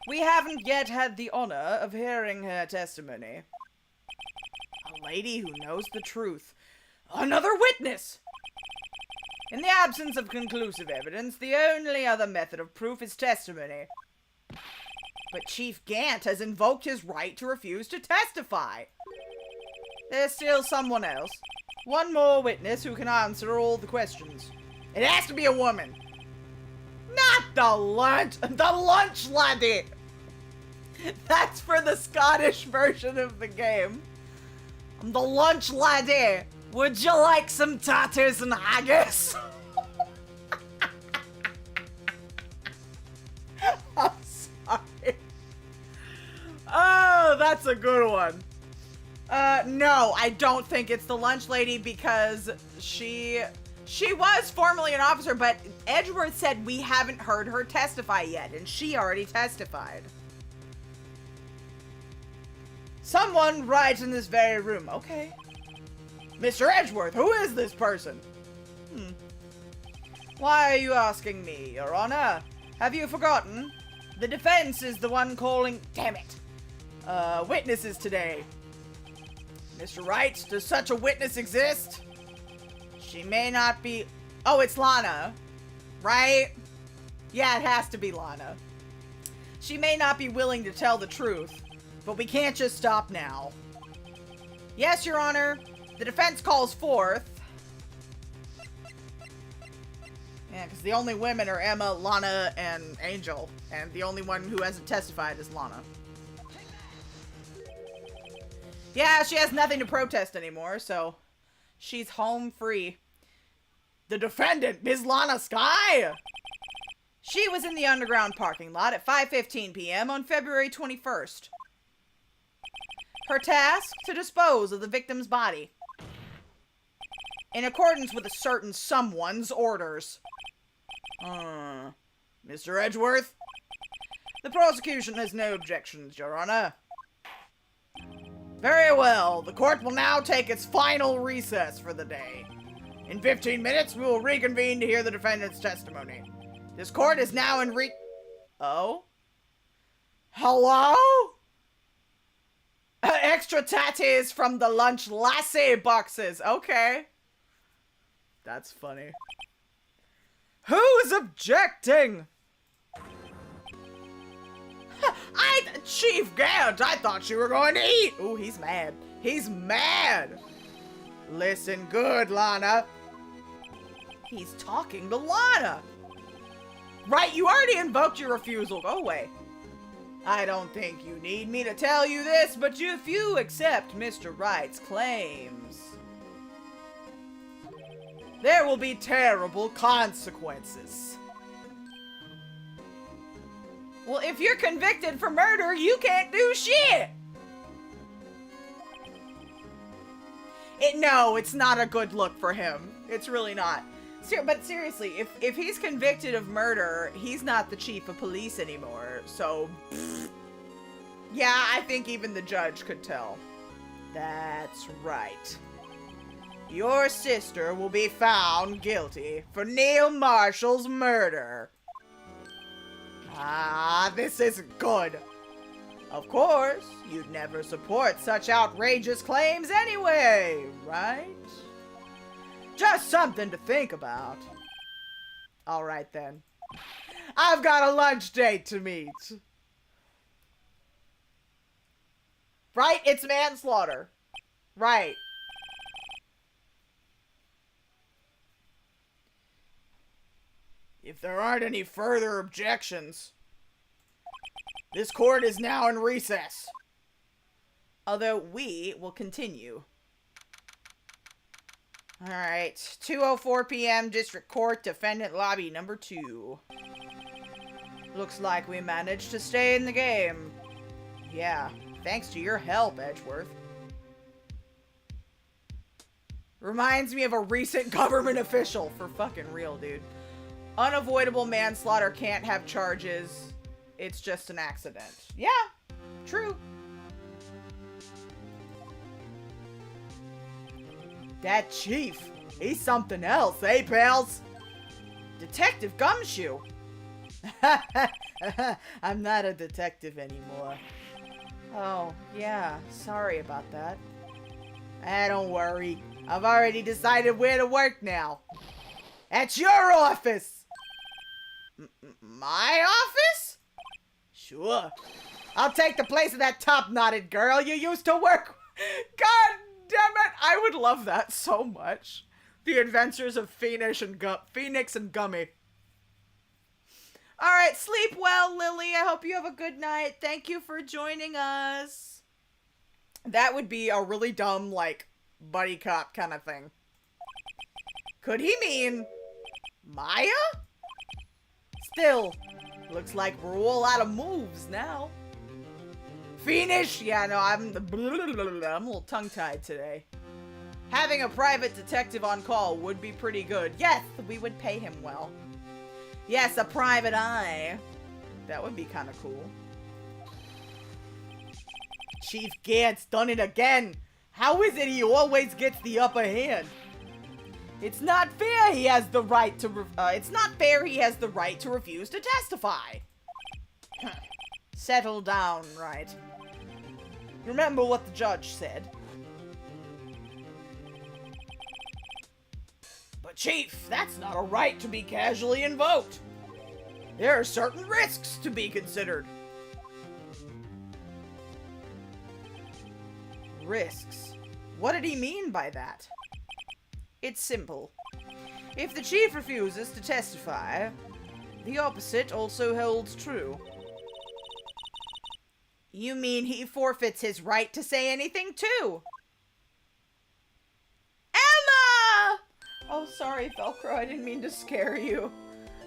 [SPEAKER 2] We haven't yet had the honor of hearing her testimony. A lady who knows the truth. Another witness! In the absence of conclusive evidence, the only other method of proof is testimony. But Chief Gant has invoked his right to refuse to testify. There's still someone else. One more witness who can answer all the questions. It has to be a woman. Not the lunch laddie! That's for the Scottish version of the game. I'm the lunch laddie. Would you like some tatters and haggis? I'm sorry. Oh, that's a good one. No, I don't think it's the lunch lady because she was formerly an officer, but Edgeworth said we haven't heard her testify yet, and she already testified. Someone right in this very room. Okay. Mr. Edgeworth, who is this person? Why are you asking me, Your Honor? Have you forgotten? The defense is the one calling... Damn it. Witnesses today. Mr. Wright, does such a witness exist? She may not be... Oh, it's Lana. Right? Yeah, it has to be Lana. She may not be willing to tell the truth, but we can't just stop now. Yes, Your Honor. The defense calls forth... Yeah, because the only women are Emma, Lana, and Angel. And the only one who hasn't testified is Lana. Yeah, she has nothing to protest anymore, so she's home free. The defendant, Ms. Lana Sky! She was in the underground parking lot at 5:15 p.m. on February 21st. Her task, to dispose of the victim's body. In accordance with a certain someone's orders. Mr. Edgeworth? The prosecution has no objections, Your Honor. Very well. The court will now take its final recess for the day. In 15 minutes, we will reconvene to hear the defendant's testimony. This court is now in Oh? Hello? Extra tatties from the lunch lassie boxes. Okay. That's funny. Who's objecting? Chief Gant, I thought you were going to eat. Ooh, he's mad. He's mad. Listen good, Lana. He's talking to Lana. Right, you already invoked your refusal. Go away. I don't think you need me to tell you this, but if you accept Mr. Wright's claims, there will be terrible consequences. Well, if you're convicted for murder, you can't do shit! No, it's not a good look for him. It's really not. But seriously, if he's convicted of murder, he's not the chief of police anymore, so... Yeah, I think even the judge could tell. That's right. Your sister will be found guilty for Neil Marshall's murder. Ah, this isn't good. Of course, you'd never support such outrageous claims anyway, right? Just something to think about. Alright then. I've got a lunch date to meet. Right? It's manslaughter. Right. If there aren't any further objections, this court is now in recess. Although we will continue. Alright, 2:04 p.m. District Court, Defendant Lobby number 2. Looks like we managed to stay in the game. Yeah, thanks to your help, Edgeworth. Reminds me of a recent government official, for fucking real, dude. Unavoidable manslaughter can't have charges. It's just an accident. Yeah, true. That chief, he's something else, eh, pals? Detective Gumshoe. I'm not a detective anymore. Oh, yeah, sorry about that. Don't worry. I've already decided where to work now. At your office! My office? Sure. I'll take the place of that top-knotted girl you used to work with. God damn it! I would love that so much. The Adventures of Phoenix and Gummy. Alright, sleep well, Lily. I hope you have a good night. Thank you for joining us. That would be a really dumb, like, buddy cop kind of thing. Could he mean Maya? Still, looks like we're all out of moves now. Phoenix? Yeah, no, I'm a little tongue-tied today. Having a private detective on call would be pretty good. Yes, we would pay him well. Yes, a private eye. That would be kind of cool. Chief Gant's done it again. How is it he always gets the upper hand? It's not fair he has the right to refuse to testify. Settle down, Wright. Remember what the judge said. But Chief, that's not a right to be casually invoked. There are certain risks to be considered. Risks? What did he mean by that? It's simple. If the chief refuses to testify, the opposite also holds true. You mean he forfeits his right to say anything too? Emma! Oh, sorry, Velcro. I didn't mean to scare you.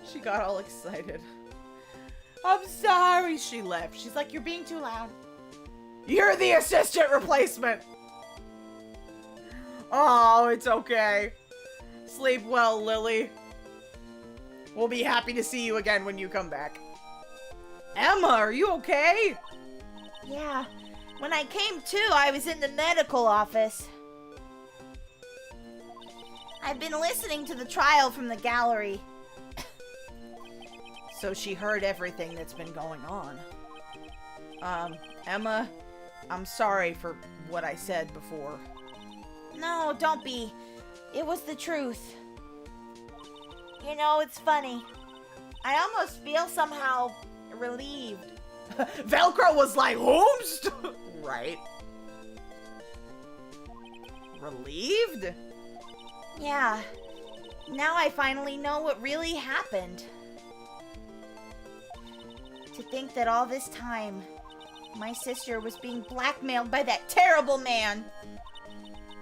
[SPEAKER 2] She got all excited. I'm sorry. She left. She's like, you're being too loud. You're the assistant replacement. Oh, it's okay. Sleep well, Lily. We'll be happy to see you again when you come back. Emma, are you okay?
[SPEAKER 3] Yeah. When I came to, I was in the medical office. I've been listening to the trial from the gallery.
[SPEAKER 1] So she heard everything that's been going on. Emma, I'm sorry for what I said before.
[SPEAKER 3] No, don't be. It was the truth. You know, it's funny. I almost feel somehow relieved.
[SPEAKER 2] Velcro was like, oops! Right.
[SPEAKER 1] Relieved?
[SPEAKER 3] Yeah. Now I finally know what really happened. To think that all this time, my sister was being blackmailed by that terrible man.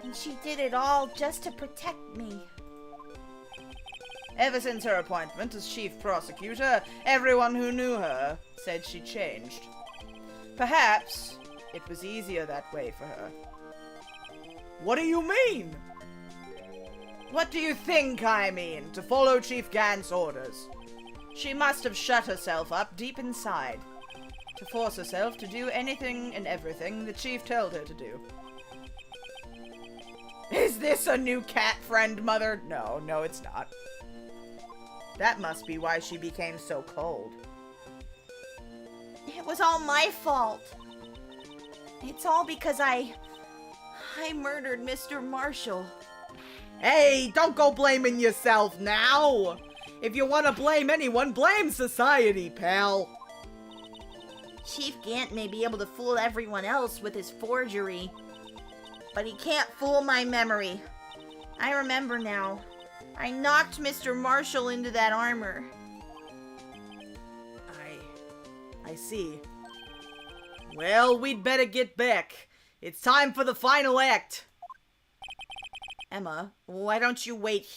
[SPEAKER 3] And she did it all just to protect me.
[SPEAKER 1] Ever since her appointment as chief prosecutor, everyone who knew her said she changed. Perhaps it was easier that way for her.
[SPEAKER 2] What do you mean?
[SPEAKER 1] What do you think I mean? To follow Chief Gant's orders. She must have shut herself up deep inside to force herself to do anything and everything the chief told her to do. Is this a new cat friend, Mother? No, it's not. That must be why she became so cold.
[SPEAKER 3] It was all my fault. It's all because I murdered Mr. Marshall.
[SPEAKER 2] Hey, don't go blaming yourself now! If you want to blame anyone, blame society, pal.
[SPEAKER 3] Chief Gant may be able to fool everyone else with his forgery, but he can't fool my memory. I remember now. I knocked Mr. Marshall into that armor.
[SPEAKER 2] I see. Well, we'd better get back. It's time for the final act.
[SPEAKER 3] Emma, why don't you wait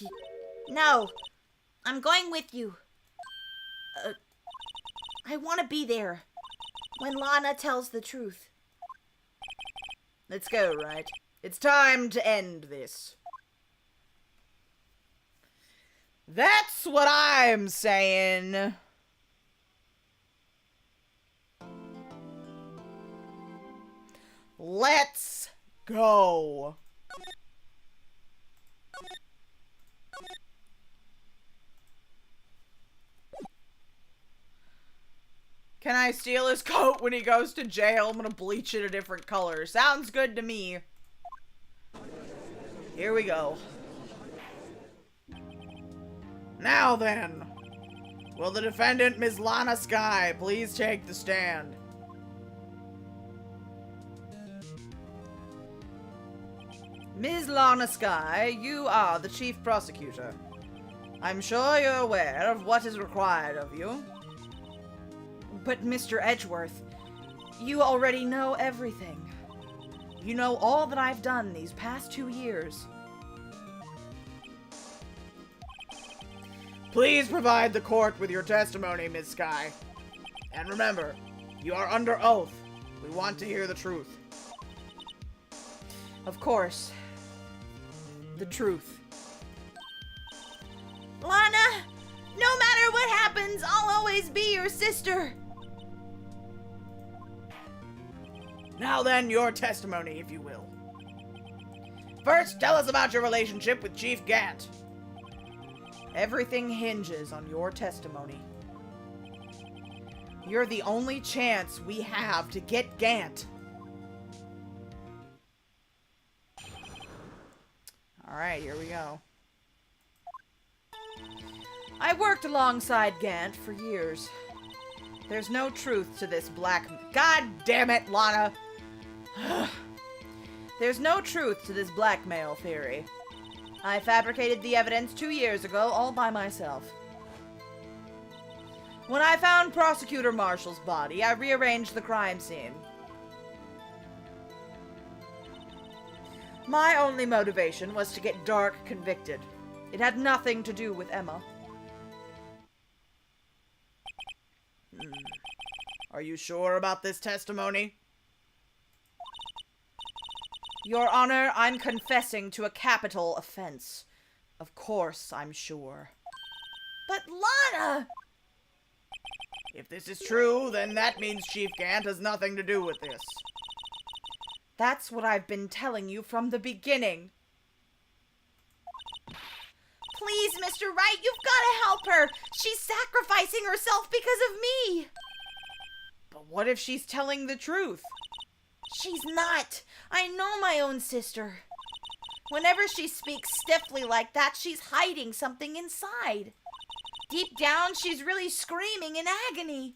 [SPEAKER 3] No, I'm going with you. I want to be there when Lana tells the truth.
[SPEAKER 2] Let's go, Wright. It's time to end this. That's what I'm saying. Let's go. Can I steal his coat when he goes to jail? I'm gonna bleach it a different color. Sounds good to me. Here we go. Now then, will the defendant, Ms. Lana Skye, please take the stand? Ms. Lana Skye, you are the chief prosecutor. I'm sure you're aware of what is required of you.
[SPEAKER 1] But Mr. Edgeworth, you already know everything. You know all that I've done these past 2 years.
[SPEAKER 2] Please provide the court with your testimony, Ms. Skye. And remember, you are under oath. We want to hear the truth.
[SPEAKER 1] Of course. The truth.
[SPEAKER 3] Lana, no matter what happens, I'll always be your sister.
[SPEAKER 2] Now then, your testimony, if you will. First, tell us about your relationship with Chief Gant.
[SPEAKER 1] Everything hinges on your testimony. You're the only chance we have to get Gant. Alright, here we go. I worked alongside Gant for years. There's no truth to this black... God damn it, Lana! There's no truth to this blackmail theory. I fabricated the evidence 2 years ago all by myself. When I found Prosecutor Marshall's body, I rearranged the crime scene. My only motivation was to get Dark convicted. It had nothing to do with Emma.
[SPEAKER 2] Are you sure about this testimony?
[SPEAKER 1] Your Honor, I'm confessing to a capital offense. Of course, I'm sure.
[SPEAKER 3] But Lana!
[SPEAKER 2] If this is true, then that means Chief Gant has nothing to do with this.
[SPEAKER 1] That's what I've been telling you from the beginning.
[SPEAKER 3] Please, Mr. Wright, you've got to help her. She's sacrificing herself because of me.
[SPEAKER 1] But what if she's telling the truth?
[SPEAKER 3] She's not. I know my own sister. Whenever she speaks stiffly like that, she's hiding something inside. Deep down, she's really screaming in agony.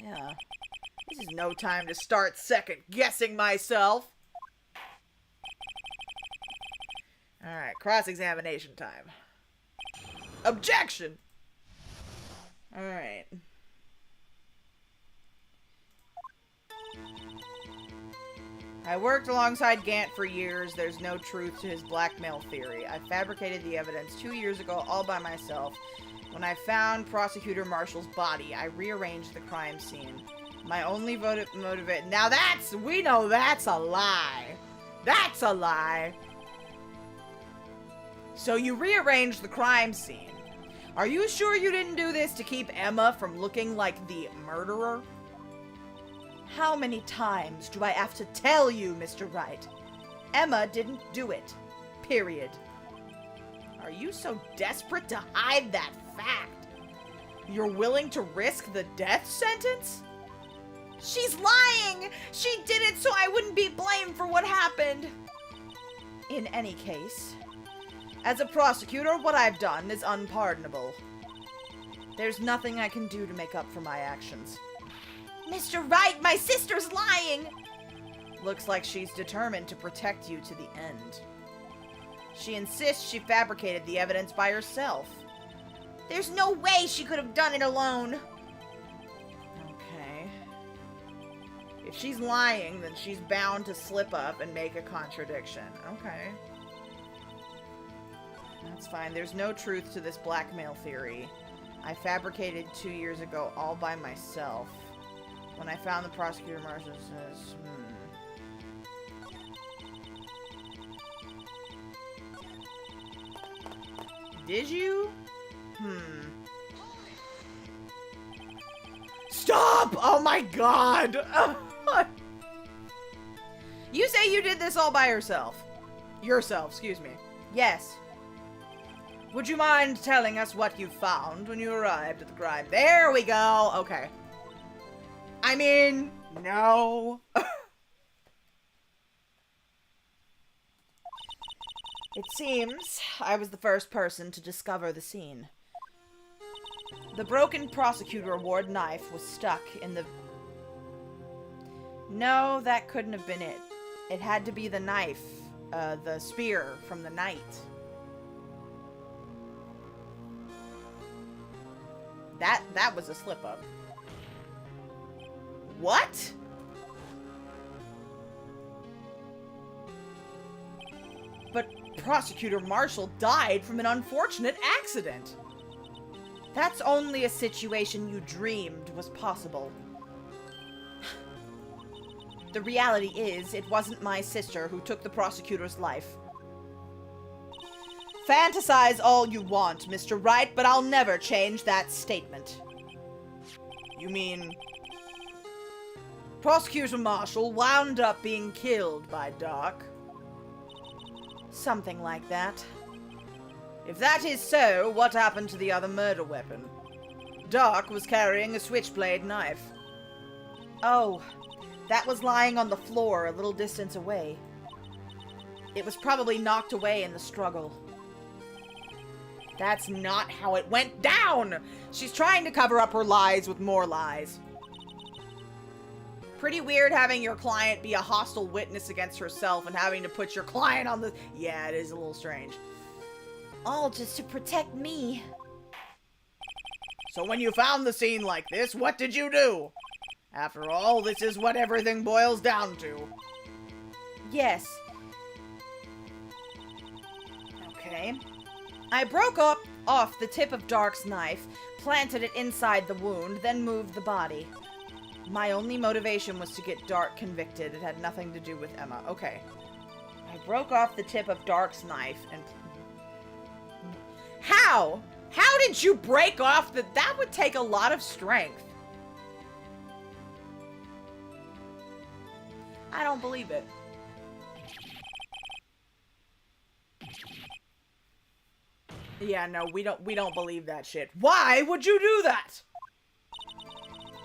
[SPEAKER 2] Yeah. This is no time to start second-guessing myself. Alright, cross-examination time. Objection! Alright. I worked alongside Gant for years. There's no truth to his blackmail theory. I fabricated the evidence 2 years ago all by myself. When I found Prosecutor Marshall's body, I rearranged the crime scene. My only motivation... Now that's... We know that's a lie. That's a lie. So you rearranged the crime scene. Are you sure you didn't do this to keep Emma from looking like the murderer? How many times do I have to tell you, Mr. Wright? Emma didn't do it. Period. Are you so desperate to hide that fact? You're willing to risk the death sentence?
[SPEAKER 3] She's lying! She did it so I wouldn't be blamed for what happened.
[SPEAKER 1] In any case, as a prosecutor, what I've done is unpardonable. There's nothing I can do to make up for my actions.
[SPEAKER 3] Mr. Wright, my sister's lying!
[SPEAKER 1] Looks like she's determined to protect you to the end. She insists she fabricated the evidence by herself.
[SPEAKER 3] There's no way she could have done it alone.
[SPEAKER 1] Okay. If she's lying, then she's bound to slip up and make a contradiction. Okay. That's fine. There's no truth to this blackmail theory. I fabricated 2 years ago all by myself. When I found the prosecutor, Marshall says, Did you? Stop! Oh my god! You say you did this all by yourself. Yourself, excuse me. Yes. Would you mind telling us what you found when you arrived at the crime? There we go! Okay. I mean, no. It seems I was the first person to discover the scene. The broken prosecutor award knife was stuck in the... No, that couldn't have been it. It had to be the knife, the spear from the knight. That was a slip-up. What? But Prosecutor Marshall died from an unfortunate accident. That's only a situation you dreamed was possible. The reality is, it wasn't my sister who took the prosecutor's life. Fantasize all you want, Mr. Wright, but I'll never change that statement. You mean... Prosecutor Marshall wound up being killed by Doc? Something like that. If that is so, what happened to the other murder weapon? Doc was carrying a switchblade knife. Oh, that was lying on the floor a little distance away. It was probably knocked away in the struggle. That's not how it went down! She's trying to cover up her lies with more lies. Pretty weird having your client be a hostile witness against herself and having to put your client on the... Yeah, it is a little strange.
[SPEAKER 3] All just to protect me.
[SPEAKER 2] So when you found the scene like this, what did you do? After all, this is what everything boils down to.
[SPEAKER 1] Yes. Okay. I broke off the tip of Dark's knife, planted it inside the wound, then moved the body. My only motivation was to get Dark convicted. It had nothing to do with Emma. Okay. I broke off the tip of Dark's knife and... How? How did you break off the... That would take a lot of strength. I don't believe it. Yeah, no, we don't believe that shit. Why would you do that?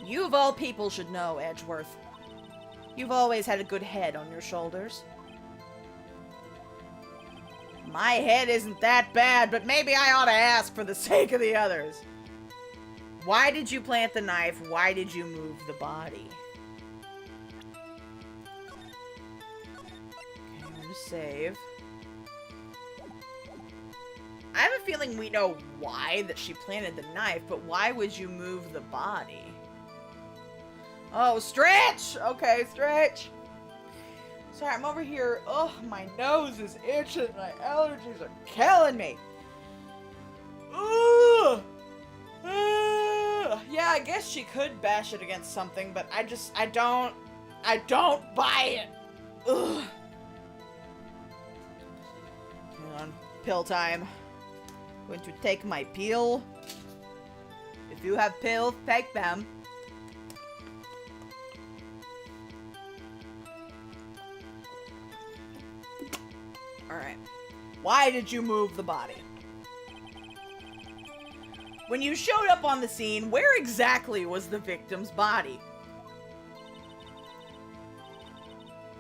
[SPEAKER 1] You of all people should know, Edgeworth. You've always had a good head on your shoulders. My head isn't that bad, but maybe I ought to ask for the sake of the others. Why did you plant the knife? Why did you move the body? Okay, I'm gonna save. I have a feeling we know why that she planted the knife, but why would you move the body? Oh, stretch! Okay, stretch. Sorry, I'm over here. Oh, my nose is itching. My allergies are killing me. Ugh. Ugh. Yeah, I guess she could bash it against something, but I don't buy it. Ugh. Hang on. Pill time. Going to take my pill. If you have pills, take them. Alright. Why did you move the body? When you showed up on the scene, where exactly was the victim's body?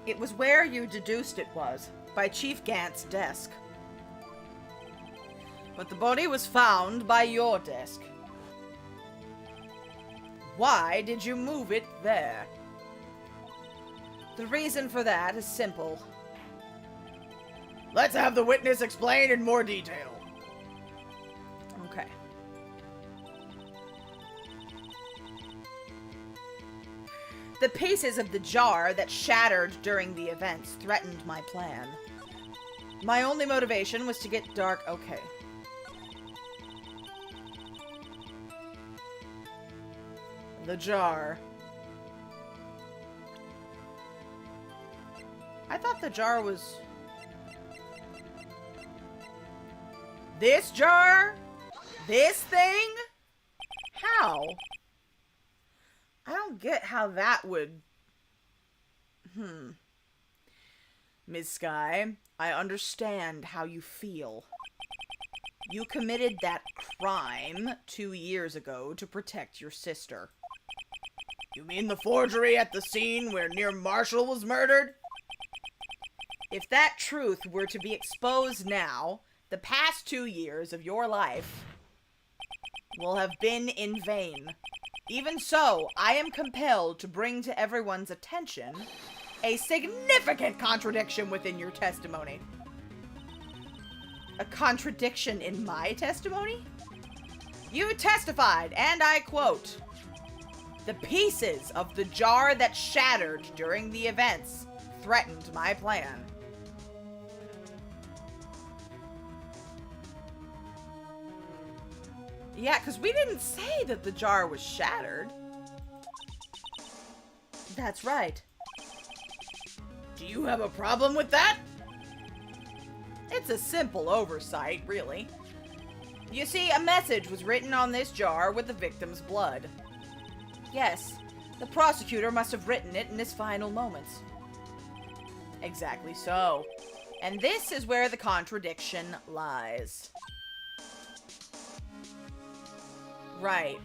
[SPEAKER 1] It was where you deduced it was. by Chief Gant's desk. But the body was found by your desk. Why did you move it there? The reason for that is simple.
[SPEAKER 2] Let's have the witness explain in more detail.
[SPEAKER 1] Okay. The pieces of the jar that shattered during the events threatened my plan. My only motivation was to get Dark. Okay. The jar. I thought the jar was... This jar? This thing? How? I don't get how that would... Ms. Sky, I understand how you feel. You committed that crime 2 years ago to protect your sister.
[SPEAKER 2] You mean the forgery at the scene where near Marshall was murdered?
[SPEAKER 1] If that truth were to be exposed now, the past 2 years of your life will have been in vain. Even so, I am compelled to bring to everyone's attention a significant contradiction within your testimony. A contradiction in my testimony? You testified, and I quote, "The pieces of the jar that shattered during the events threatened my plan." Yeah, because we didn't say that the jar was shattered. That's right.
[SPEAKER 2] Do you have a problem with that?
[SPEAKER 1] It's a simple oversight, really. You see, a message was written on this jar with the victim's blood. Yes, the prosecutor must have written it in his final moments. Exactly so. And this is where the contradiction lies. Right.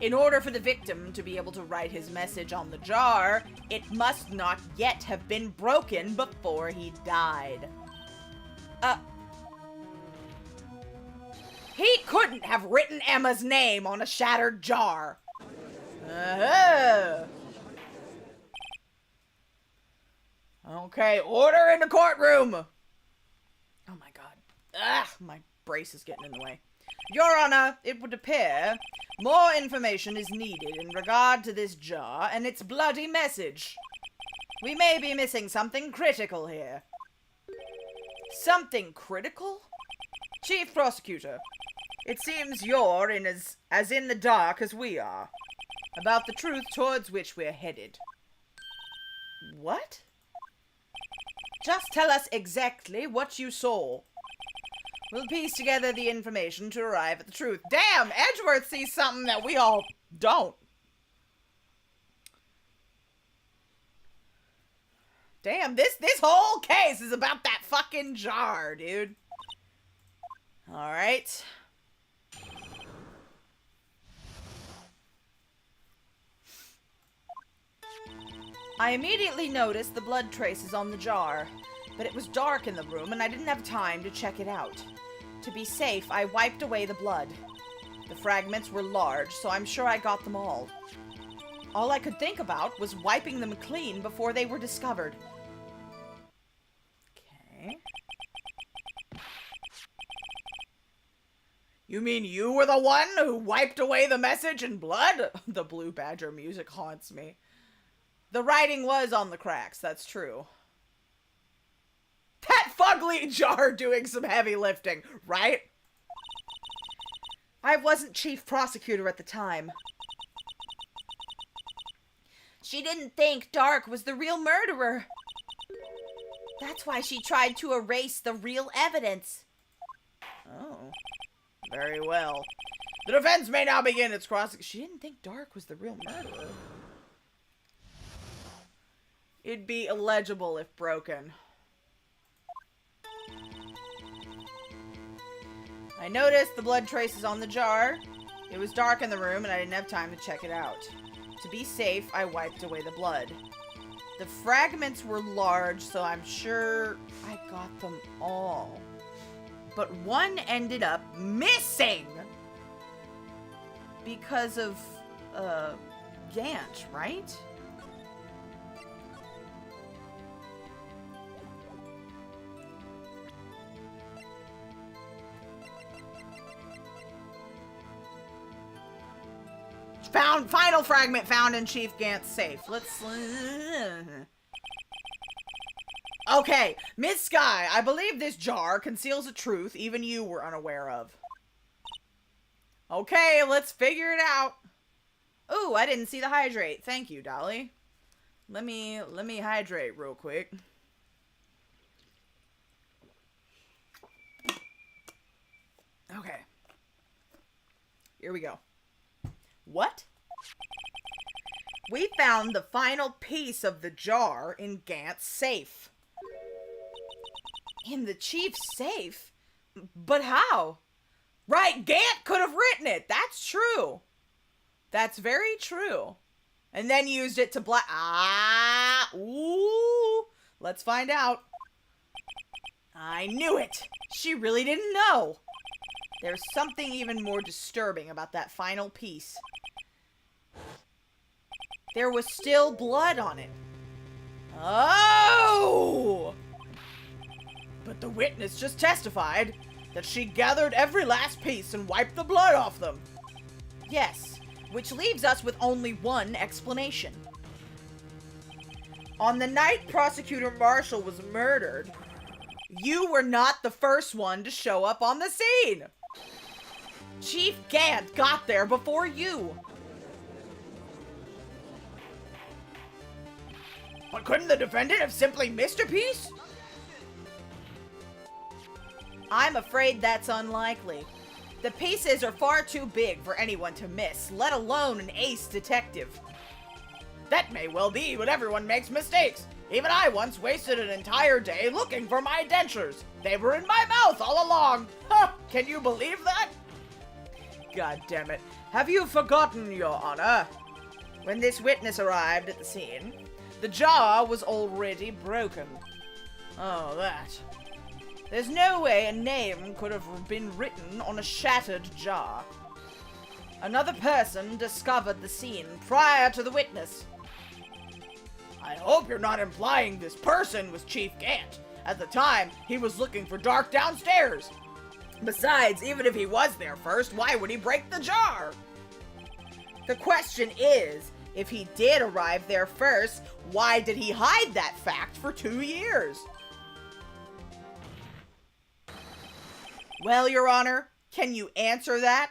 [SPEAKER 1] In order for the victim to be able to write his message on the jar, it must not yet have been broken before he died. He couldn't have written Emma's name on a shattered jar.
[SPEAKER 2] Okay, order in the courtroom!
[SPEAKER 1] Oh my god. My brace is getting in the way. Your Honor, it would appear more information is needed in regard to this jar and its bloody message. We may be missing something critical here. Something critical? Chief Prosecutor, it seems you're in as in the dark as we are about the truth towards which we're headed. What? Just tell us exactly what you saw. We'll piece together the information to arrive at the truth. Damn, Edgeworth sees something that we all don't. Damn, this whole case is about that fucking jar, dude. Alright. I immediately noticed the blood traces on the jar, but it was dark in the room and I didn't have time to check it out. To be safe, I wiped away the blood. The fragments were large, so I'm sure I got them all. All I could think about was wiping them clean before they were discovered. Okay.
[SPEAKER 2] You mean you were the one who wiped away the message in blood? The Blue Badger music haunts me.
[SPEAKER 1] The writing was on the cracks, that's true.
[SPEAKER 2] That fugly jar doing some heavy lifting, right?
[SPEAKER 1] I wasn't chief prosecutor at the time. She didn't think Dark was the real murderer. That's why she tried to erase the real evidence.
[SPEAKER 2] Oh. Very well. The defense may now begin its cross...
[SPEAKER 1] She didn't think Dark was the real murderer.
[SPEAKER 2] It'd be illegible if broken.
[SPEAKER 1] I noticed the blood traces on the jar. It was dark in the room and I didn't have time to check it out. To be safe, I wiped away the blood. The fragments were large, so I'm sure I got them all. But one ended up missing because of, Gant, right? Final fragment found in Chief Gant's safe. Let's... Okay, Miss Sky, I believe this jar conceals a truth even you were unaware of. Okay, let's figure it out. Ooh, I didn't see the hydrate. Thank you, Dolly. Let me hydrate real quick. Okay. Here we go. What? We found the final piece of the jar in Gant's safe. In the chief's safe? But how? Right, Gant could have written it. That's true. That's very true. And then used it to ooh. Let's find out. I knew it. She really didn't know. There's something even more disturbing about that final piece. There was still blood on it. Oh! But the witness just testified that she gathered every last piece and wiped the blood off them. Yes, which leaves us with only one explanation. On the night Prosecutor Marshall was murdered, you were not the first one to show up on the scene. Chief Gant got there before you. But couldn't the defendant have simply missed a piece? I'm afraid that's unlikely. The pieces are far too big for anyone to miss, let alone an ace detective. That may well be, but everyone makes mistakes. Even I once wasted an entire day looking for my dentures. They were in my mouth all along. Huh, can you believe that? God damn it. Have you forgotten, Your Honor? When this witness arrived at the scene, the jar was already broken. Oh, that. There's no way a name could have been written on a shattered jar. Another person discovered the scene prior to the witness. I hope you're not implying this person was Chief Gant. At the time, he was looking for Dark downstairs. Besides, even if he was there first, why would he break the jar? The question is, if he did arrive there first, why did he hide that fact for 2 years? Well, Your Honor, can you answer that?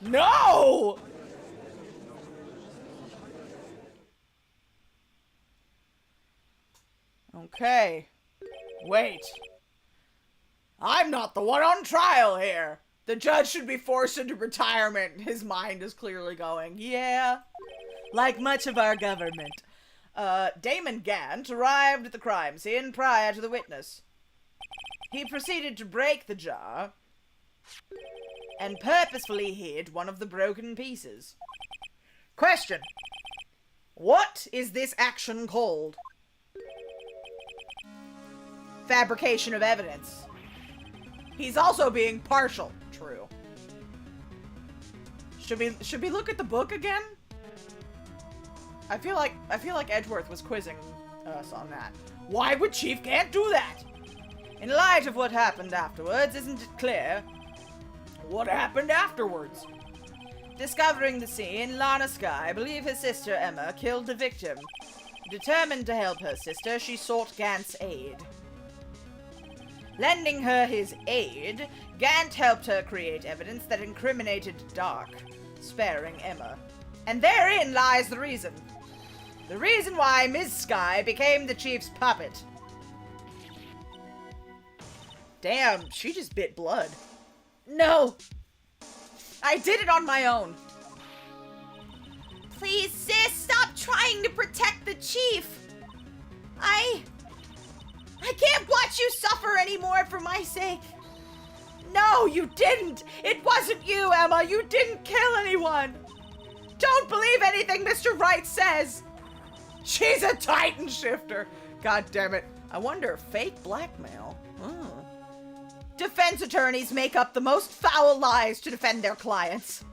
[SPEAKER 1] No! Okay. Wait. I'm not the one on trial here. The judge should be forced into retirement. His mind is clearly going, yeah. Like much of our government. Damon Gant arrived at the crime scene prior to the witness. He proceeded to break the jar and purposefully hid one of the broken pieces. Question. What is this action called? Fabrication of evidence. He's also being partial. True. Should we look at the book again? I feel like Edgeworth was quizzing us on that. Why would Chief Gant do that? In light of what happened afterwards, isn't it clear? What happened afterwards? Discovering the scene, Lana Skye believed his sister Emma killed the victim. Determined to help her sister, she sought Gant's aid. Lending her his aid, Gant helped her create evidence that incriminated Dark, sparing Emma. And therein lies the reason. The reason why Ms. Skye became the chief's puppet. Damn, she just bit blood. No! I did it on my own.
[SPEAKER 3] Please, sis, stop trying to protect the chief. I can't watch you suffer anymore for my sake.
[SPEAKER 1] No, you didn't! It wasn't you, Emma! You didn't kill anyone! Don't believe anything Mr. Wright says! She's a Titan shifter! God damn it. I wonder, fake blackmail? Oh. Defense attorneys make up the most foul lies to defend their clients.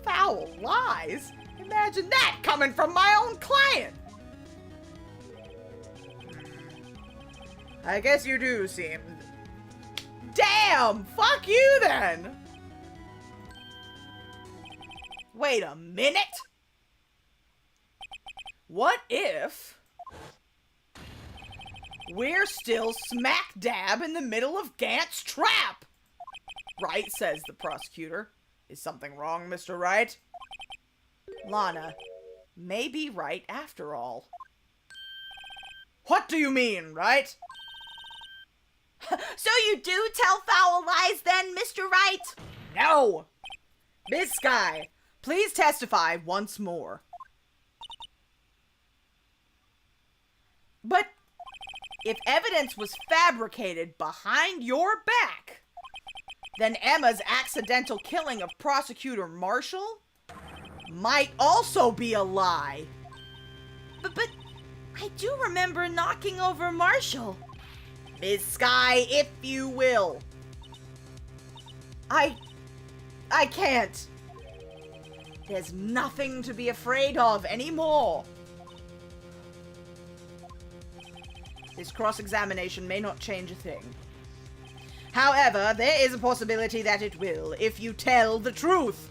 [SPEAKER 1] Foul lies? Imagine that coming from my own client! I guess you do seem... Damn! Fuck you then! Wait a minute! What if... we're still smack dab in the middle of Gant's trap? Right, says the prosecutor. Is something wrong, Mr. Wright? Lana may be right after all. What do you mean, right?
[SPEAKER 3] So you do tell foul lies then, Mr. Wright?
[SPEAKER 1] No! Miss Sky, please testify once more. But if evidence was fabricated behind your back, then Emma's accidental killing of Prosecutor Marshall might also be a lie.
[SPEAKER 3] But I do remember knocking over Marshall.
[SPEAKER 1] Miss Sky, if you will. I can't. There's nothing to be afraid of anymore. This cross-examination may not change a thing. However, there is a possibility that it will, if you tell the truth.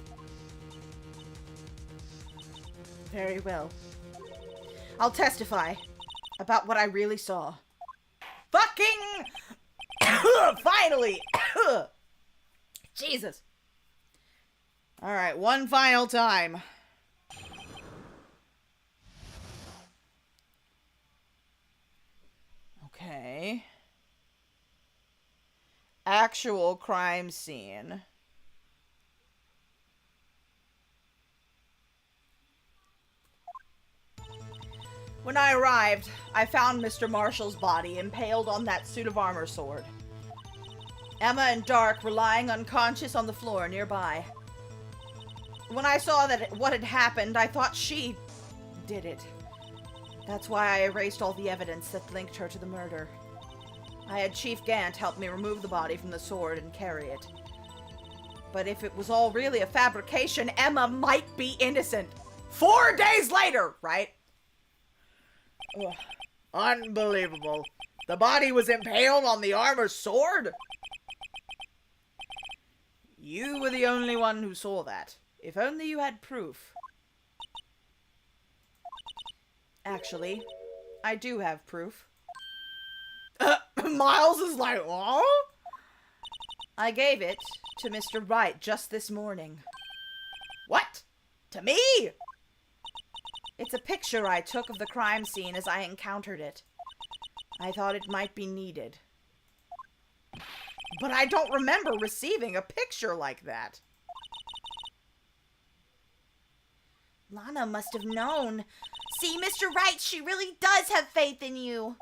[SPEAKER 1] Very well. I'll testify about what I really saw. Fucking... Finally! Jesus. Alright, one final time. Okay. Actual crime scene. When I arrived, I found Mr. Marshall's body impaled on that suit of armor sword. Emma and Dark were lying unconscious on the floor nearby. When I saw what had happened, I thought she did it. That's why I erased all the evidence that linked her to the murder. I had Chief Gant help me remove the body from the sword and carry it. But if it was all really a fabrication, Emma might be innocent. 4 days later, right? Ugh. Unbelievable. The body was impaled on the armor sword? You were the only one who saw that. If only you had proof. Actually, I do have proof. Miles is like, oh? I gave it to Mr. Wright just this morning. What? To me? It's a picture I took of the crime scene as I encountered it. I thought it might be needed. But I don't remember receiving a picture like that.
[SPEAKER 3] Lana must have known. See, Mr. Wright, she really does have faith in you.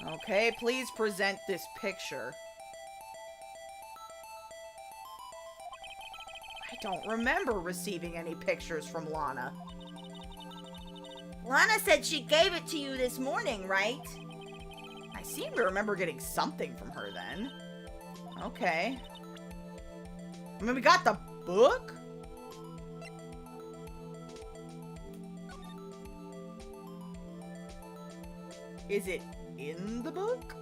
[SPEAKER 1] Okay, please present this picture. I don't remember receiving any pictures from Lana.
[SPEAKER 3] Lana said she gave it to you this morning, right?
[SPEAKER 1] I seem to remember getting something from her then. Okay. I mean, we got the book? Is it in the book?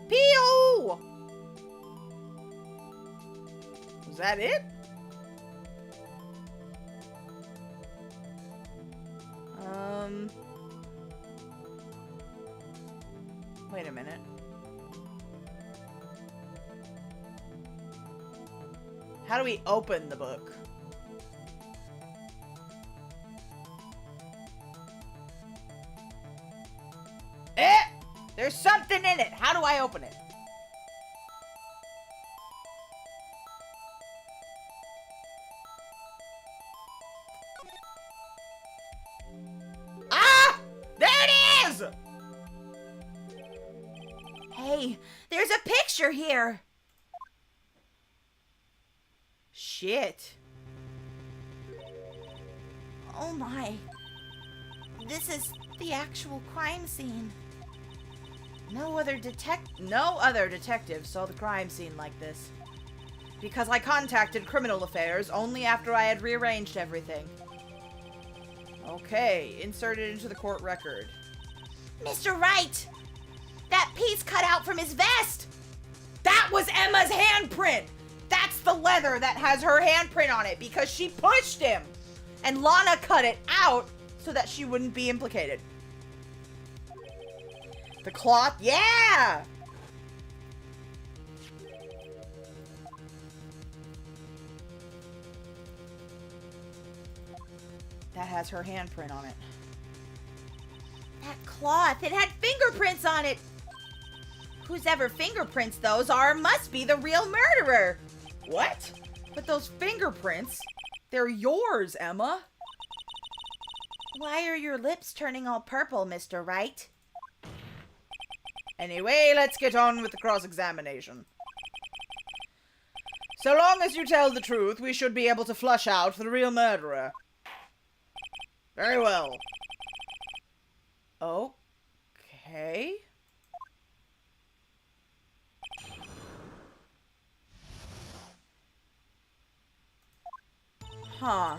[SPEAKER 1] P.O. Was that it? Wait a minute. How do we open the book? There's something in it. How do I open it? Ah! There it is!
[SPEAKER 3] Hey, there's a picture here.
[SPEAKER 1] Shit.
[SPEAKER 3] Oh my. This is the actual crime scene.
[SPEAKER 1] No other detective saw the crime scene like this. Because I contacted Criminal Affairs only after I had rearranged everything. Okay, inserted into the court record.
[SPEAKER 3] Mr. Wright! That piece cut out from his vest!
[SPEAKER 1] That was Emma's handprint! That's the leather that has her handprint on it because she pushed him! And Lana cut it out so that she wouldn't be implicated. The cloth, yeah! That has her handprint on it.
[SPEAKER 3] That cloth, it had fingerprints on it! Whosever fingerprints those are must be the real murderer!
[SPEAKER 1] What? But those fingerprints, they're yours, Emma.
[SPEAKER 3] Why are your lips turning all purple, Mr. Wright?
[SPEAKER 1] Anyway, let's get on with the cross-examination. So long as you tell the truth, we should be able to flush out the real murderer. Very well. Okay. Huh.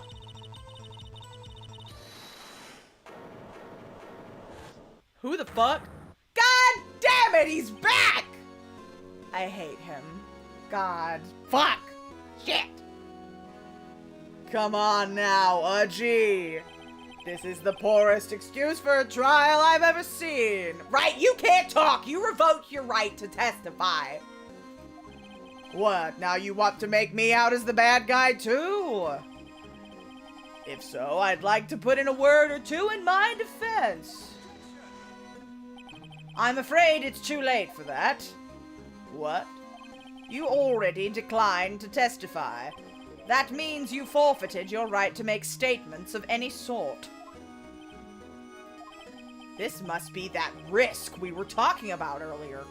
[SPEAKER 1] Who the fuck? God damn it, he's back! I hate him. God. Fuck! Shit! Come on now, Udgy. This is the poorest excuse for a trial I've ever seen. Right, you can't talk! You revoke your right to testify. What, now you want to make me out as the bad guy too? If so, I'd like to put in a word or two in my defense. I'm afraid it's too late for that. What? You already declined to testify. That means you forfeited your right to make statements of any sort. This must be that risk we were talking about earlier.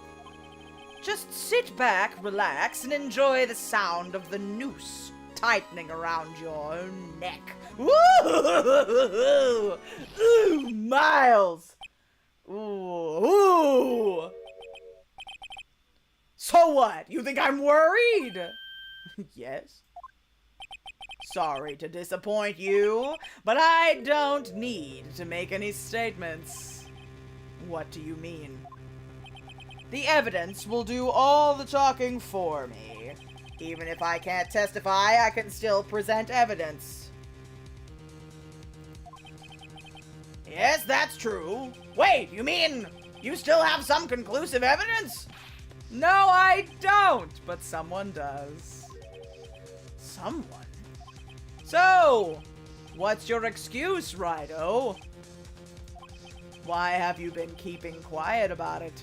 [SPEAKER 1] Just sit back, relax, and enjoy the sound of the noose tightening around your neck. Ooh, ooh, Miles. Ooh, ooh. So what? You think I'm worried? Yes. Sorry to disappoint you, but I don't need to make any statements. What do you mean? The evidence will do all the talking for me. Even if I can't testify, I can still present evidence. Yes, that's true. Wait, you mean you still have some conclusive evidence? No, I don't, but someone does. Someone? So, what's your excuse, Rido? Why have you been keeping quiet about it?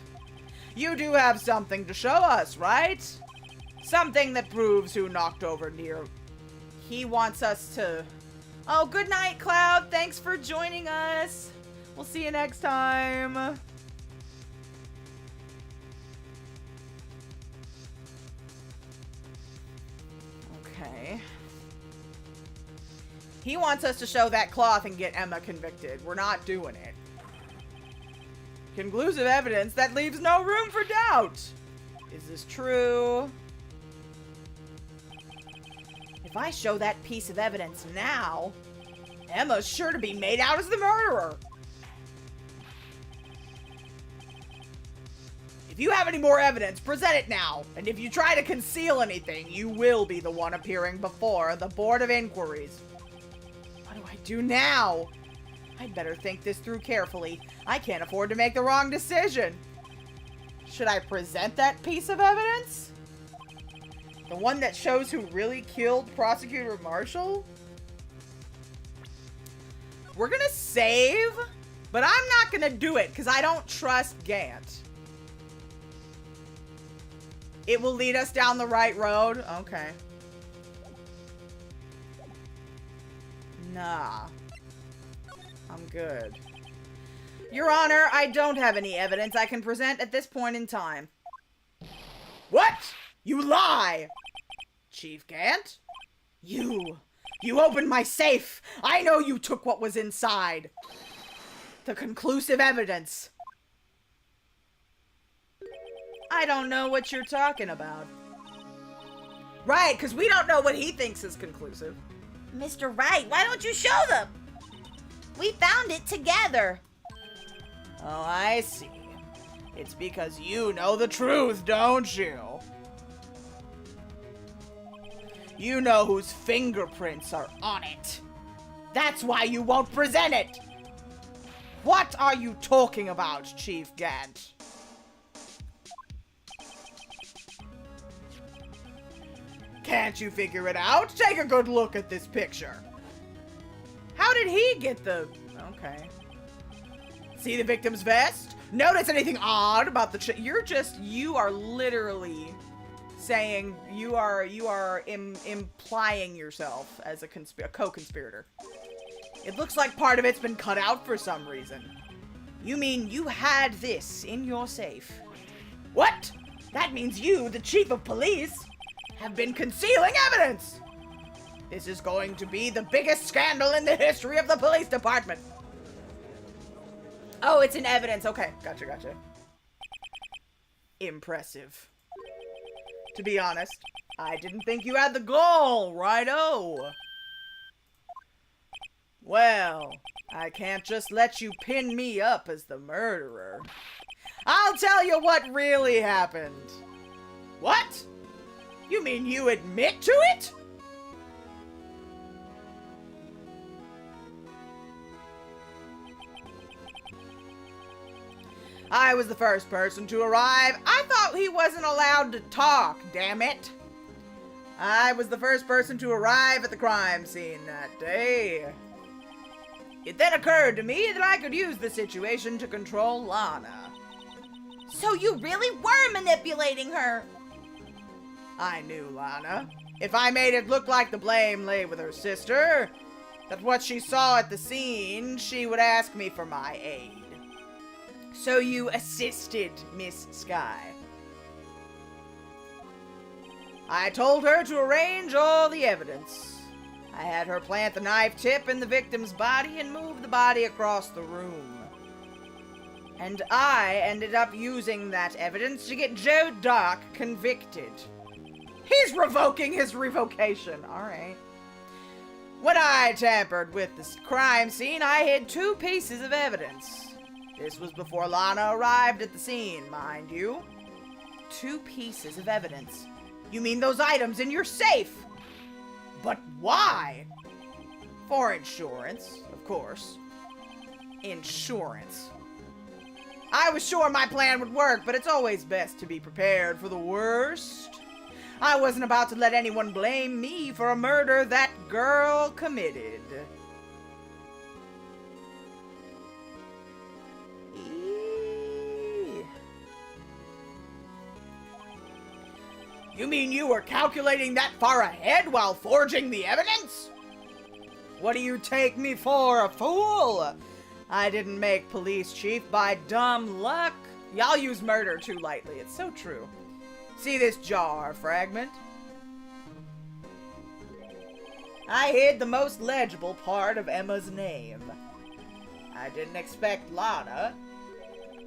[SPEAKER 1] You do have something to show us, right? Something that proves who knocked over near... He wants us to... Oh, good night, Cloud. Thanks for joining us. We'll see you next time. Okay. He wants us to show that cloth and get Emma convicted. We're not doing it. Conclusive evidence that leaves no room for doubt. Is this true? If I show that piece of evidence now, Emma's sure to be made out as the murderer. If you have any more evidence, present it now. And if you try to conceal anything, you will be the one appearing before the Board of Inquiries. What do I do now? I'd better think this through carefully. I can't afford to make the wrong decision. Should I present that piece of evidence? The one that shows who really killed Prosecutor Marshall? We're gonna save, but I'm not gonna do it because I don't trust Gant. It will lead us down the right road? Okay. Nah. I'm good. Your Honor, I don't have any evidence I can present at this point in time.
[SPEAKER 2] You lie! Chief Gant? You opened my safe! I know you took what was inside! The conclusive evidence.
[SPEAKER 1] I don't know what you're talking about.
[SPEAKER 2] Right, because we don't know what he thinks is conclusive.
[SPEAKER 3] Mr. Wright, why don't you show them? We found it together.
[SPEAKER 2] Oh, I see. It's because you know the truth, don't you? You know whose fingerprints are on it. That's why you won't present it. What are you talking about, Chief Gant? Can't you figure it out? Take a good look at this picture.
[SPEAKER 1] How did he get the... Okay.
[SPEAKER 2] See the victim's vest? Notice anything odd about the
[SPEAKER 1] You are literally saying you are implying yourself as a co-conspirator.
[SPEAKER 2] It looks like part of it's been cut out for some reason.
[SPEAKER 1] You mean you had this in your safe?
[SPEAKER 2] What? That means you, the chief of police, have been concealing evidence! This is going to be the biggest scandal in the history of the police department.
[SPEAKER 1] Oh, it's in evidence. Okay, gotcha.
[SPEAKER 2] Impressive. To be honest, I didn't think you had the gall, righto. Well, I can't just let you pin me up as the murderer. I'll tell you what really happened. What? You mean you admit to it? I was the first person to arrive. I thought he wasn't allowed to talk, damn it. I was the first person to arrive at the crime scene that day. It then occurred to me that I could use the situation to control Lana.
[SPEAKER 3] So you really were manipulating her.
[SPEAKER 2] I knew Lana. If I made it look like the blame lay with her sister, that what she saw at the scene, she would ask me for my aid. So you assisted Miss Sky. I told her to arrange all the evidence. I had her plant the knife tip in the victim's body and move the body across the room. And I ended up using that evidence to get Joe Dock convicted. He's revoking his revocation. All right. When I tampered with this crime scene, I hid 2 pieces of evidence. This was before Lana arrived at the scene, mind you.
[SPEAKER 1] 2 pieces of evidence.
[SPEAKER 2] You mean those items in your safe? But why? For insurance, of course. Insurance. I was sure my plan would work, but it's always best to be prepared for the worst. I wasn't about to let anyone blame me for a murder that girl committed. You mean you were calculating that far ahead while forging the evidence? What do you take me for, a fool? I didn't make police chief by dumb luck. Y'all use murder too lightly. It's so true. See this jar fragment? I hid the most legible part of Emma's name. I didn't expect Lana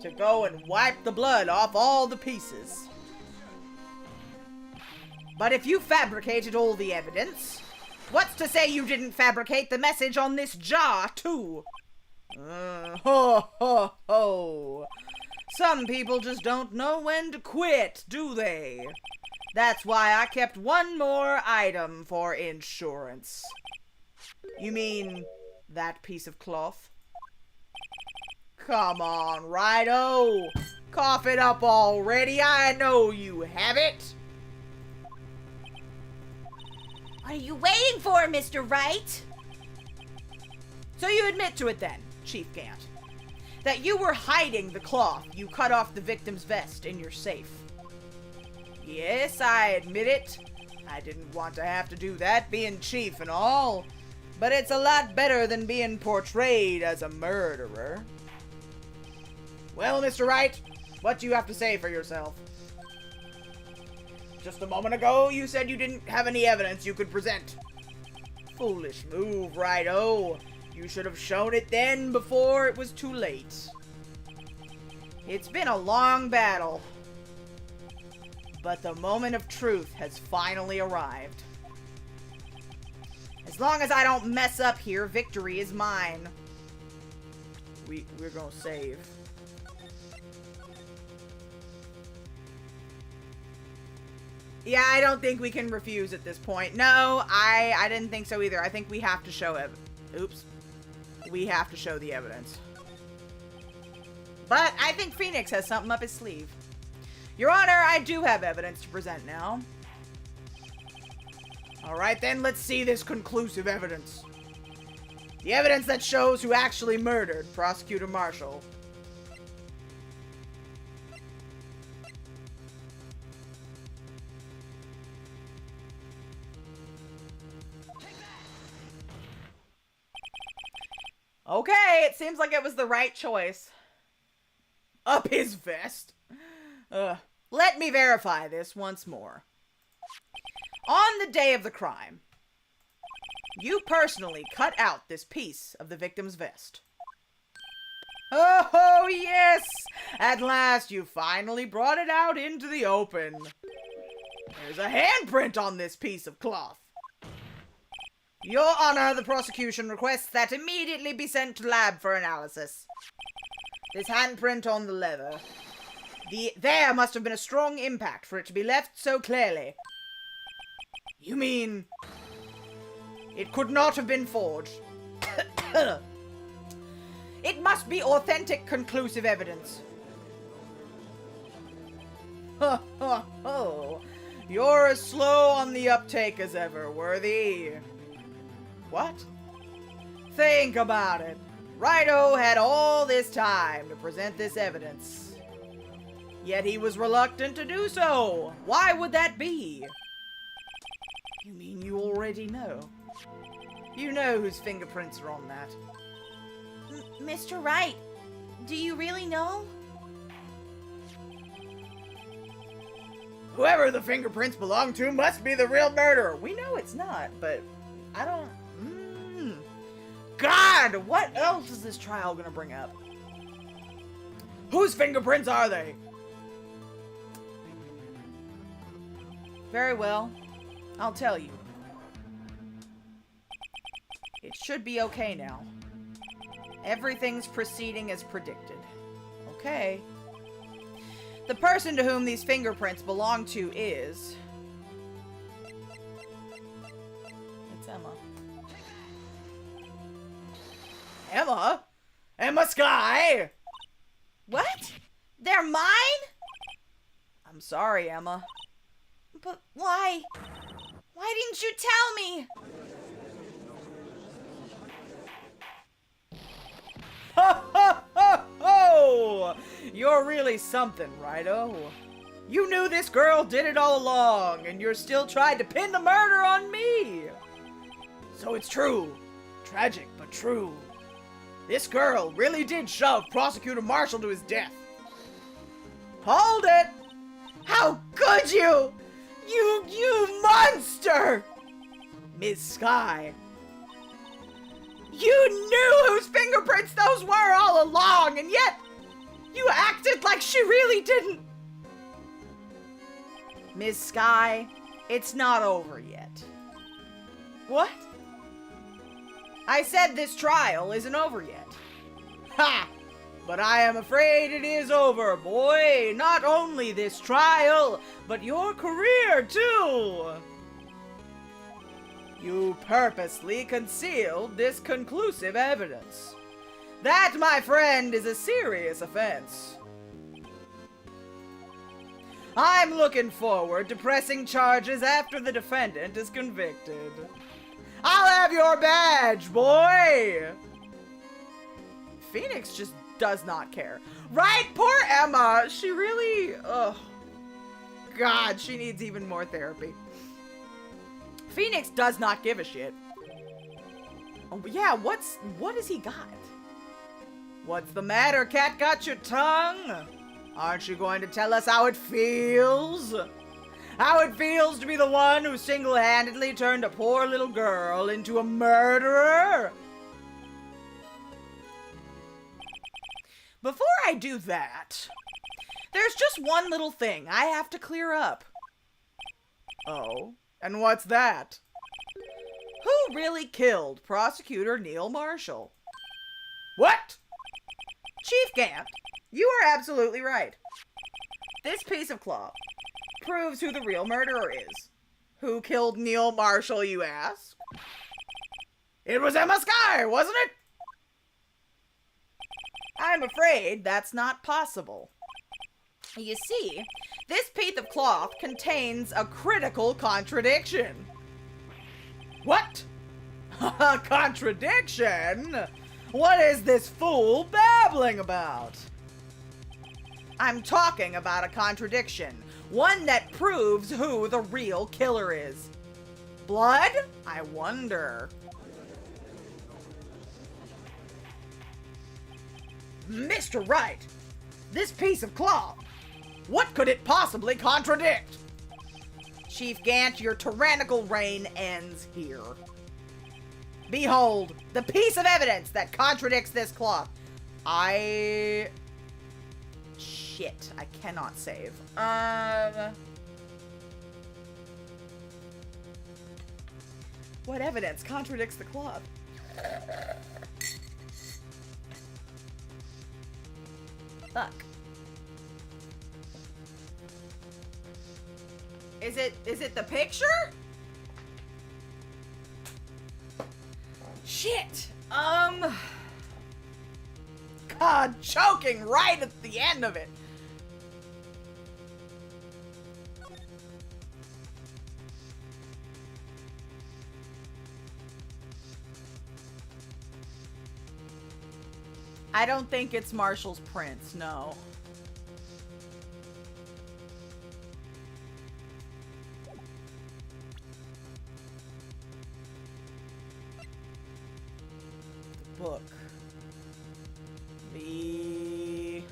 [SPEAKER 2] to go and wipe the blood off all the pieces. But if you fabricated all the evidence, what's to say you didn't fabricate the message on this jar, too? Ho, ho, ho. Some people just don't know when to quit, do they? That's why I kept one more item for insurance. You mean that piece of cloth? Come on, righto. Cough it up already. I know you have it.
[SPEAKER 3] What are you waiting for, Mr. Wright?
[SPEAKER 1] So you admit to it then, Chief Gant, that you were hiding the cloth you cut off the victim's vest in your safe. Yes, I admit it. I didn't want to have to do that, being chief and all, but it's a lot better than being portrayed as a murderer. Well, Mr. Wright, what do you have to say for yourself?
[SPEAKER 2] Just a moment ago, you said you didn't have any evidence you could present. Foolish move, Righto. You should have shown it then before it was too late.
[SPEAKER 1] It's been a long battle, but the moment of truth has finally arrived. As long as I don't mess up here, victory is mine.
[SPEAKER 2] We're gonna save.
[SPEAKER 1] Yeah, I don't think we can refuse at this point. No, I didn't think so either. I think we have to show it. Oops. We have to show the evidence. But I think Phoenix has something up his sleeve. Your Honor, I do have evidence to present now.
[SPEAKER 2] Alright then, let's see this conclusive evidence. The evidence that shows who actually murdered Prosecutor Marshall.
[SPEAKER 1] Okay, it seems like it was the right choice.
[SPEAKER 2] Up his vest.
[SPEAKER 1] Let me verify this once more. On the day of the crime, you personally cut out this piece of the victim's vest.
[SPEAKER 2] Oh, yes! At last, you finally brought it out into the open. There's a handprint on this piece of cloth.
[SPEAKER 1] Your Honor, the prosecution requests that immediately be sent to lab for analysis. This handprint on the leather. There must have been a strong impact for it to be left so clearly.
[SPEAKER 2] You mean...
[SPEAKER 1] It could not have been forged. It must be authentic, conclusive evidence.
[SPEAKER 2] Ha ha ho! You're as slow on the uptake as ever, Worthy.
[SPEAKER 1] What? Think about it. Righto had all this time to present this evidence. Yet he was reluctant to do so. Why would that be?
[SPEAKER 2] You mean you already know?
[SPEAKER 1] You know whose fingerprints are on that.
[SPEAKER 3] Mr. Wright, do you really know?
[SPEAKER 2] Whoever the fingerprints belong to must be the real murderer.
[SPEAKER 1] We know it's not, but I don't... God, what else is this trial gonna bring up?
[SPEAKER 2] Whose fingerprints are they?
[SPEAKER 1] Very well. I'll tell you. It should be okay now. Everything's proceeding as predicted. Okay. The person to whom these fingerprints belong to is... It's Emma.
[SPEAKER 2] Emma? Emma Sky?
[SPEAKER 3] What? They're mine?
[SPEAKER 1] I'm sorry, Emma.
[SPEAKER 3] But why? Why didn't you tell me?
[SPEAKER 2] Ho ho ho ho! You're really something, Righto. You knew this girl did it all along, and you're still trying to pin the murder on me! So it's true. Tragic, but true. This girl really did shove Prosecutor Marshall to his death.
[SPEAKER 1] Hold it!
[SPEAKER 2] How could you? You monster! Miss Sky.
[SPEAKER 1] You knew whose fingerprints those were all along, and yet you acted like she really didn't. Miss Sky, it's not over yet.
[SPEAKER 2] What?
[SPEAKER 1] I said this trial isn't over yet.
[SPEAKER 2] Ha! But I am afraid it is over, boy. Not only this trial, but your career, too. You purposely concealed this conclusive evidence. That, my friend, is a serious offense. I'm looking forward to pressing charges after the defendant is convicted. I'll have your badge, boy!
[SPEAKER 1] Phoenix just does not care. Right? Poor Emma. She really... Ugh. God, she needs even more therapy. Phoenix does not give a shit. Oh, yeah, what has he got?
[SPEAKER 2] What's the matter, cat? Got your tongue? Aren't you going to tell us how it feels? How it feels to be the one who single-handedly turned a poor little girl into a murderer? Before I do that, there's just one little thing I have to clear up. Oh, and what's that? Who really killed Prosecutor Neil Marshall? What? Chief Gant, you are absolutely right. This piece of cloth proves who the real murderer is. Who killed Neil Marshall, you ask? It was Emma Sky, wasn't it? I'm afraid that's not possible. You see, this piece of cloth contains a critical contradiction. What? A contradiction? What is this fool babbling about? I'm talking about a contradiction. One that proves who the real killer is. Blood? I wonder. Mr. Wright, this piece of cloth, what could it possibly contradict? Chief Gant, your tyrannical reign ends here. Behold, the piece of evidence that contradicts this cloth. Shit, I cannot save. What evidence contradicts the cloth? Fuck. Is it the picture? Shit. God, choking right at the end of it. I don't think it's Marshall's prints, no. The book. The...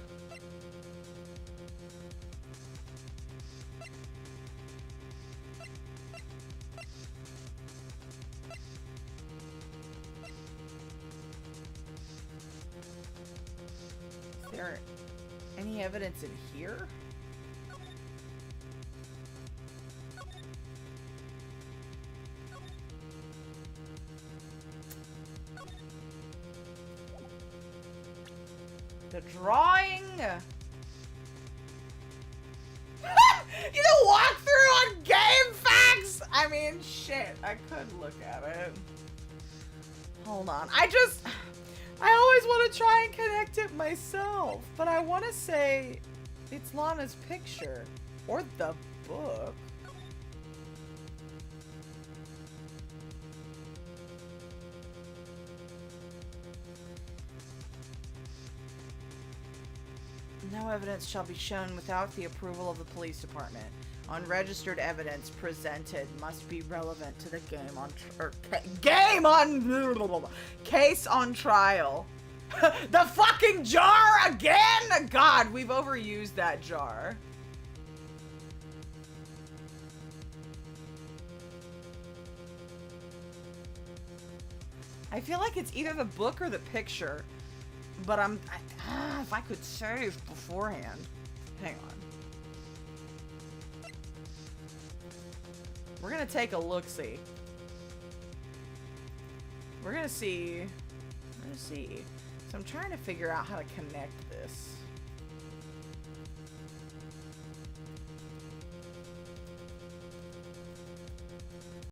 [SPEAKER 2] Is there any evidence in here? The drawing? You know, walk through on Game Facts? I mean, shit, I could look at it. Hold on. I always want to try and connect it myself, but I want to say it's Lana's picture or the book. No evidence shall be shown without the approval of the police department. Unregistered evidence presented must be relevant to the case on trial. The fucking jar again? God, we've overused that jar. I feel like it's either the book or the picture, but if I could save beforehand. Hang on. We're gonna take a look-see. We're gonna see. So I'm trying to figure out how to connect this.